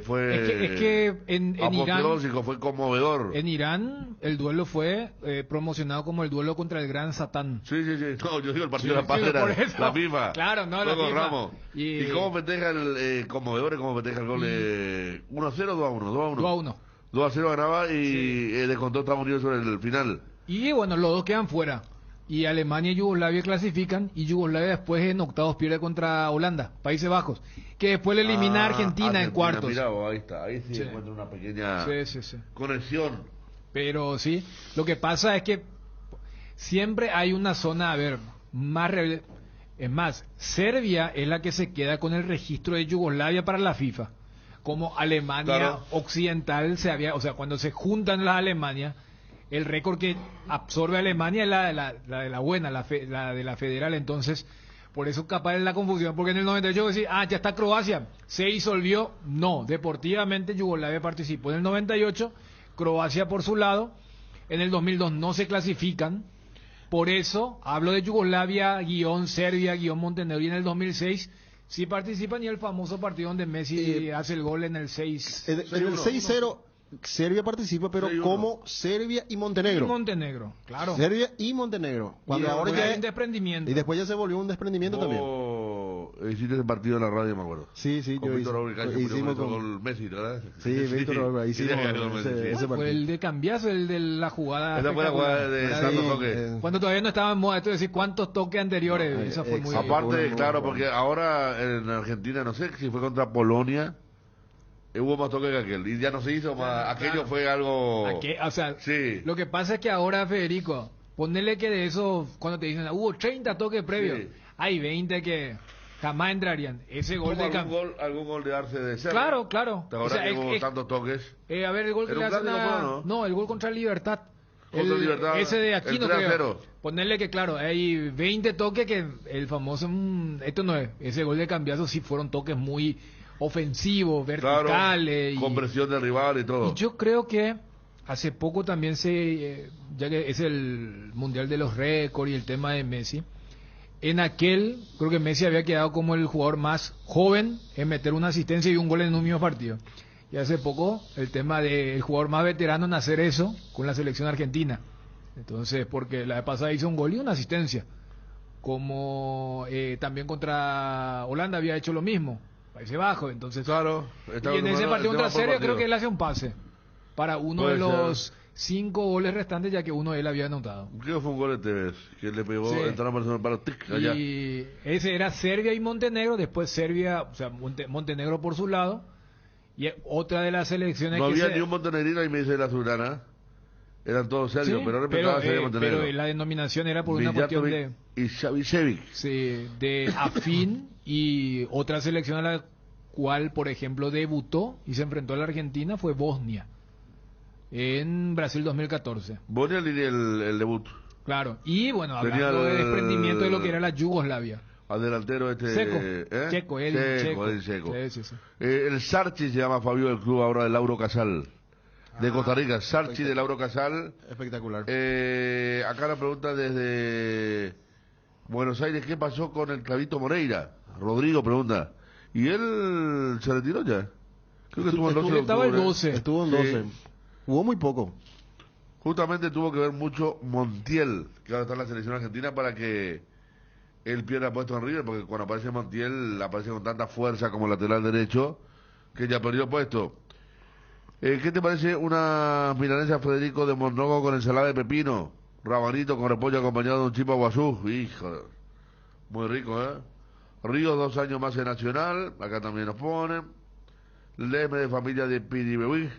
fue Es que en Irán, apoteósico, fue conmovedor? en Irán el duelo fue promocionado como el duelo contra el Gran Satán. Sí. No, yo digo el partido Sí, de la paz sí, era por eso. la FIFA. Claro, no, la Luego FIFA. Ramos. ¿Y cómo festeja el conmovedor? ¿Cómo festeja el gol? 1-0 o 2-1? 2-1. 2-0 ganaba y descontó Estados Unidos sobre el final. Y bueno, los dos quedan fuera. Y Alemania y Yugoslavia clasifican. Y Yugoslavia después en octavos pierde contra Holanda, Países Bajos. Que después le elimina a Argentina en cuartos. Mira, ahí está. Ahí sí, Sí. encuentra una pequeña Sí. conexión. Pero sí, lo que pasa es que siempre hay una zona, a ver, es más, Serbia es la que se queda con el registro de Yugoslavia para la FIFA. Como Alemania Claro. Occidental se había, o sea, cuando se juntan las Alemania, el récord que absorbe Alemania es la de la buena, la de la federal. Entonces, por eso capaz es la confusión, porque en el 98 decís, ya está Croacia, se disolvió. No, deportivamente Yugoslavia participó en el 98, Croacia por su lado, en el 2002 no se clasifican. Por eso hablo de Yugoslavia, Serbia, Montenegro, y en el 2006 sí participan, y el famoso partido donde Messi hace el gol en el 6. En el 6-0, Serbia participa, pero 6-1. como Serbia y Montenegro. Y Montenegro, claro. Serbia y Montenegro. Cuando Y ahora después ya hay un desprendimiento. Y después ya se volvió un desprendimiento también. Hiciste ese partido en la radio, me acuerdo. Sí, Con yo Víctor Raúl Cancho, hicimos con con... Messi, ¿verdad? Sí, Víctor Raúl, ahí hicimos ese Fue partido. el de cambiazo, el de la jugada. Esa fue la jugada de espectacular. Santos Toque. Cuando todavía no estaba en moda esto de decir cuántos toques anteriores. Esa fue muy Aparte, claro, porque ahora en Argentina, no sé si fue contra Polonia, hubo más toques que aquel. Y ya no se hizo más. Aquello fue algo. O sea, Sí. lo que pasa es que ahora, Federico, ponele que de eso, cuando te dicen, hubo 30 toques previos, Sí. hay 20 que jamás entrarían. Ese gol de algún gol de Arce de Cerro. Claro, claro. ¿Te acuerdas que hubo tantos toques? A ver, el gol que Era le un hacen clásico, a... ¿no? No, el gol contra Libertad. Contra Libertad, Ese de aquí el no 3-0. creo. Ponerle que, claro, hay 20 toques que el famoso... esto no es. Ese gol de cambiazo sí fueron toques muy ofensivos, verticales. Con presión del rival y todo. Y yo creo que hace poco también ya que es el Mundial de los Récords y el tema de Messi, en aquel, creo que Messi había quedado como el jugador más joven en meter una asistencia y un gol en un mismo partido. Y hace poco el tema del jugador más veterano en hacer eso con la selección argentina. Entonces, porque la vez pasada hizo un gol y una asistencia. Como también contra Holanda había hecho lo mismo. Países Bajos. Entonces, claro, y en ese partido contra Serbia creo que él hace un pase para uno de los 5 goles restantes, ya que uno de él había anotado. Creo que fue un gol de Tevez, que le pegó, entraron personas para tic, allá. Y ese era Serbia y Montenegro, después Serbia, o sea, Montenegro por su lado, y otra de las selecciones no que había ni un montenegrino y me dice la azulgrana, eran todos serbios, pero respetaba Serbia y Montenegro. Pero la denominación era por una cuestión de... y Savicevic. Sí, de afín, y otra selección a la cual, por ejemplo, debutó y se enfrentó a la Argentina fue Bosnia. En Brasil 2014. Bosnia el debut. Claro, y bueno, hablando de desprendimiento de lo que era la Yugoslavia. Al delantero Seco. Checo, Checo. Sí. El Sarchi se llama Fabio del club ahora de Lauro Casal. De Costa Rica, Sarchi de Lauro Casal. Espectacular. Acá la pregunta desde Buenos Aires, ¿qué pasó con el Clavito Moreira? Rodrigo pregunta. ¿Y él se retiró ya? Creo que estuvo en 12 de octubre. Estuvo en 12. Jugó muy poco. Justamente tuvo que ver mucho Montiel, que ahora está en la selección argentina, para que él pierda puesto en River, porque cuando aparece Montiel aparece con tanta fuerza como lateral derecho que ya perdió puesto. ¿Qué te parece una milanesa Federico de Monrogo con ensalada de pepino, rabanito con repollo acompañado de un chipa guazú? Hijo, muy rico, ¿eh? Ríos 2 años más en Nacional, acá también nos ponen. Leme de familia de Piribehuí.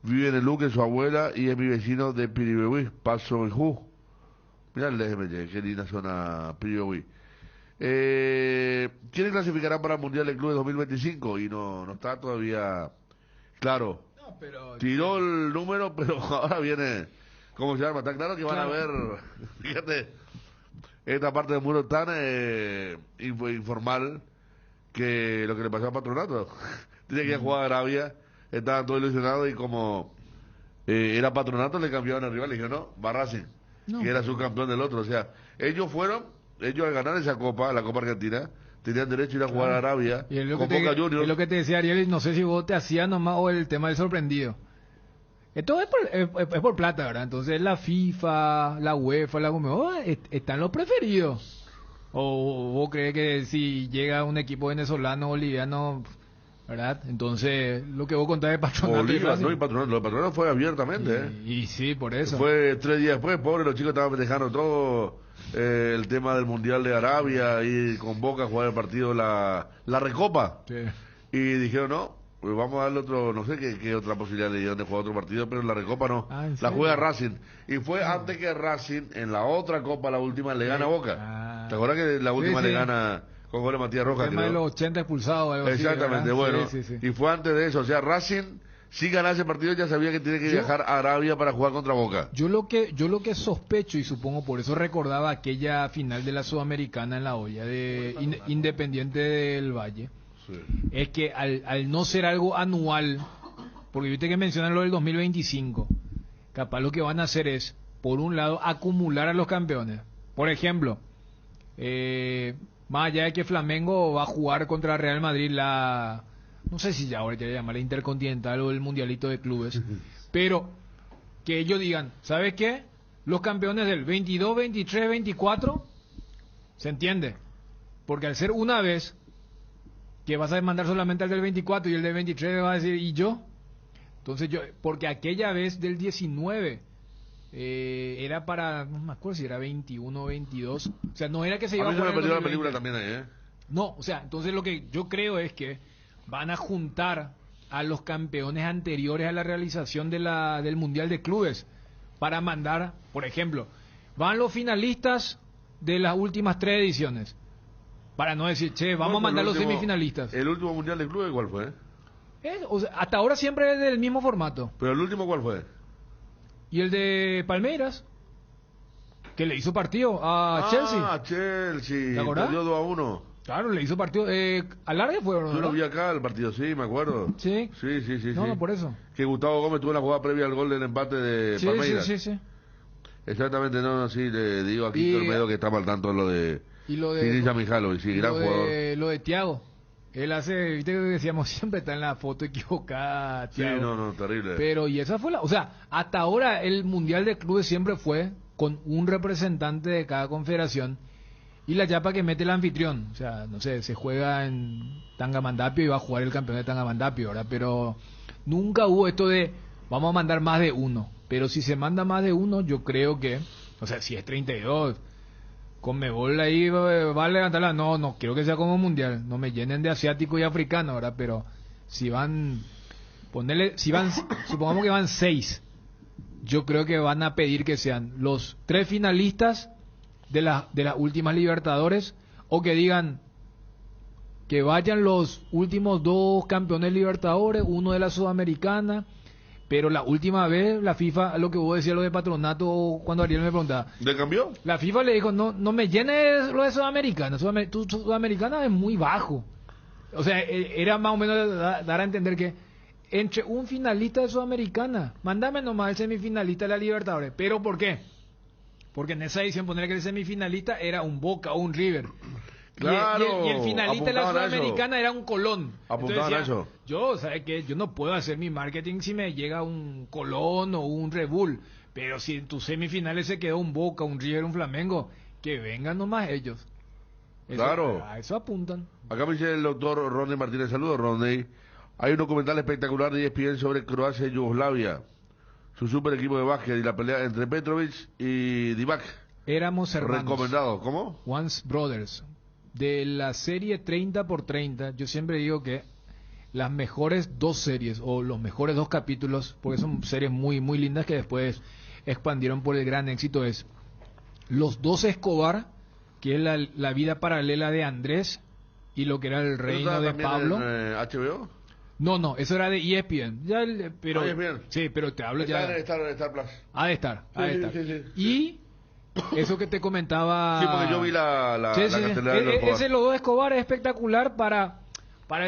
Vive en el Luque, su abuela, y es mi vecino de Piribehuí, Paso en Ju. Mirá el DMT, qué linda zona Piribehuí. ¿Quiénes clasificarán para el Mundial de Clubes 2025? Y no está todavía claro. No, pero... Tiró el número, pero ahora viene... ¿Cómo se llama? Está claro que van a ver... Fíjate, esta parte del muro tan informal que lo que le pasó a Patronato. Tenía que ir a jugar a Arabia... Estaban todos ilusionados y como era Patronato le cambiaban el rival y dijeron no, va Racing, que era subcampeón del otro. O sea, ellos al ganar esa copa, la Copa Argentina, tenían derecho a ir a jugar a Arabia y con Boca Juniors. Es lo que te decía Ariel, no sé si vos te hacías nomás o el tema del sorprendido. Esto es por plata, ¿verdad? Entonces la FIFA, la UEFA, la Conmebol están los preferidos. ¿O vos crees que si llega un equipo venezolano, boliviano... ¿verdad? Entonces, lo que vos contás de Patronato... Bolívar, no, y Patronato, lo de Patronato fue abiertamente, y sí, por eso. Fue 3 días después, pobre, los chicos estaban festejando todo el tema del Mundial de Arabia y con Boca a jugar el partido, la Recopa. Sí. Y dijeron, no, pues vamos a darle otro, no sé qué otra posibilidad le dieron de jugar otro partido, pero la Recopa no, la juega Racing. Y fue antes que Racing, en la otra Copa, la última, le gana a Boca. ¿Te acuerdas que la última le gana... con gol de Matías Rojas? El tema de los 80 expulsados. Algo exactamente, así, bueno. Sí. Y fue antes de eso. O sea, Racing, si ganase ese partido, ya sabía que tiene que viajar a Arabia para jugar contra Boca. Yo lo que sospecho, y supongo por eso recordaba aquella final de la Sudamericana en la olla de Independiente del Valle, es que al no ser algo anual, porque viste que mencionan lo del 2025, capaz lo que van a hacer es, por un lado, acumular a los campeones. Por ejemplo, más allá de que Flamengo va a jugar contra Real Madrid no sé si ya ahora ya llama la Intercontinental o el Mundialito de Clubes, pero que ellos digan, ¿sabes qué? Los campeones del 22, 23, 24, ¿se entiende? Porque al ser una vez, que vas a demandar solamente al del 24 y el del 23 va a decir, ¿y yo? Entonces porque aquella vez del 19... era para, no me acuerdo si era 21 o 22, o sea, no era que se iba a mí se me perdió la 2020. película también ahí, No, o sea, entonces lo que yo creo es que van a juntar a los campeones anteriores a la realización del Mundial de Clubes para mandar, por ejemplo, van los finalistas de las últimas 3 ediciones, para no decir, vamos a mandar los semifinalistas. ¿El último Mundial de Clubes cuál fue? O sea, hasta ahora siempre es del mismo formato. ¿Pero el último cuál fue? Y el de Palmeiras, que le hizo partido a Chelsea. Ah, Chelsea. ¿Te acordás? Perdió 2-1. Claro, le hizo partido. ¿A larga fue, no? Yo lo vi acá, el partido, sí, me acuerdo. ¿Sí? Sí. No, por eso. Que Gustavo Gómez tuvo la jugada previa al gol del empate de Palmeiras. Sí. Exactamente, sí, le digo aquí a Olmedo que estaba al tanto de lo de... Y lo de... Sinisa Mijalovic, sí, gran jugador. Lo de Thiago. Él hace, viste que decíamos, siempre está en la foto equivocada, Thiago. Sí, no, terrible. Pero, y esa fue o sea, hasta ahora el Mundial de Clubes siempre fue con un representante de cada confederación. y la chapa que mete el anfitrión. O sea, no sé, se juega en Tangamandapio y va a jugar el campeón de Tangamandapio, ¿verdad? Pero nunca hubo esto de vamos a mandar más de uno. Pero si se manda más de uno, yo creo que, o sea, si es 32, Conmebol ahí va a levantarla. No quiero que sea como mundial, no me llenen de asiático y africano, ¿verdad? Pero si van, supongamos que van 6, yo creo que van a pedir que sean los 3 finalistas de las últimas Libertadores, o que digan que vayan los últimos 2 campeones Libertadores, uno de la Sudamericana. Pero la última vez la FIFA, lo que vos decías, lo de Patronato, cuando Ariel me preguntaba, ¿le cambió? La FIFA le dijo, no me llenes lo de Sudamericana, tu Sudamericana es muy bajo. O sea, era más o menos dar a entender que entre un finalista de Sudamericana, mándame nomás el semifinalista de la Libertadores. ¿Pero por qué? Porque en esa edición poner que el semifinalista era un Boca o un River. Claro, y el finalista de la Sudamericana era un Colón. Apuntaban a eso. Yo, ¿sabes qué? Yo no puedo hacer mi marketing si me llega un Colón o un Red Bull. Pero si en tus semifinales se quedó un Boca, un River, un Flamengo, que vengan nomás ellos. Claro. A eso apuntan. Acá me dice el doctor Rodney Martínez. Saludos, Rodney. Hay un documental espectacular de ESPN sobre Croacia y Yugoslavia. Su super equipo de básquet y la pelea entre Petrovic y Divac. Éramos hermanos. Recomendado. ¿Cómo? Once Brothers. De la serie 30x30, yo siempre digo que las mejores 2 series o los mejores 2 capítulos, porque son series muy muy lindas que después expandieron por el gran éxito, es Los 2 Escobar, que es la vida paralela de Andrés y lo que era el reino de Pablo. ¿HBO? No, eso era de ESPN. Pero, ESPN. Sí, pero te hablo está ya. Star Plus. Ha de estar. Sí. Y eso que te comentaba. Sí, porque yo vi la cartelera de los Escobar. Ese Los 2 Escobar es espectacular para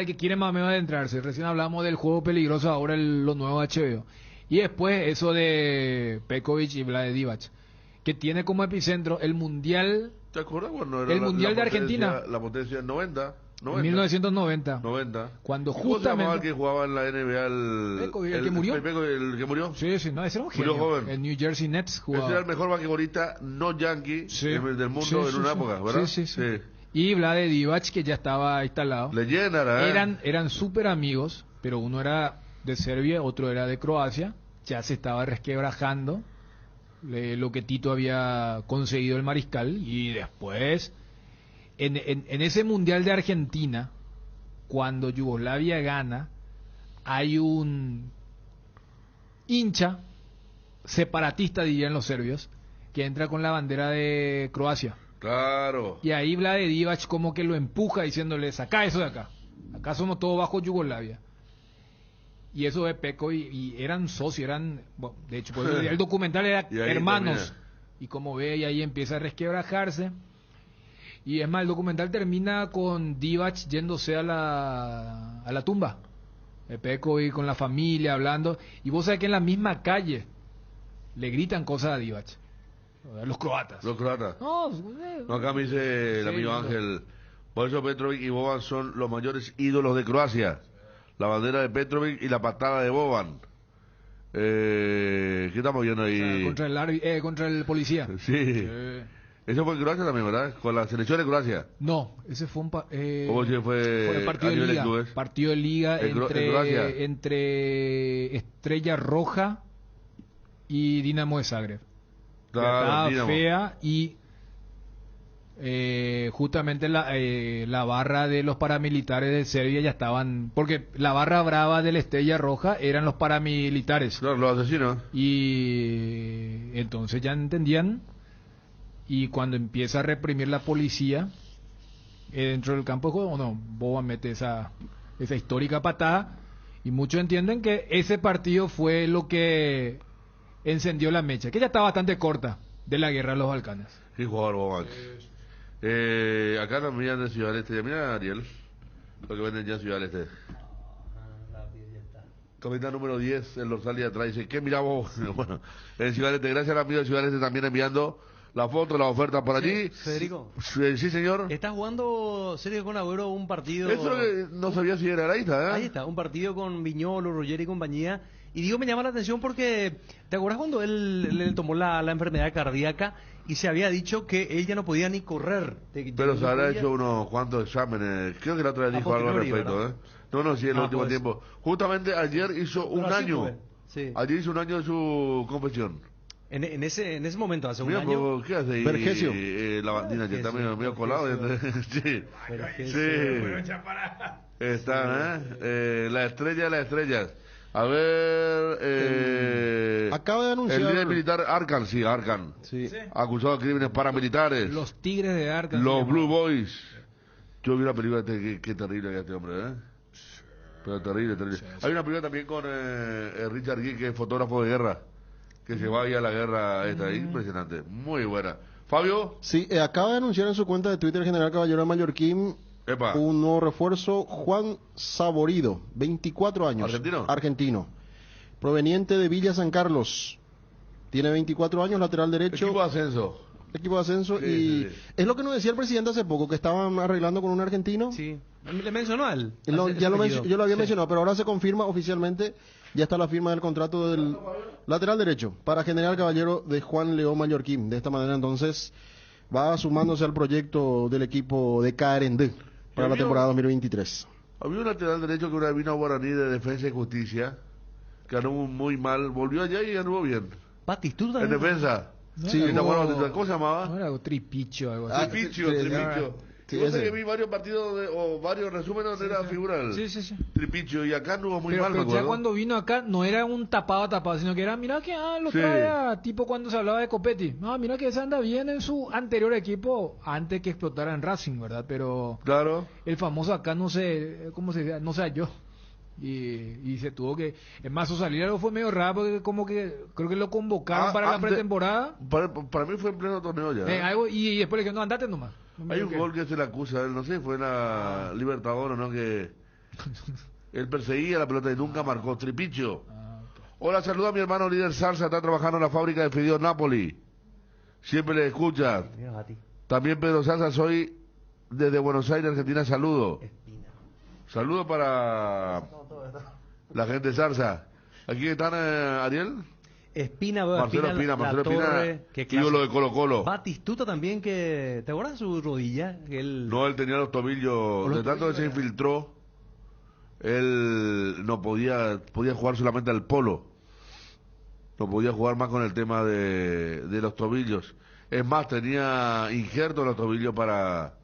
el que quiere más o menos adentrarse. Recién hablamos del juego peligroso, ahora lo nuevo HBO. Y después eso de Pekovic y Vlade Divac, que tiene como epicentro el mundial. ¿Te acuerdas cuando era el mundial de Argentina? La potencia 90. En 1990. Cuando justamente. ¿Cómo se llamaba el que jugaba en la NBA? ¿El que murió? ¿El que murió? Sí, no, ese era un genio. Murió joven. El New Jersey Nets jugaba. Ese era el mejor basquetbolista no yankee del mundo en una época, ¿verdad? Sí. Y Vlade Divac, que ya estaba instalado. Leyenda, Eran súper amigos, pero uno era de Serbia, otro era de Croacia. Ya se estaba resquebrajando lo que Tito había conseguido el Mariscal. Y después, en ese Mundial de Argentina, cuando Yugoslavia gana, hay un hincha separatista, dirían los serbios, que entra con la bandera de Croacia. Claro. Y ahí Vlade Divac como que lo empuja diciéndole, saca eso de acá. Acá somos todos bajo Yugoslavia. Y eso de Peco y eran socios, de hecho, pues, el documental era hermanos. Y como ve, y ahí empieza a resquebrajarse. Y es más, el documental termina con Divac yéndose a la tumba. Peco y con la familia hablando. Y vos sabés que en la misma calle le gritan cosas a Divac. Los croatas. No, acá me dice el amigo Ángel, por eso Petrovic y Boban son los mayores ídolos de Croacia. La bandera de Petrovic y la patada de Boban. ¿Qué estamos viendo ahí? Contra el policía. Sí. Eso fue en Croacia también, ¿verdad? Con la selección de Croacia. No, ese fue un fue partido de liga. Partido de liga entre Estrella Roja y Dinamo de Zagreb. Estaba fea y justamente la barra de los paramilitares de Serbia ya estaban, porque la barra brava de la Estrella Roja eran los paramilitares. Claro, los asesinos. Y entonces ya entendían, y cuando empieza a reprimir la policía dentro del campo de juego, Boban mete esa histórica patada, y muchos entienden que ese partido fue lo que encendió la mecha, que ya está bastante corta, de la guerra de los Balcanes. Sí, jugador Boban. Acá nos miran de Ciudad del Este. Mira, Ariel, lo que venden ya en Ciudad del Este. Comenta número 10, el dorsal de atrás, dice, ¿qué mira vos? Bueno, en Ciudad del Este, gracias al amigo de Ciudad del Este también enviando la foto, la oferta por allí. Federico. Sí, señor. Está jugando Sergio Kun Agüero un partido. Eso no sabía si era ahí está, Ahí está, un partido con Viñolo, Roger y compañía. Y digo, me llama la atención porque, ¿te acuerdas cuando él tomó la enfermedad cardíaca y se había dicho que él ya no podía ni correr. Pero se habrá hecho unos cuantos exámenes. Creo que la otra vez dijo algo al respecto, ¿eh? No, sí, en el último tiempo. Justamente ayer hizo un año. Sí. Ayer hizo un año de su confesión. En ese momento, hace un Mira, año. ¿qué hace ahí? Vergesio. La bandina ya está medio colado. Sí. Está, la estrella de las estrellas. A ver, acaba de anunciar el líder militar Arkan, acusado de crímenes paramilitares. Los Tigres de Arkan. Los Blue Boys. Yo vi una película qué terrible que este hombre, pero terrible. Hay una película también con Richard Gere, que es fotógrafo de guerra, que se va ahí a la guerra esta, impresionante, muy buena. Fabio. Sí, acaba de anunciar en su cuenta de Twitter el general Caballero de Mallorquín un nuevo refuerzo, Juan Saborido, 24 años. Argentino. Proveniente de Villa San Carlos. Tiene 24 años, lateral derecho. Equipo de ascenso. Sí. Es lo que nos decía el presidente hace poco, que estaban arreglando con un argentino. Sí. ¿Le mencionó a él? Yo lo había mencionado, pero ahora se confirma oficialmente, ya está la firma del contrato del lateral derecho para General Caballero de Juan León Mallorquín. De esta manera entonces va sumándose al proyecto del equipo de Carendé para la temporada 2023. Había un lateral derecho que una vez vino a Guaraní de Defensa y Justicia, que anduvo muy mal, volvió allá y anduvo bien. Batistuta. En defensa. Sí, ¿cómo se llamaba? No era Tripicho, algo así. Tripicho. Yo sé que vi varios partidos o varios resúmenes donde era figura. Sí. Tripicho, y acá anduvo muy mal, me acuerdo. Ya cuando vino acá no era un tapado, sino que era, mira que lo trae, tipo cuando se hablaba de Copetti. No, mira que ese anda bien en su anterior equipo, antes que explotara en Racing, ¿verdad? Pero claro, el famoso acá no sé, ¿cómo se dice? No se halló. Y se tuvo que, es más, su salida fue medio raro porque como que creo que lo convocaron para la pretemporada. Para mí fue en pleno torneo ya. Y después le dijeron, no, andate nomás. Hay un gol que se le acusa, no sé, fue en la Libertadores, ¿no? Que él perseguía la pelota y nunca marcó. Tripicho. Hola, saluda a mi hermano líder Salsa, está trabajando en la fábrica de fideos Napoli. Siempre le escucha. También Pedro Salsa, soy desde Buenos Aires, Argentina, saludo. Saludo para la gente de Salsa. ¿Aquí están, Ariel? Marcelo Espina, ídolo de Colo Colo. Batistuta también, que ¿te acuerdas de su rodilla? No, él tenía los tobillos, de tanto que se infiltró, él no podía jugar solamente al polo, no podía jugar más con el tema de los tobillos. Es más, tenía injerto los tobillos para...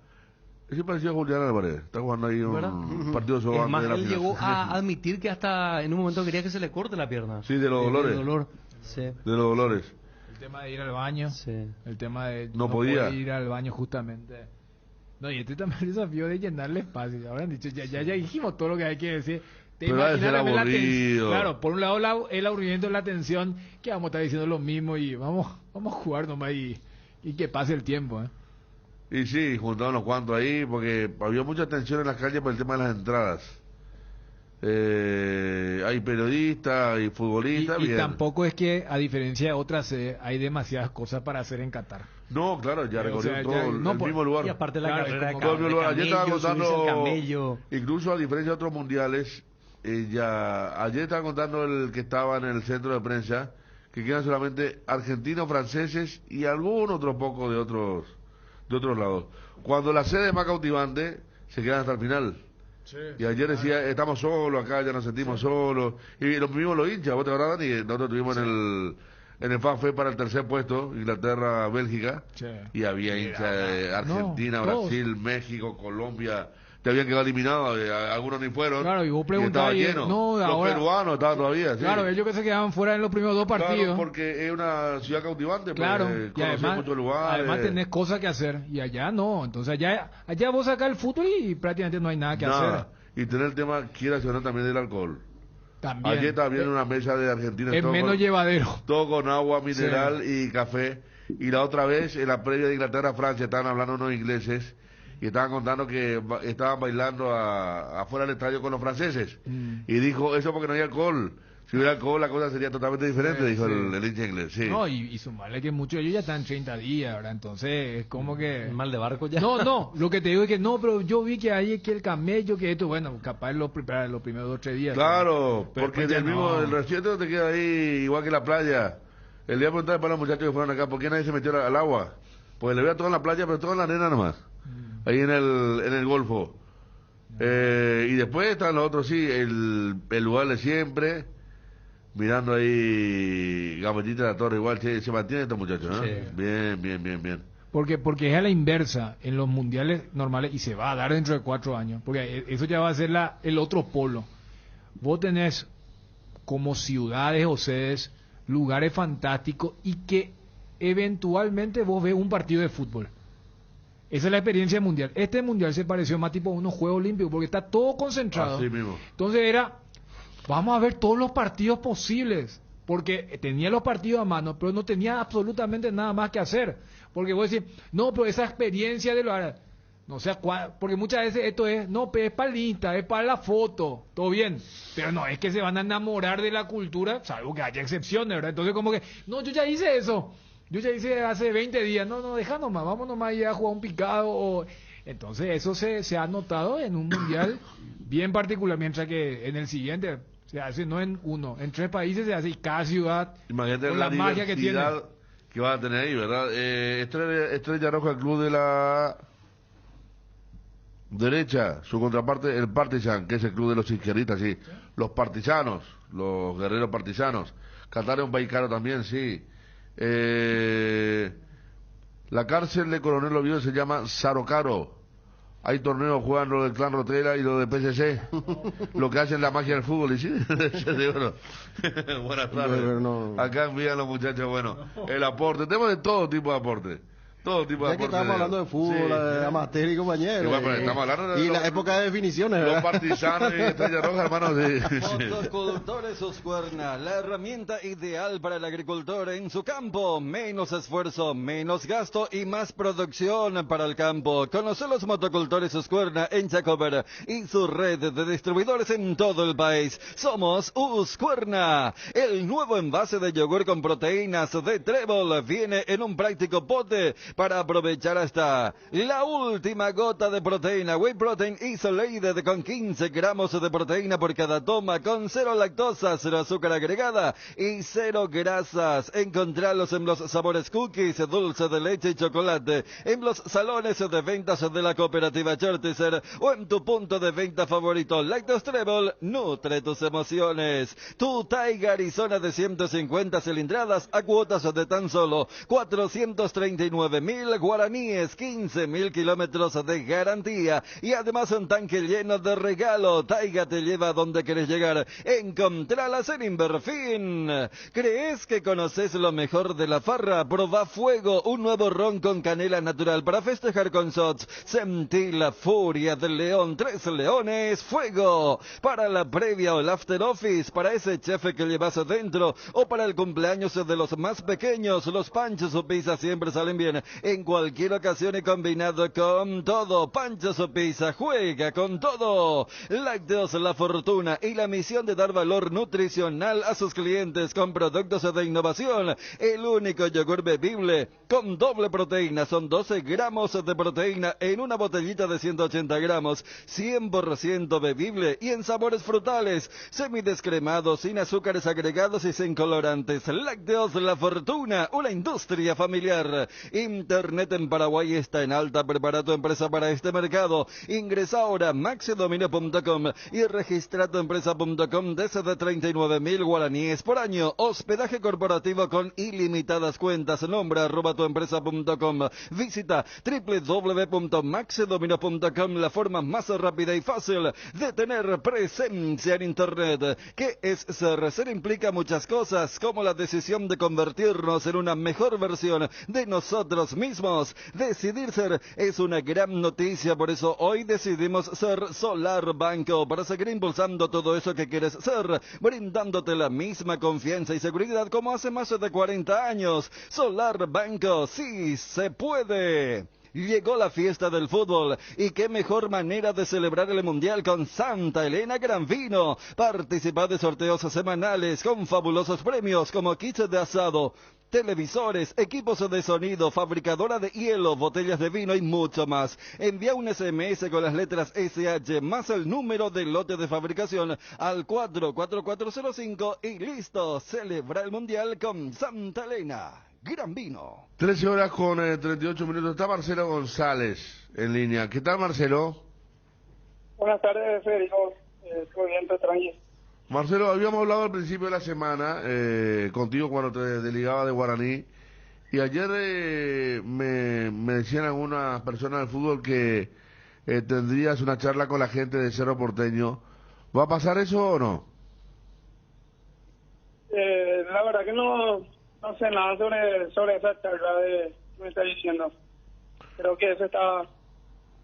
Es parecido a Julián Álvarez, está jugando ahí un partido sobre la final. Él llegó a admitir que hasta en un momento quería que se le corte la pierna. Sí, de los dolores. De los dolores. El tema de ir al baño. El tema de no podía ir al baño justamente. No, y también el desafío de llenarle espacio. Ahora han dicho, ya dijimos todo lo que hay que decir. Pero debe ser aburrido. Claro, por un lado el aburrimiento, la tensión, que vamos a estar diciendo lo mismo y vamos a jugar nomás y que pase el tiempo, Y sí, juntaron unos cuantos ahí, porque había mucha tensión en las calles por el tema de las entradas. Hay periodistas, hay futbolistas. Y tampoco es que, a diferencia de otras, hay demasiadas cosas para hacer en Qatar. No, claro, ya recorrió todo el mismo lugar. Y aparte la carrera de camello, ayer estaba contando, incluso a diferencia de otros mundiales, ayer estaba contando el que estaba en el centro de prensa, que quedan solamente argentinos, franceses y algún otro poco de otros lados. Cuando la sede es más cautivante, se quedan hasta el final. Sí, y ayer decía, estamos solos acá, ya nos sentimos solos. Y lo mismo los hinchas, ¿vos te acordás, Dani? Nosotros estuvimos en el Fan Fest para el tercer puesto, Inglaterra, Bélgica. Sí. Y había hinchas de Argentina, Brasil, México, Colombia. Te habían quedado eliminados, algunos ni fueron. Claro, y vos preguntabas, los peruanos estaban todavía. Claro, ellos que se quedaban fuera en los primeros dos partidos. Claro, porque es una ciudad cautivante, claro, y además tenés cosas que hacer, y allá no. Entonces allá vos sacás el fútbol y prácticamente no hay nada que hacer. Y tener el tema, quiera o no, también del alcohol. También. Ayer también una mesa de Argentina. Es menos llevadero. Todo con agua mineral y café. Y la otra vez, en la previa de Inglaterra-Francia, estaban hablando unos ingleses y estaban contando que estaban bailando afuera del estadio con los franceses. Y dijo, eso porque no hay alcohol. Si hubiera alcohol, la cosa sería totalmente diferente, dijo el hincha inglés. Sí. No, y sumarle que muchos de ellos ya están 30 días, ¿verdad? Entonces, es como que... Mal de barco ya. No, lo que te digo es que no, pero yo vi que hay que el camello, que esto, bueno, capaz los primeros 2 o 3 días. Claro, pero porque el reciente no te queda ahí, igual que la playa. El día preguntaba para los muchachos que fueron acá, ¿por qué nadie se metió al agua? Pues le veía todo en la playa, pero todo en la arena nomás. Ahí en el Golfo. Y después están los otros, sí, el lugar de siempre, mirando ahí Gambetita de la Torre, igual se mantiene estos muchachos, ¿no? Sí. Bien. Porque es a la inversa en los mundiales normales y se va a dar dentro de 4 años, porque eso ya va a ser el otro polo. Vos tenés como ciudades o sedes lugares fantásticos y que eventualmente vos ves un partido de fútbol. Esa es la experiencia mundial. Este mundial se pareció más tipo a unos Juegos Olímpicos porque está todo concentrado. Así mismo. Entonces vamos a ver todos los partidos posibles, porque tenía los partidos a mano, pero no tenía absolutamente nada más que hacer. Porque vos decís, no, pero esa experiencia de lo... No sé, porque muchas veces esto es, no, pero es para el Insta, es para la foto, todo bien, pero no, es que se van a enamorar de la cultura, salvo que haya excepciones, ¿verdad? Entonces como que, no, yo ya hice eso, yo ya hice hace 20 días, no, deja nomás, vamos nomás a ir a jugar un picado, entonces eso se ha notado en un mundial bien particular, mientras que en el siguiente se hace no en uno, en 3 países se hace y cada ciudad, imagínate con la magia que tiene. Que va a tener ahí, ¿verdad? Estrella Roja, el club de la derecha, su contraparte, el Partizan, que es el club de los izquierdistas, sí. Los partisanos, los guerreros partisanos. Qatar es un país caro también, sí. La cárcel de Coronel Oviedo se llama Sarocaro. Hay torneos, juegan los del Clan Rotera y los de PCC. Lo que hacen la magia del fútbol, ¿y sí? Bueno, buenas tardes. Acá envían los muchachos, bueno, el aporte. Tenemos de todo tipo de aporte. Todo tipo de ya que estamos hablando de fútbol, de amateur y compañeros. Bueno, estamos hablando de la época de definiciones, ¿verdad? Los partisanos y Estrella Roja, hermanos. Motocultores Husqvarna, la herramienta ideal para el agricultor en su campo. Menos esfuerzo, menos gasto y más producción para el campo. Conoce los motocultores Husqvarna en Chacover y su red de distribuidores en todo el país. Somos Husqvarna. El nuevo envase de yogur con proteínas de Trébol viene en un práctico pote para aprovechar hasta la última gota de proteína. Whey Protein Isolated con 15 gramos de proteína por cada toma, con 0 lactosa, 0 azúcar agregada y 0 grasas. Encontralos en los sabores cookies, dulce de leche y chocolate, en los salones de ventas de la cooperativa Chortizer o en tu punto de venta favorito. Lácteos Trébol, nutre tus emociones. Tu Taiga Arizona de 150 cilindradas a cuotas de tan solo 439.000 guaraníes, 15.000 kilómetros de garantía y además un tanque lleno de regalo. Taiga te lleva a donde querés llegar. Encontralas en Inverfin. ¿Crees que conoces lo mejor de la farra? Proba Fuego, un nuevo ron con canela natural para festejar con shots. Sentí la furia del león. 3 leones, Fuego. Para la previa o el after office, para ese chef que llevas adentro o para el cumpleaños de los más pequeños, los panchos o pizzas siempre salen bien. En cualquier ocasión y combinado con todo. Panchos o pizza, juega con todo. Lácteos La Fortuna y la misión de dar valor nutricional a sus clientes con productos de innovación. El único yogur bebible con doble proteína. Son 12 gramos de proteína en una botellita de 180 gramos. 100% bebible y en sabores frutales. Semidescremados, sin azúcares agregados y sin colorantes. Lácteos La Fortuna, una industria familiar. Internet en Paraguay está en alta. Prepara tu empresa para este mercado. Ingresa ahora a maxidominio.com y registra tu empresa.com desde 39.000 guaraníes por año. Hospedaje corporativo con ilimitadas cuentas. Nombra @tuempresa.com. Visita www.maxidominio.com, la forma más rápida y fácil de tener presencia en Internet. ¿Qué es ser? Ser implica muchas cosas, como la decisión de convertirnos en una mejor versión de nosotros mismos. Decidir ser es una gran noticia, por eso hoy decidimos ser Solar Banco, para seguir impulsando todo eso que quieres ser, brindándote la misma confianza y seguridad como hace más de 40 años. Solar Banco, sí se puede. Llegó la fiesta del fútbol y qué mejor manera de celebrar el Mundial con Santa Elena Gran Vino. Participa de sorteos semanales con fabulosos premios como kits de asado, televisores, equipos de sonido, fabricadora de hielo, botellas de vino y mucho más. Envía un SMS con las letras SH más el número del lote de fabricación al 44405 y listo. Celebra el Mundial con Santa Elena. Gran Vino. 13 horas con 38 minutos. Está Marcelo González en línea. ¿Qué tal, Marcelo? Buenas tardes, Federico. Muy bien, tranquilo. Marcelo, habíamos hablado al principio de la semana contigo cuando te desligaba de Guaraní y ayer me decían algunas personas del fútbol que tendrías una charla con la gente de Cerro Porteño. ¿Va a pasar eso o no? La verdad que no sé nada sobre esa charla que me está diciendo. Creo que eso está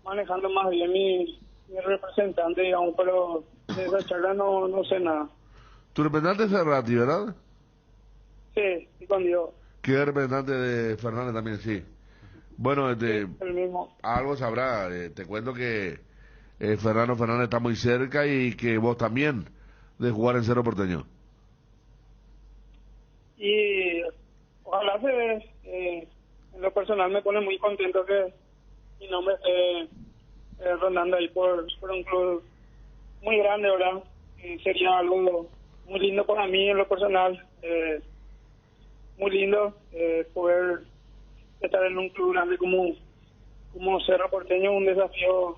manejando más bien mi representante, digamos, pero de esa charla no sé nada. Tu representante es Ferrati, ¿verdad? Sí, con Dios. Que es representante de Fernández también, sí. Bueno, el mismo. Algo sabrá. Te cuento que Fernando Fernández está muy cerca y que vos también de jugar en Cerro Porteño. Y ojalá en lo personal me pone muy contento que mi nombre esté rondando ahí por un club muy grande, ¿verdad? Sería algo muy lindo para mí en lo personal, muy lindo poder estar en un club grande como Cerro Porteño, un desafío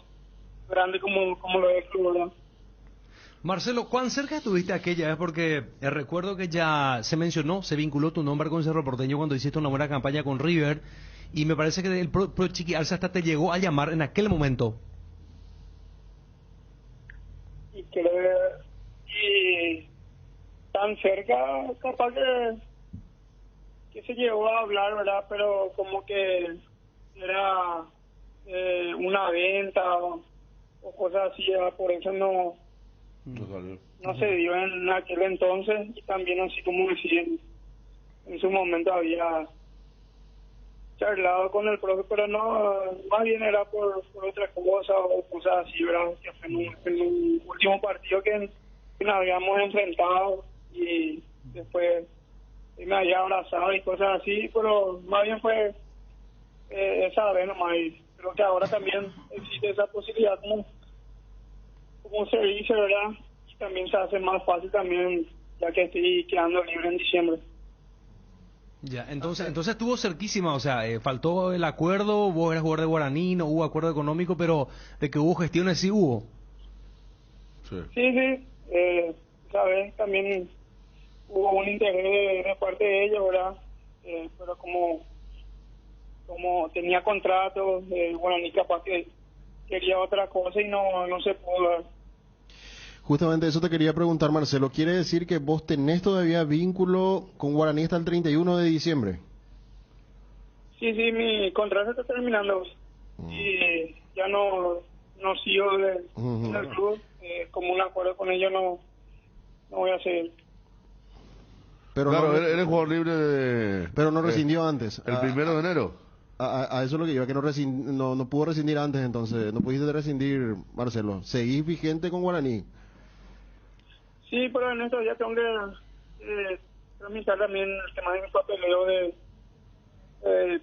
grande como lo es el club, ¿verdad? Marcelo, ¿cuán cerca estuviste aquella vez? Porque recuerdo que ya se mencionó, se vinculó tu nombre con Cerro Porteño cuando hiciste una buena campaña con River, y me parece que el Pro Chiqui Arce hasta te llegó a llamar en aquel momento. Y tan cerca, capaz que se llegó a hablar, ¿verdad? Pero como que era una venta o cosas así, ¿verdad? Por eso no se dio en aquel entonces, y también así como decía, en su momento había charlado con el profe, pero no, más bien era por otra cosa o cosas así, ¿verdad? Que fue en un último partido que nos habíamos enfrentado y después me había abrazado y cosas así, pero más bien fue esa vez nomás, y creo que ahora también existe esa posibilidad como se dice, ¿verdad? Y también se hace más fácil también, ya que estoy quedando libre en diciembre. Ya, entonces estuvo cerquísima, o sea, faltó el acuerdo, vos eras jugador de Guaraní, no hubo acuerdo económico, pero de que hubo gestiones sí hubo. Sí, sabes, también hubo un interés de parte de ellos, ¿verdad? Pero como tenía contratos, Guaraní capaz que quería otra cosa y no se pudo dar. Justamente eso te quería preguntar, Marcelo. ¿Quiere decir que vos tenés todavía vínculo con Guaraní hasta el 31 de diciembre? Sí, mi contrato está terminando y ya no sigo en el club. Como un acuerdo con ellos no voy a seguir. Pero claro, no, eres jugador libre pero no rescindió antes. El 1 de enero. A eso es lo que iba, que no pudo rescindir antes, entonces no pudiste rescindir, Marcelo. ¿Seguís vigente con Guaraní? Sí, pero en esto ya tengo que tramitar también el tema de mi papeleo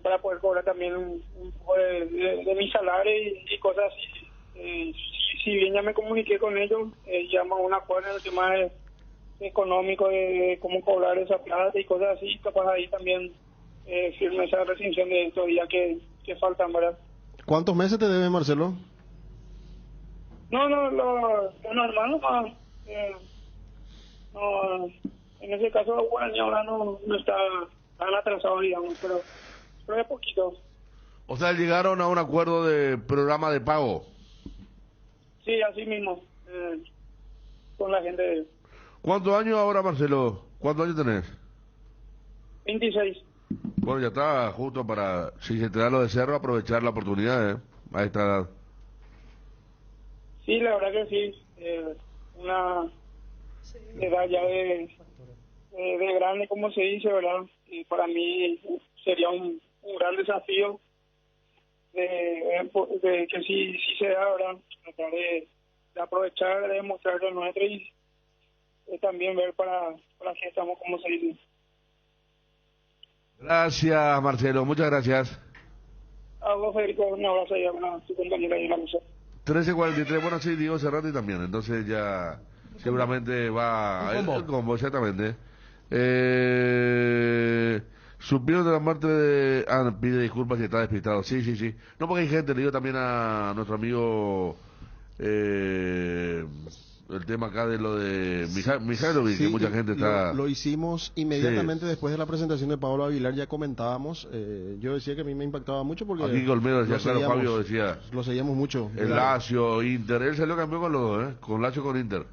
para poder cobrar también un poco de mi salario y cosas así. Si bien ya me comuniqué con ellos, ya me un acuerdo en el tema económico de cómo cobrar esa plata y cosas así, capaz ahí también firme esa rescisión de estos días que faltan, ¿verdad? ¿Cuántos meses te debe, Marcelo? No, lo normal nomás. No, en ese caso Guaraní ahora no está tan atrasado, digamos, pero es poquito. O sea, llegaron a un acuerdo de programa de pago. Sí, así mismo, con la gente. ¿Cuántos años ahora, Marcelo? ¿Cuántos años tenés? 26. Bueno, ya está justo para, si se te da lo de Cerro, aprovechar la oportunidad, a esta edad. Sí, la verdad que sí. Una edad ya de grande, como se dice, ¿verdad? Y para mí sería un gran desafío de que sí se da, ¿verdad? Tratar de aprovechar, de demostrar lo nuestro y también ver para qué estamos, como se dice. Gracias, Marcelo, muchas gracias. A vos, Federico, un abrazo ahí a tu compañera ahí en la mesa. 13:43, bueno, sí, Diego Cerrati también, entonces ya seguramente va el combo, exactamente. Supieron de la muerte de... pide disculpas si está despistado, sí. No, porque hay gente, le digo también a nuestro amigo... el tema acá de lo de Mihailovic, Sí, que mucha gente está... Lo hicimos inmediatamente después de la presentación de Pablo Aguilar, ya comentábamos. Yo decía que a mí me impactaba mucho porque... Aquí Olmedo decía, claro, Fabio decía... Lo seguíamos mucho. El Lazio, Inter, él salió campeón con los dos, con Lazio, con Inter.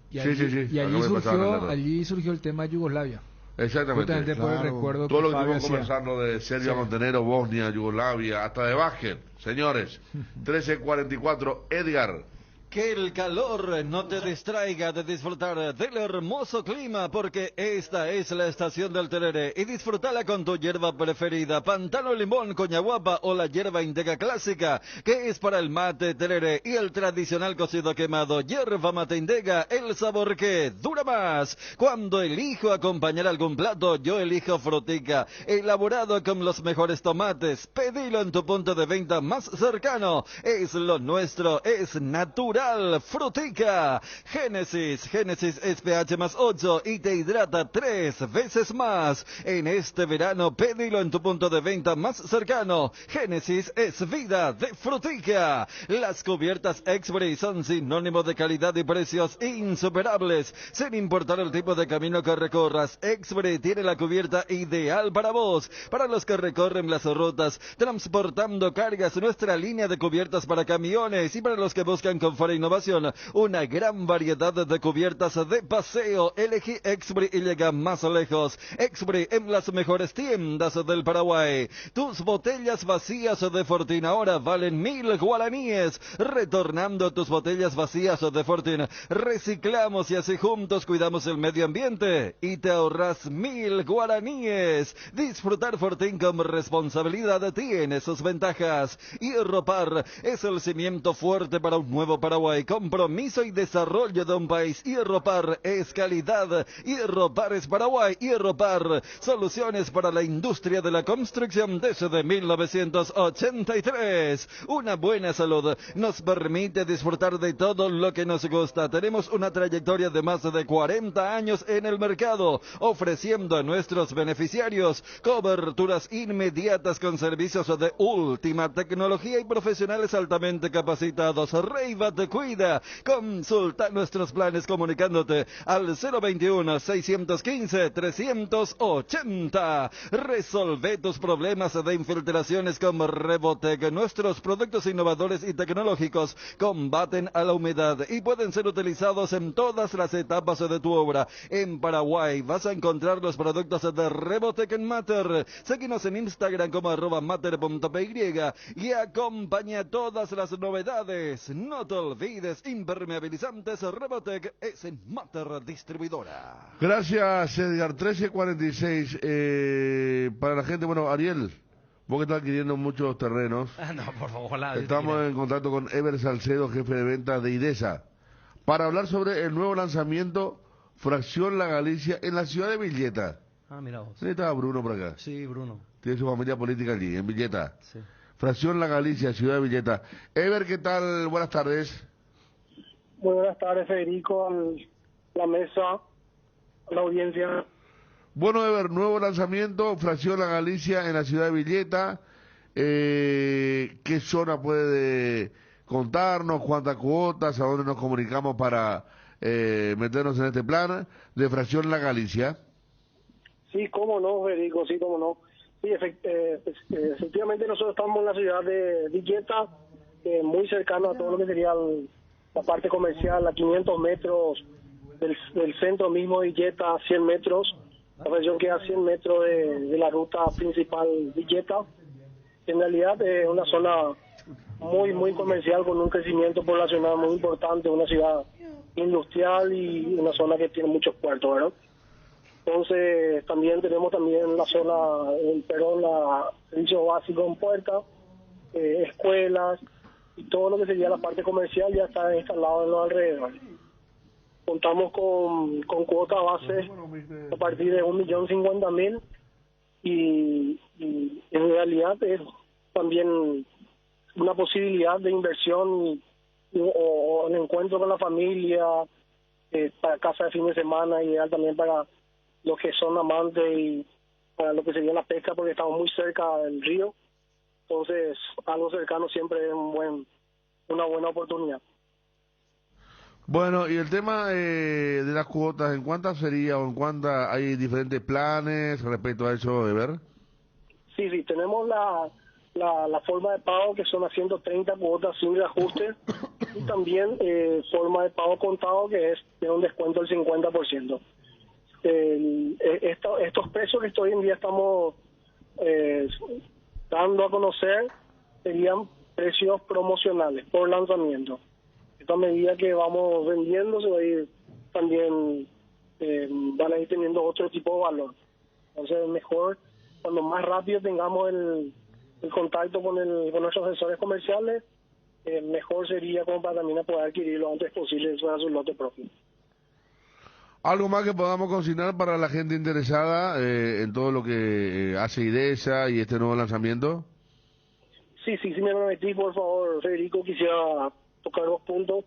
Y allí surgió el tema de Yugoslavia. Exactamente. Por el recuerdo todo lo que Fabio estuvimos conversando de Serbia, Montenegro, Bosnia, Yugoslavia, hasta de básquet. Señores, 13:44, Edgar. Que el calor no te distraiga de disfrutar del hermoso clima, porque esta es la estación del Tereré y disfrutala con tu hierba preferida, pantano limón, coñaguapa o la hierba Inteca clásica, que es para el mate Tereré, y el tradicional cocido quemado, hierba mate Inteca, el sabor que dura más. Cuando elijo acompañar algún plato, yo elijo Frutica, elaborado con los mejores tomates. Pedilo en tu punto de venta más cercano. Es lo nuestro, es natural. Frutica. Génesis es pH más 8 y te hidrata 3 veces más. En este verano, pedilo en tu punto de venta más cercano. Génesis es vida de Frutica. Las cubiertas Exbury son sinónimo de calidad y precios insuperables. Sin importar el tipo de camino que recorras, Exbury tiene la cubierta ideal para vos. Para los que recorren las rutas transportando cargas, nuestra línea de cubiertas para camiones, y para los que buscan confort e innovación, una gran variedad de cubiertas de paseo. Elegí Exbury y llega más lejos. Exbury en las mejores tiendas del Paraguay. Tus botellas vacías de Fortín ahora valen 1.000 guaraníes. Retornando tus botellas vacías de Fortín, reciclamos y así juntos cuidamos el medio ambiente y te ahorras 1.000 guaraníes. Disfrutar Fortín con responsabilidad tiene sus ventajas. Hierropar es el cimiento fuerte para un nuevo Paraguay. Compromiso y desarrollo de un país. Hierropar es calidad. Hierropar es Paraguay. Hierropar, soluciones para la industria de la construcción desde 1983. Una buena salud nos permite disfrutar de todo lo que nos gusta. Tenemos una trayectoria de más de 40 años en el mercado, ofreciendo a nuestros beneficiarios coberturas inmediatas con servicios de última tecnología y profesionales altamente capacitados. Reiva te cuida. Consulta nuestros planes comunicándote al 021-615-380. Resolve tus problemas de infiltraciones con Revotec. Nuestros productos innovadores y tecnológicos combaten a la humedad y pueden ser utilizados en todas las etapas de tu obra. En Paraguay vas a encontrar los productos de Revotec en Mater. Seguinos en Instagram como @mater.py y acompaña todas las novedades. No te olvides, impermeabilizantes Revotec es en Mater Distribuidora. Gracias, Edgar. 13:46. Para la gente, bueno, Ariel, vos que estás adquiriendo muchos terrenos. No, por favor, ojalá. Estamos en contacto con Ever Salcedo, jefe de ventas de IDESA, para hablar sobre el nuevo lanzamiento Fracción La Galicia en la ciudad de Villeta. Mira vos. ¿Dónde estaba Bruno por acá? Sí, Bruno. Tiene su familia política allí, en Villeta. Sí. Fracción La Galicia, ciudad de Villeta. Ever, ¿qué tal? Buenas tardes. Muy buenas tardes, Federico, a la mesa, a la audiencia. Bueno, Ever, nuevo lanzamiento, Fracción La Galicia en la ciudad de Villeta. ¿Qué zona puede contarnos? ¿Cuántas cuotas? ¿A dónde nos comunicamos para meternos en este plan de Fracción La Galicia? Sí, cómo no, Federico, sí, cómo no. Sí, efectivamente nosotros estamos en la ciudad de Villeta, muy cercano a todo lo que sería la parte comercial, a 500 metros del centro mismo de Villeta, a 100 metros. La región queda a 100 metros de la ruta principal Villeta. En realidad es una zona muy comercial, con un crecimiento poblacional muy importante, una ciudad industrial y una zona que tiene muchos puertos, ¿verdad? Entonces tenemos la zona, el Perón, servicio básico en Puerta, escuelas y todo lo que sería la parte comercial ya está instalado en los alrededores. Contamos con cuota base a partir de 1.050.000 y en realidad es también una posibilidad de inversión o el encuentro con la familia, para casa de fin de semana, ideal también para los que son amantes y para lo que sería la pesca, porque estamos muy cerca del río, entonces algo cercano siempre es una buena oportunidad. Bueno, y el tema de las cuotas, ¿en cuántas sería o en cuántas hay diferentes planes respecto a eso, Eber? Sí, tenemos la forma de pago que son a 130 cuotas sin reajuste y también forma de pago contado que es de un descuento del 50%. Estos precios que hoy en día estamos dando a conocer serían precios promocionales por lanzamiento. Esta medida que vamos vendiendo se va a ir también, van a ir teniendo otro tipo de valor. Entonces mejor, cuando más rápido tengamos el contacto con nuestros asesores comerciales, mejor sería como para también poder adquirir lo antes posible para su lote propio. ¿Algo más que podamos consignar para la gente interesada en todo lo que hace IDESA y este nuevo lanzamiento? Sí, si me permitís, por favor, Federico, quisiera tocar 2 puntos,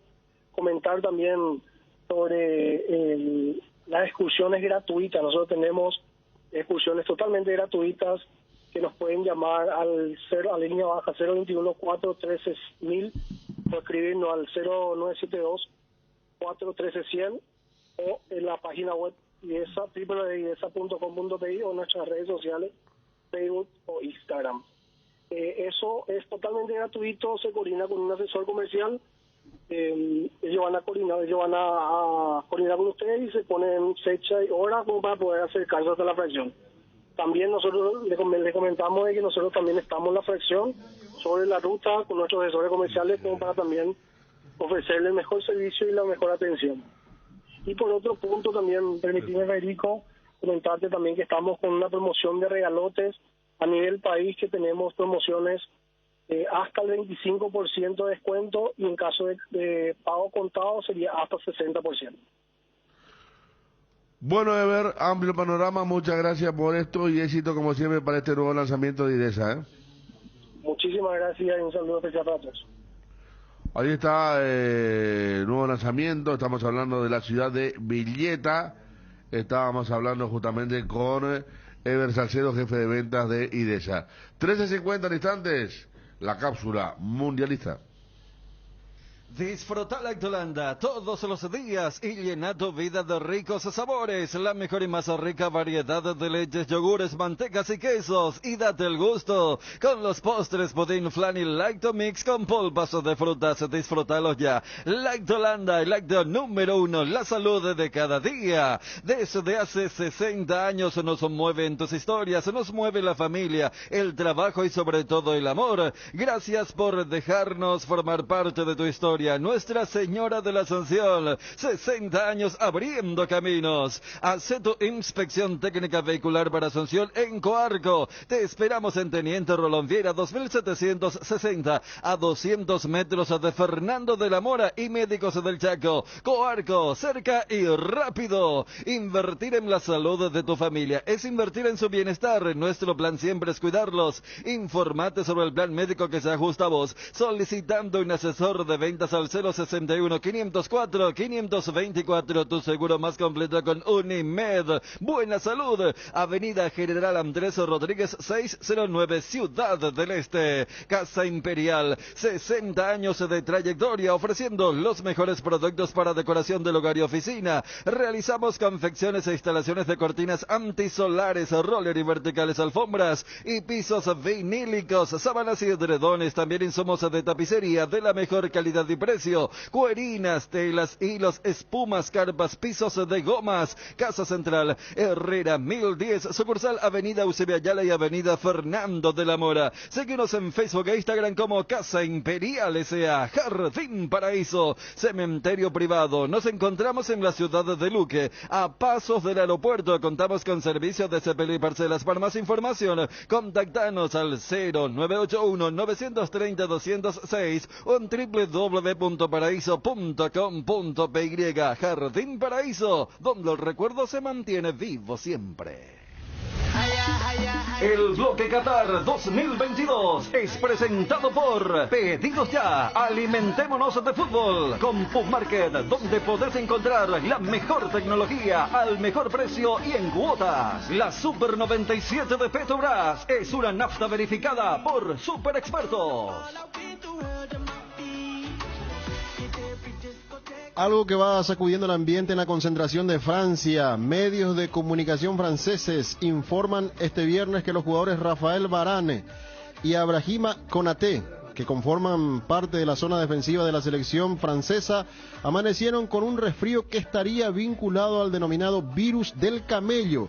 comentar también sobre las excursiones gratuitas. Nosotros tenemos excursiones totalmente gratuitas que nos pueden llamar a la línea baja 021-413-1000 o escribirnos al 0972-413-100 o en la página web IDESA, www.idesa.com.pi o en nuestras redes sociales, Facebook o Instagram. Eso es totalmente gratuito, se coordina con un asesor comercial, ellos van a coordinar con ustedes y se ponen fecha y hora como para poder acercarse hasta la fracción. También nosotros le comentamos de que nosotros también estamos en la fracción sobre la ruta con nuestros asesores comerciales como para también ofrecerle el mejor servicio y la mejor atención. Y por otro punto también, permitime, Federico, comentarte también que estamos con una promoción de regalotes a nivel país, que tenemos promociones hasta el 25% de descuento y en caso de pago contado sería hasta 60%. Bueno, Eber, amplio panorama, muchas gracias por esto y éxito como siempre para este nuevo lanzamiento de IDESA. Muchísimas gracias y un saludo especial para todos. Ahí está el nuevo lanzamiento, estamos hablando de la ciudad de Villeta, estábamos hablando justamente con Eber Salcedo, jefe de ventas de IDESA. 13:50 instantes, la cápsula mundialista. Disfruta Lactolanda todos los días y llena tu vida de ricos sabores. La mejor y más rica variedad de leches, yogures, mantecas y quesos. Y date el gusto con los postres, pudín, flan y Lactomix con polvas de frutas. Disfrútalos ya. Lactolanda, el lácteo número 1, la salud de cada día. Desde hace 60 años nos mueven tus historias, nos mueve la familia, el trabajo y sobre todo el amor. Gracias por dejarnos formar parte de tu historia. Nuestra Señora de la Asunción, 60 años abriendo caminos. Haz tu inspección técnica vehicular para Asunción en Coarco. Te esperamos en Teniente Rolón Viera 2760 a 200 metros de Fernando de la Mora y Médicos del Chaco. Coarco, cerca y rápido. Invertir en la salud de tu familia es invertir en su bienestar. Nuestro plan siempre es cuidarlos. Informate sobre el plan médico que se ajusta a vos, solicitando un asesor de ventas al 061-504-524, tu seguro más completo con Unimed. Buena salud, Avenida General Andrés Rodríguez 609, Ciudad del Este. Casa Imperial, 60 años de trayectoria ofreciendo los mejores productos para decoración del hogar y oficina. Realizamos confecciones e instalaciones de cortinas antisolares, roller y verticales, alfombras y pisos vinílicos, sábanas y edredones. También insumos de tapicería de la mejor calidad y precio. Cuerinas, telas, hilos, espumas, carpas, pisos de gomas. Casa Central, Herrera 1010, sucursal Avenida Eusebio Ayala y Avenida Fernando de la Mora. Síguenos en Facebook e Instagram como Casa Imperial S.A. Jardín Paraíso, cementerio privado. Nos encontramos en la ciudad de Luque, a pasos del aeropuerto. Contamos con servicios de cepello y parcelas. Para más información, contactanos al 0981-930-206 o en www.paraíso.com.py. Jardín Paraíso, donde el recuerdo se mantiene vivo siempre. El Bloque Qatar 2022 es presentado por Pedidos Ya, alimentémonos de fútbol, con Food Market, donde podés encontrar la mejor tecnología al mejor precio y en cuotas. La Super 97 de Petrobras es una nafta verificada por super expertos. Algo que va sacudiendo el ambiente en la concentración de Francia. Medios de comunicación franceses informan este viernes que los jugadores Rafael Varane y Abrahima Konaté, que conforman parte de la zona defensiva de la selección francesa, amanecieron con un resfrío que estaría vinculado al denominado virus del camello,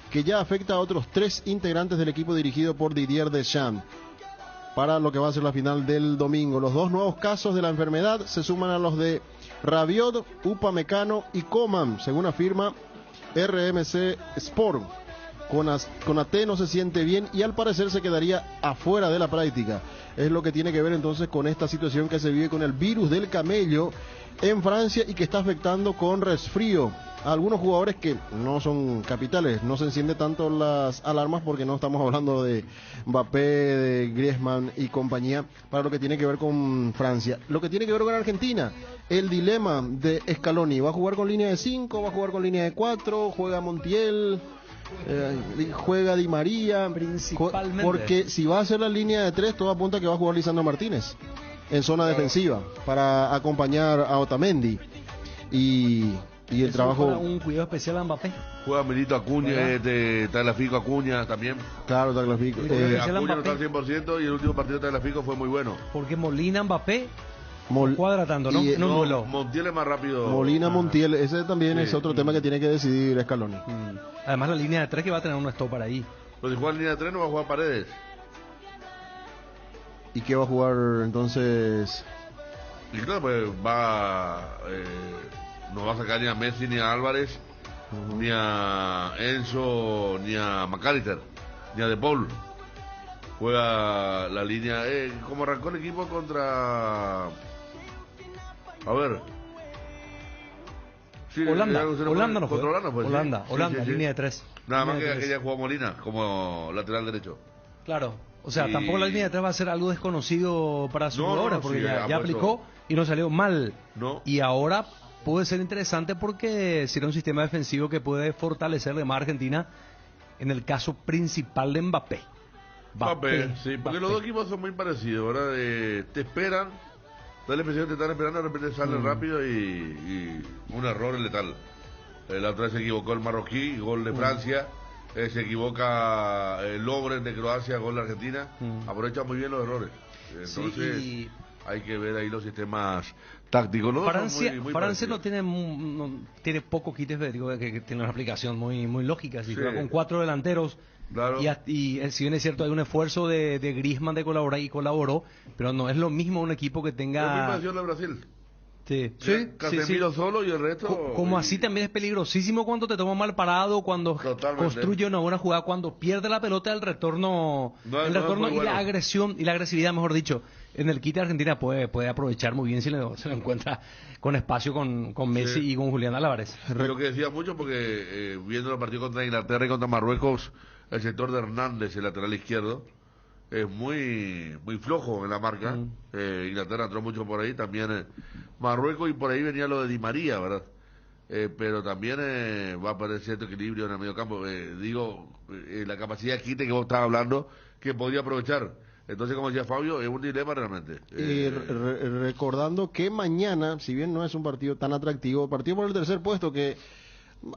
que ya afecta a otros 3 integrantes del equipo dirigido por Didier Deschamps. Para lo que va a ser la final del domingo, los 2 nuevos casos de la enfermedad se suman a los de Rabiot, Upamecano y Coman, según afirma RMC Sport. Konaté no se siente bien y al parecer se quedaría afuera de la práctica. Es lo que tiene que ver entonces con esta situación que se vive con el virus del camello en Francia y que está afectando con resfrío a algunos jugadores que no son capitales. No se enciende tanto las alarmas porque no estamos hablando de Mbappé, de Griezmann y compañía, para lo que tiene que ver con Francia. Lo que tiene que ver con Argentina, el dilema de Scaloni: ¿va a jugar con línea de 5, va a jugar con línea de 4, juega Montiel, juega Di María? Principalmente, porque si va a hacer la línea de 3, todo apunta a que va a jugar Lisandro Martínez en zona defensiva para acompañar a Otamendi y el trabajo. Un cuidado especial a Mbappé. Juega Milito Acuña, Tagliafico Acuña también. Claro, Tagliafico. Acuña no está al 100% y el último partido de Tagliafico fue muy bueno. Porque Molina, Mbappé cuadra tanto, ¿no? No, Montiel es más rápido. Molina, Montiel, ese también es otro tema que tiene que decidir Scaloni. Además la línea de 3 que va a tener un stop ahí. Pues si juega en línea de 3 no va a jugar Paredes. ¿Y qué va a jugar entonces? Y claro, pues no va a sacar ni a Messi, ni a Álvarez, ni a Enzo, ni a McAllister, ni a De Paul. Juega la línea, como arrancó el equipo contra... A ver... Sí, Holanda no fue. Contra Holanda, pues, Holanda, sí. línea de 3. Nada más que aquella jugó Molina como lateral derecho. Claro, o sea, tampoco la línea de 3 va a ser algo desconocido para sus jugadores, porque ya aplicó y no salió mal. Y ahora puede ser interesante porque será un sistema defensivo que puede fortalecerle más a Argentina en el caso principal de Mbappé. Sí, porque los dos equipos son muy parecidos, ¿verdad? Te esperan, da la impresión que te están esperando, de repente salen rápido y un error letal. La otra vez se equivocó el marroquí, gol de Francia. Se equivoca Lovren de Croacia, gol de Argentina. Aprovecha muy bien los errores. Entonces hay que ver ahí los sistemas tácticos. Francia no tiene poco kit, digo, que tiene una aplicación muy lógica. Si juega con 4 delanteros. Claro. Y si bien es cierto, hay un esfuerzo de Griezmann de colaborar y colaboró, pero no es lo mismo un equipo que tenga... Es la misma acción de Brasil. Sí. Casemiro solo y el resto... Como así también es peligrosísimo cuando te toma mal parado, cuando construye una buena jugada, cuando pierde la pelota, el retorno y la agresión y la agresividad, mejor dicho, en el kit de Argentina puede aprovechar muy bien si se lo encuentra con espacio con Messi y con Julián Álvarez. Lo que decía mucho porque viendo los partidos contra Inglaterra y contra Marruecos, el sector de Hernández, el lateral izquierdo, es muy flojo en la marca. Inglaterra entró mucho por ahí, también Marruecos, y por ahí venía lo de Di María, ¿verdad? Pero también va a aparecer cierto equilibrio en el medio campo. La capacidad de quite que vos estabas hablando, que podría aprovechar. Entonces, como decía Fabio, es un dilema realmente. Recordando que mañana, si bien no es un partido tan atractivo, partido por el tercer puesto, que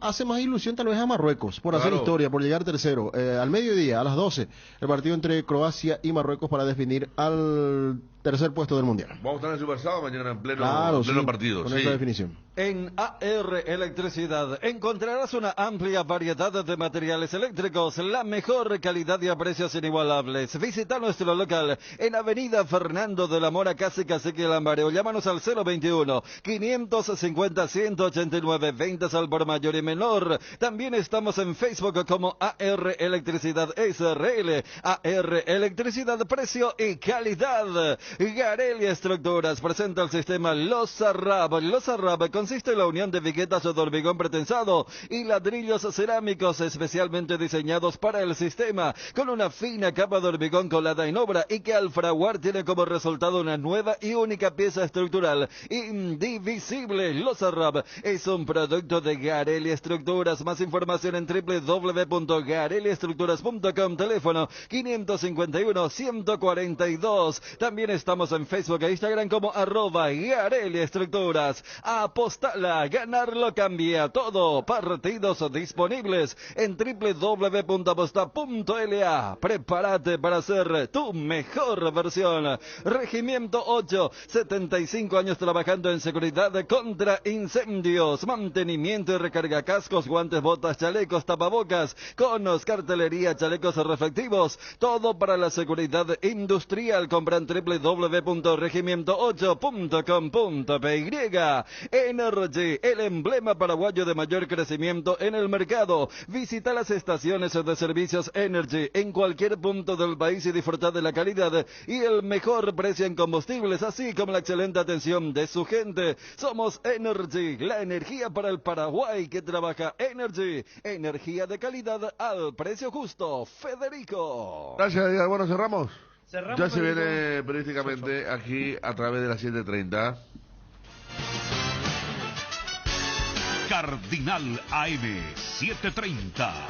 hace más ilusión tal vez a Marruecos por hacer historia, por llegar tercero. Al mediodía, a las 12, el partido entre Croacia y Marruecos para definir al tercer puesto del Mundial. Vamos a estar en Super Sábado mañana en pleno, Claro, pleno sí, partido. con Sí. esa definición. En AR Electricidad encontrarás una amplia variedad de materiales eléctricos, la mejor calidad y a precios inigualables. Visita nuestro local en Avenida Fernando de la Mora, casi Cacique Lambareo. Llámanos al 021-550-189, ventas al por mayor y menor. También estamos en Facebook como AR Electricidad SRL. AR Electricidad, precio y calidad. Garelli Estructuras presenta el sistema Los Arrab. Los Arrab consiste en la unión de viguetas de hormigón pretensado y ladrillos cerámicos especialmente diseñados para el sistema, con una fina capa de hormigón colada en obra y que al fraguar tiene como resultado una nueva y única pieza estructural indivisible. Los Arrab es un producto de Garelli Estructuras. Más información en www.garelliestructuras.com, teléfono 551-142. También estamos en Facebook e Instagram como @Garelli Estructuras. Apostala, ganarlo cambia todo. Partidos disponibles en www.aposta.la. Prepárate para ser tu mejor versión. Regimiento 8, 75 años trabajando en seguridad contra incendios, mantenimiento y recarga cascos, guantes, botas, chalecos, tapabocas, conos, cartelería, chalecos reflectivos, todo para la seguridad industrial. Compra en www.regimiento8.com.py. Energy, el emblema paraguayo de mayor crecimiento en el mercado. Visita las estaciones de servicios Energy en cualquier punto del país y disfruta de la calidad y el mejor precio en combustibles, así como la excelente atención de su gente. Somos Energy, la energía para el Paraguay que trabaja. Energy, energía de calidad al precio justo. Federico. Gracias, Edgar. Bueno, cerramos. Cerramos, Ya se Federico. viene periodísticamente aquí a través de las 7:30. Cardinal AM 730.